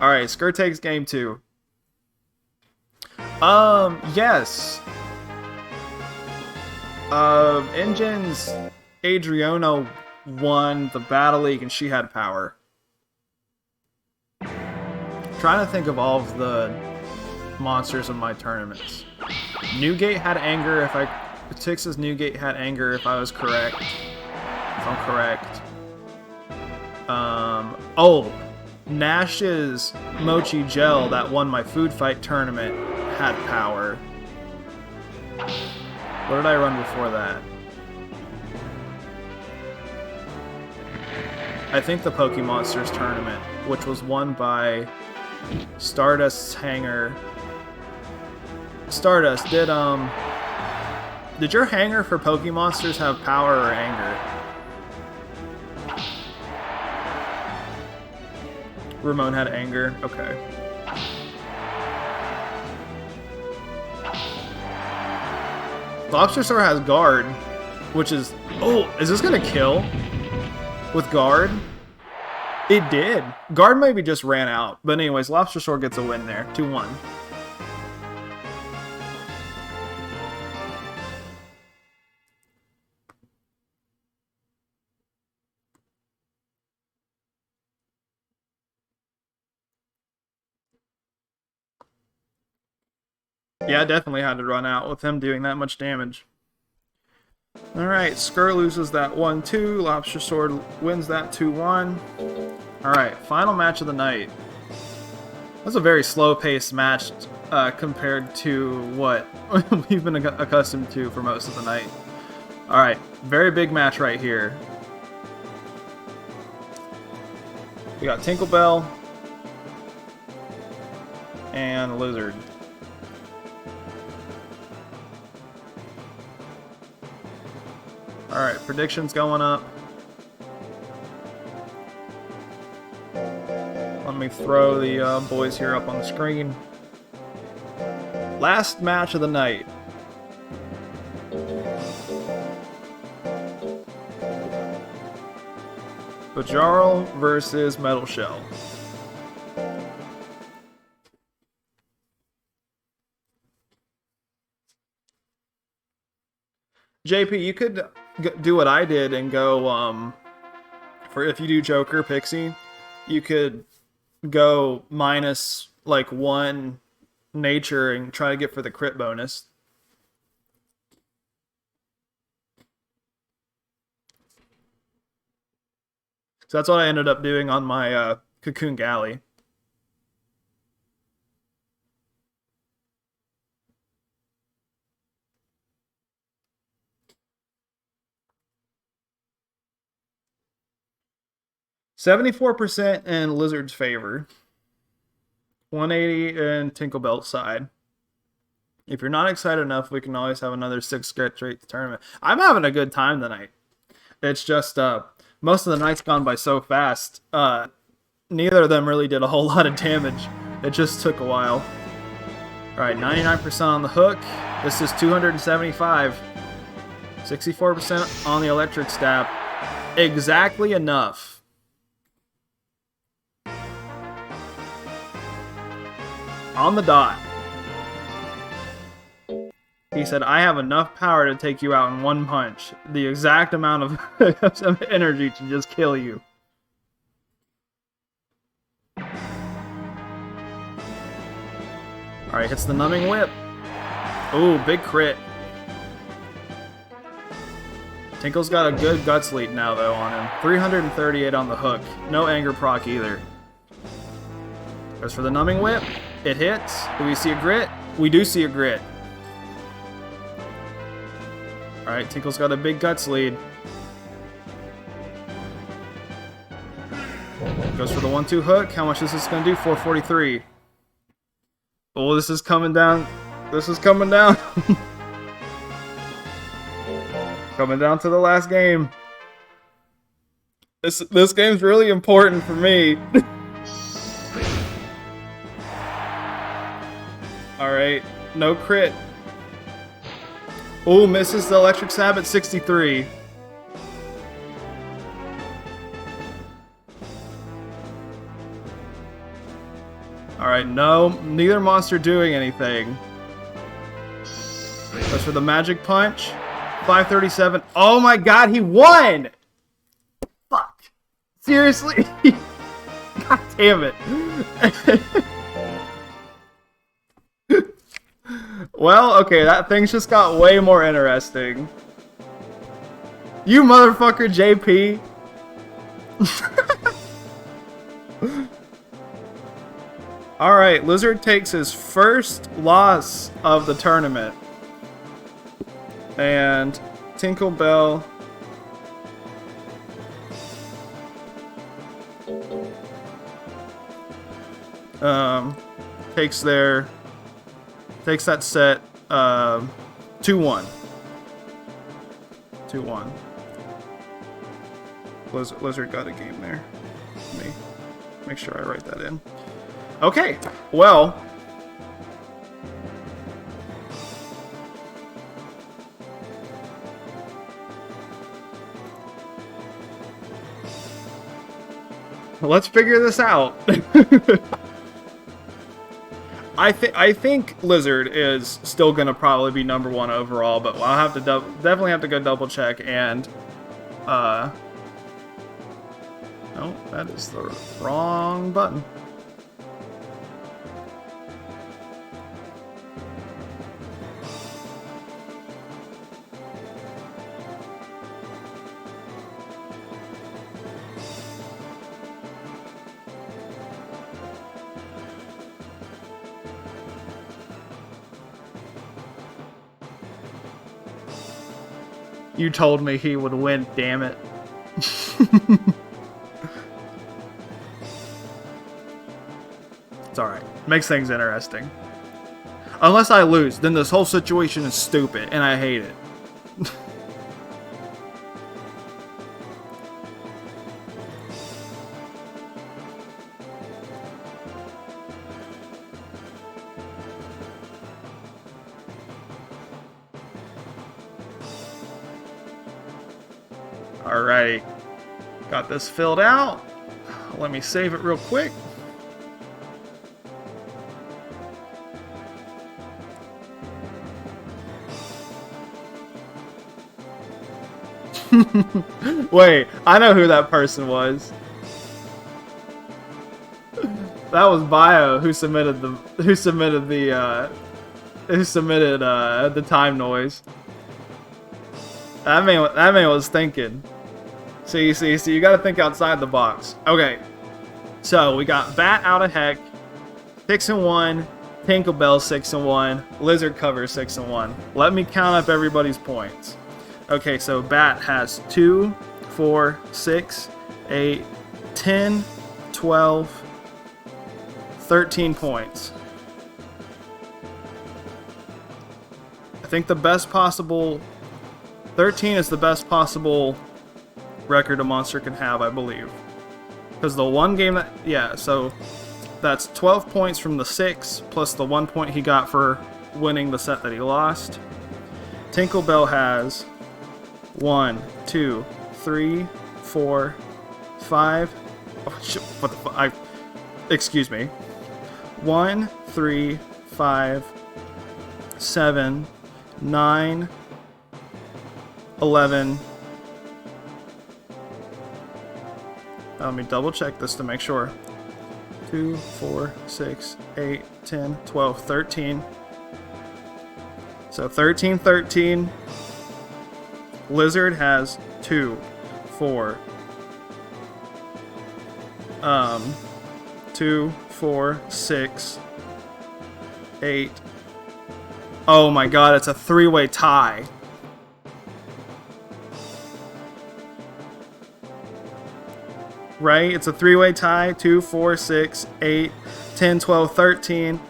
Alright, Skur takes game 2. Yes. Engines Adriana won the Battle League and she had power. Trying to think of all of the monsters in my tournaments. Newgate had anger if I... Tix's Newgate had anger if I was correct. If I'm correct. Oh! Nash's Mochi Gel that won my food fight tournament had power. What did I run before that? I think the Pokemonsters tournament, which was won by Stardust's hanger. Stardust, did your hanger for Pokemonsters have power or anger? Ramon had anger. Okay. Lobster Star has guard, which is... Oh, is this gonna kill? With guard? It did. Guard maybe just ran out. But anyways, Lobster Sword gets a win there. 2-1. Yeah, definitely had to run out with him doing that much damage. Alright, Skur loses that 1-2. Lobster Sword wins that 2-1. Alright, final match of the night. That's a very slow-paced match compared to what we've been accustomed to for most of the night. Alright, very big match right here. We got Tinkerbell and Lizard. Alright, predictions going up. Let me throw the boys here up on the screen. Last match of the night. Bajarl versus Metal Shell. JP, you could do what I did and go, for if you do Joker, Pixie, you could go minus, like, 1 nature and try to get for the crit bonus. So that's what I ended up doing on my Cocoon Galley. $74% in Lizard's favor. 180 in Tinkerbell's side. If you're not excited enough, we can always have another 6 straight tournament. I'm having a good time tonight. It's just most of the night's gone by so fast. Neither of them really did a whole lot of damage. It just took a while. Alright, 99% on the hook. This is 275. 64% on the electric stab. Exactly enough. On the dot. He said, I have enough power to take you out in 1 punch. The exact amount of energy to just kill you. Alright, hits the numbing whip. Ooh, big crit. Tinkle's got a good guts lead now, though, on him. 338 on the hook. No anger proc either. Goes for the numbing whip. It hits. Do we see a grit? We do see a grit. Alright, Tinkle's got a big guts lead. Goes for the 1-2 hook. How much is this going to do? 443. Oh, this is coming down. This is coming down. Coming down to the last game. This game's really important for me. Alright, no crit. Oh, misses the electric stab at 63. Alright, no, neither monster doing anything. Goes for the magic punch. 537. Oh my god, he won! Fuck. Seriously? God damn it. Well, okay, that thing's just got way more interesting. You motherfucker, JP. Alright, Lizard takes his first loss of the tournament. And Tinkerbell takes that set 2-1. 2-1. Lizard got a game there. Let me make sure I write that in. Okay, well, let's figure this out. I think Lizard is still gonna probably be #1 overall, but I'll have to definitely have to go double check. And no, that is the wrong button. You told me he would win, damn it. It's alright. Makes things interesting. Unless I lose, then this whole situation is stupid, and I hate it. Alrighty, got this filled out. Let me save it real quick. Wait, I know who that person was. That was Bio who submitted the time noise. That man was thinking. See, you gotta think outside the box. Okay, so we got Bat out of Heck, 6-1, Tinkerbell 6-1, Lizard cover 6-1. Let me count up everybody's points. Okay, so Bat has 2, 4, 6, 8, 10, 12, 13 points. I think the best possible 13 is the best possible record a monster can have, I believe. Because the one game that... Yeah, so that's 12 points from the 6, plus the 1 point he got for winning the set that he lost. Tinkerbell has 1, 2, 3, 4, 5... Oh, shit, what the fuck? Excuse me. 1, 3, 5, 7, 9... 11. Let me double check this to make sure. 2, 4, 6, 8, 10, 12, 13. So 13, 13. Lizard has 2, 4. 2, 4, 6, 8. Oh my god, it's a 3-way tie. Right? It's a 3-way tie. 2, 4, 6, 8, 10, 12, 13.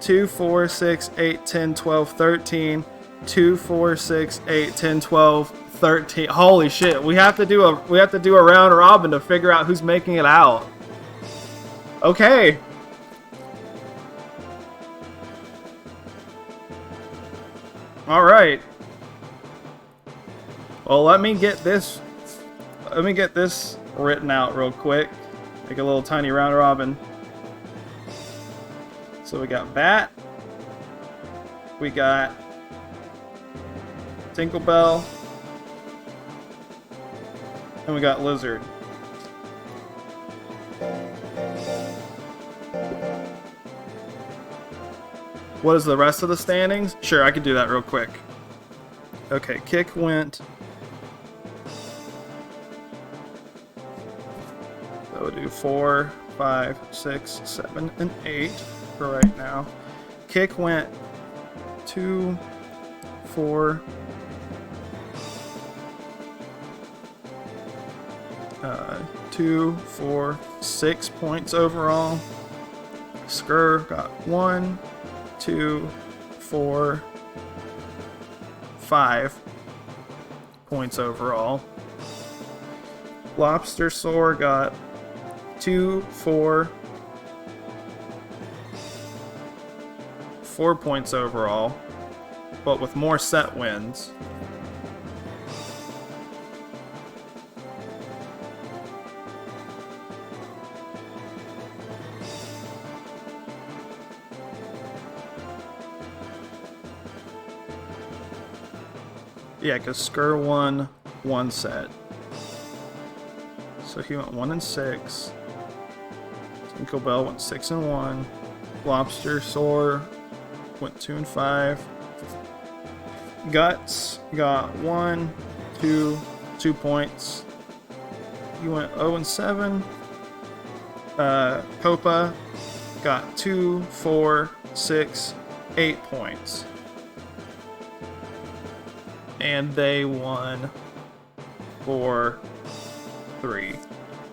2, 4, 6, 8, 10, 12, 13. 2, 4, 6, 8, 10, 12, 13. Holy shit. We have to do a round robin to figure out who's making it out. Okay. All right. Well, let me get this written out real quick. Make a little tiny round robin. So we got Bat. We got Tinkerbell. And we got Lizard. What is the rest of the standings? Sure, I could do that real quick. Okay, Kick went... So we'll do 4, 5, 6, 7, and 8 for right now. Kick went 2, 4, 2, 4, 6 points overall. Skur got 1, 2, 4, 5 points overall. Lobster Soar got 2, 4 points overall, but with more set wins. Yeah, because Skur won one set. So he went 1 and 6. Tinkerbell went 6 and 1. Lobster, Soar went 2 and 5. Guts got 1, 2 points. He went 0 and 7. Copa got 2, 4, 6, 8 points. And they won 4, 3.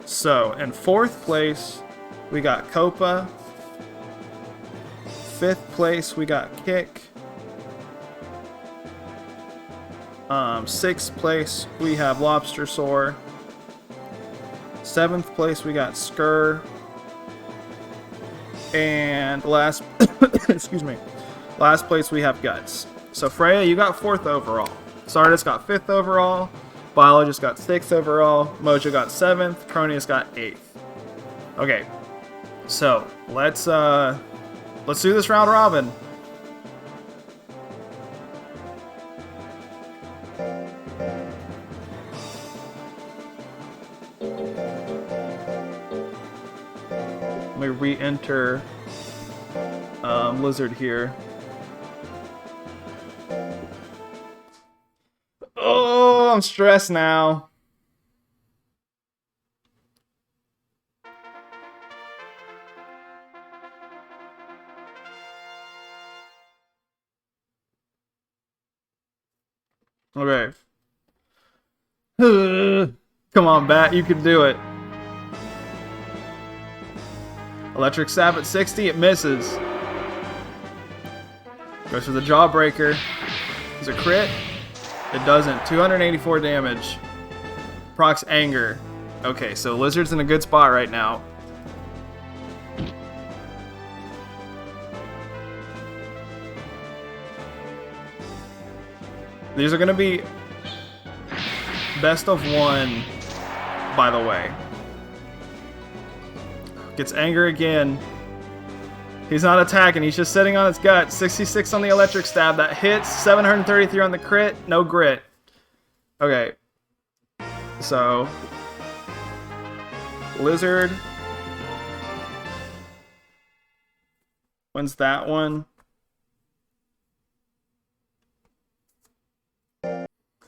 So, in 4th place, we got Copa. 5th place, we got Kick. 6th place, we have Lobster Soar. 7th place, we got Skur. And last, excuse me, last place we have Guts. So Freya, you got 4th overall. Sardis got 5th overall. Biologist got 6th overall. Mojo got 7th. Cronius got 8th. Okay, so let's do this round robin. Let me re-enter Lizard here. Oh, I'm stressed now. Okay. Come on, Bat, you can do it. Electric Stab at 60, it misses. Goes for the Jawbreaker. Is it crit? It doesn't. 284 damage. Procs Anger. Okay, so Lizard's in a good spot right now. These are going to be best of 1, by the way. Gets Anger again. He's not attacking, he's just sitting on his gut. 66 on the Electric Stab, that hits. 733 on the crit, no grit. Okay. So, Lizard wins that one.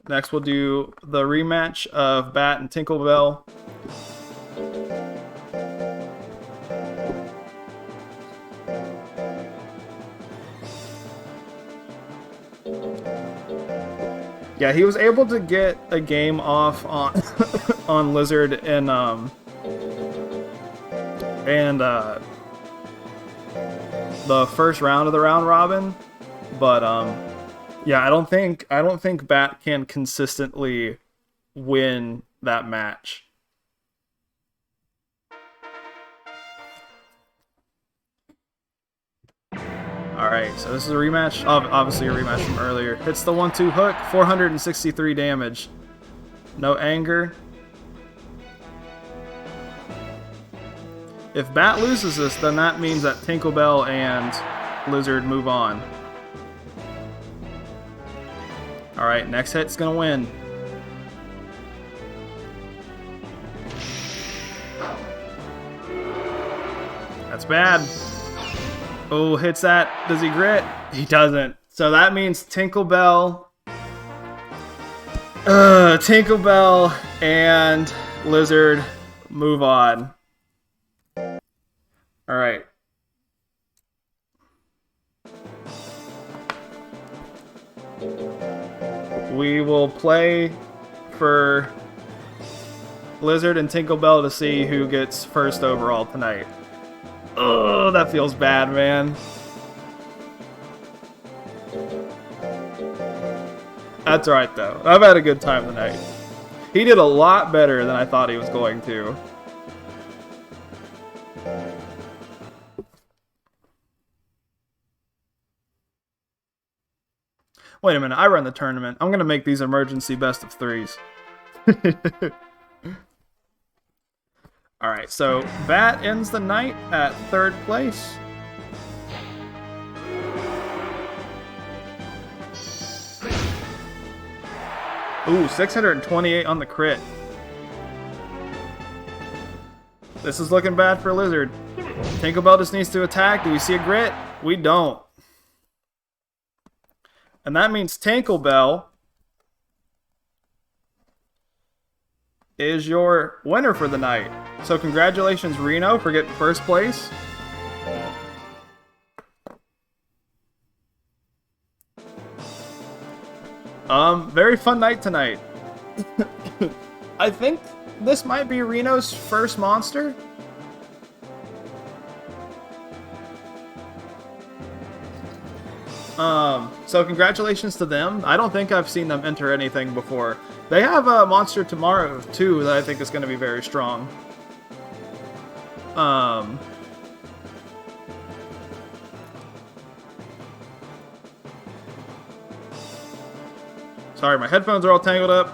Next we'll do the rematch of Bat and Tinkerbell. Yeah, he was able to get a game off on on Lizard and the first round of the round robin, but yeah, I don't think Bat can consistently win that match. Alright, so this is a rematch. Obviously a rematch from earlier. Hits the 1-2 hook, 463 damage. No anger. If Bat loses this, then that means that Tinkerbell and Lizard move on. Alright, next hit's gonna win. That's bad. Oh, hits that. Does he grit? He doesn't. So that means Tinkerbell and Lizard move on. Alright. We will play for Lizard and Tinkerbell to see who gets first overall tonight. Oh, that feels bad, man. That's alright, though. I've had a good time tonight. He did a lot better than I thought he was going to. Wait a minute, I run the tournament. I'm gonna make these emergency best of 3s. Alright, so Bat ends the night at 3rd place. Ooh, 628 on the crit. This is looking bad for Lizard. Tinkerbell just needs to attack. Do we see a grit? We don't. And that means Tinkerbell is your winner for the night. So congratulations, Reno, for getting first place. Very fun night tonight. I think this might be Reno's first monster. So congratulations to them. I don't think I've seen them enter anything before. They have a monster tomorrow, too, that I think is going to be very strong. Sorry, my headphones are all tangled up.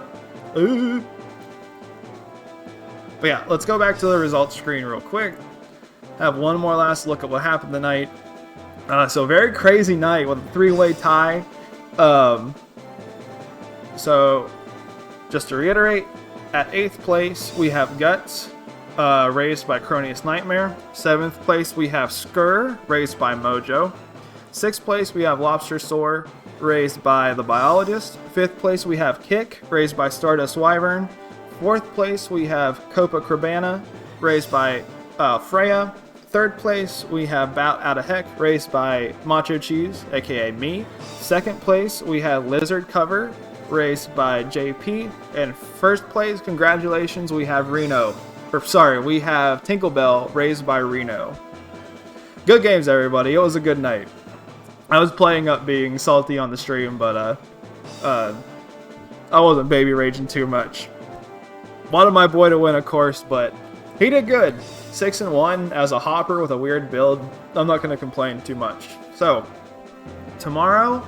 Ooh. But yeah, let's go back to the results screen real quick. Have one more last look at what happened tonight. So very crazy night with a three-way tie. So just to reiterate, at 8th place we have Guts, raised by Cronius Nightmare. 7th place we have Skur, raised by Mojo. 6th place we have Lobster Soar, raised by the Biologist. 5th place we have Kick, raised by Stardust Wyvern. 4th place we have Copacabana, raised by Freya. 3rd place we have Bout Outta Heck, raised by MachoCheeze, aka me. 2nd place we have Lizard Cover, raised by JP. And 1st place, congratulations, we have Reno. We have Tinkerbell, raised by Reno. Good games, everybody. It was a good night. I was playing up being salty on the stream, but I wasn't baby raging too much. Wanted my boy to win, of course, but he did good. 6-1 as a hopper with a weird build. I'm not going to complain too much. So, tomorrow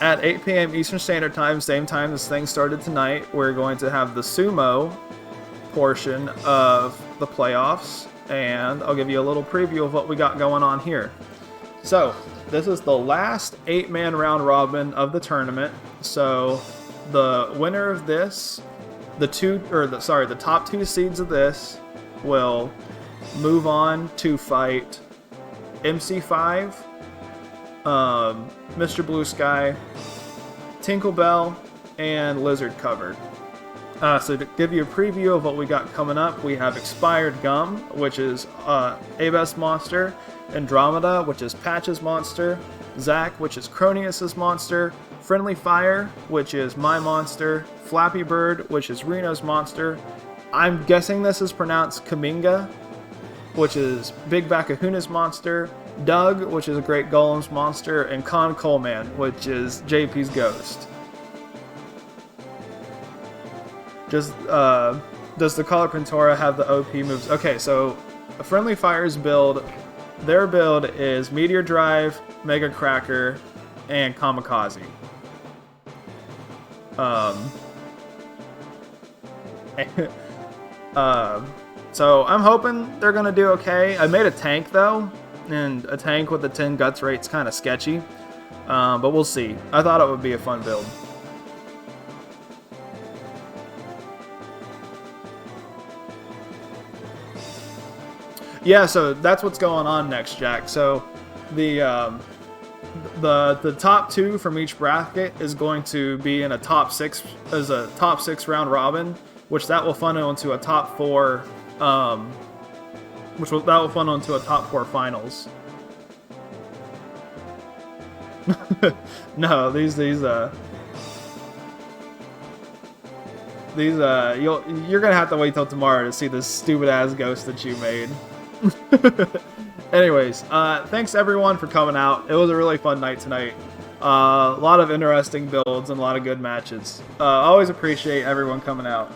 at 8 p.m. Eastern Standard Time, same time this thing started tonight, we're going to have the sumo portion of the playoffs, and I'll give you a little preview of what we got going on here. So, this is the last 8-man round robin of the tournament. So, the winner of this, the top 2 seeds of this will move on to fight MC5, Mr. Blue Sky, Tinkerbell, and Lizard Covered. So to give you a preview of what we got coming up, we have Expired Gum, which is Abes monster, Andromeda, which is Patch's monster, Zack, which is Cronius's monster, Friendly Fire, which is my monster, Flappy Bird, which is Reno's monster. I'm guessing this is pronounced Kaminga, which is Big Bakahuna's monster, Doug, which is a Great Golem's monster, and Con Coleman, which is JP's ghost. Does the Color Pintora have the OP moves? Okay, so Friendly Fire's build, their build is Meteor Drive, Mega Cracker, and Kamikaze. So I'm hoping they're gonna do okay. I made a tank though, and a tank with the 10 guts rate's kind of sketchy, but we'll see. I thought it would be a fun build. Yeah, so that's what's going on next, Jack. So the top 2 from each bracket is going to be in a top 6 round robin, which that will funnel into a top 4 top 4 finals. No, these you're gonna have to wait till tomorrow to see this stupid ass ghost that you made. Anyways, thanks everyone for coming out. It was a really fun night tonight. A lot of interesting builds and a lot of good matches. Always appreciate everyone coming out.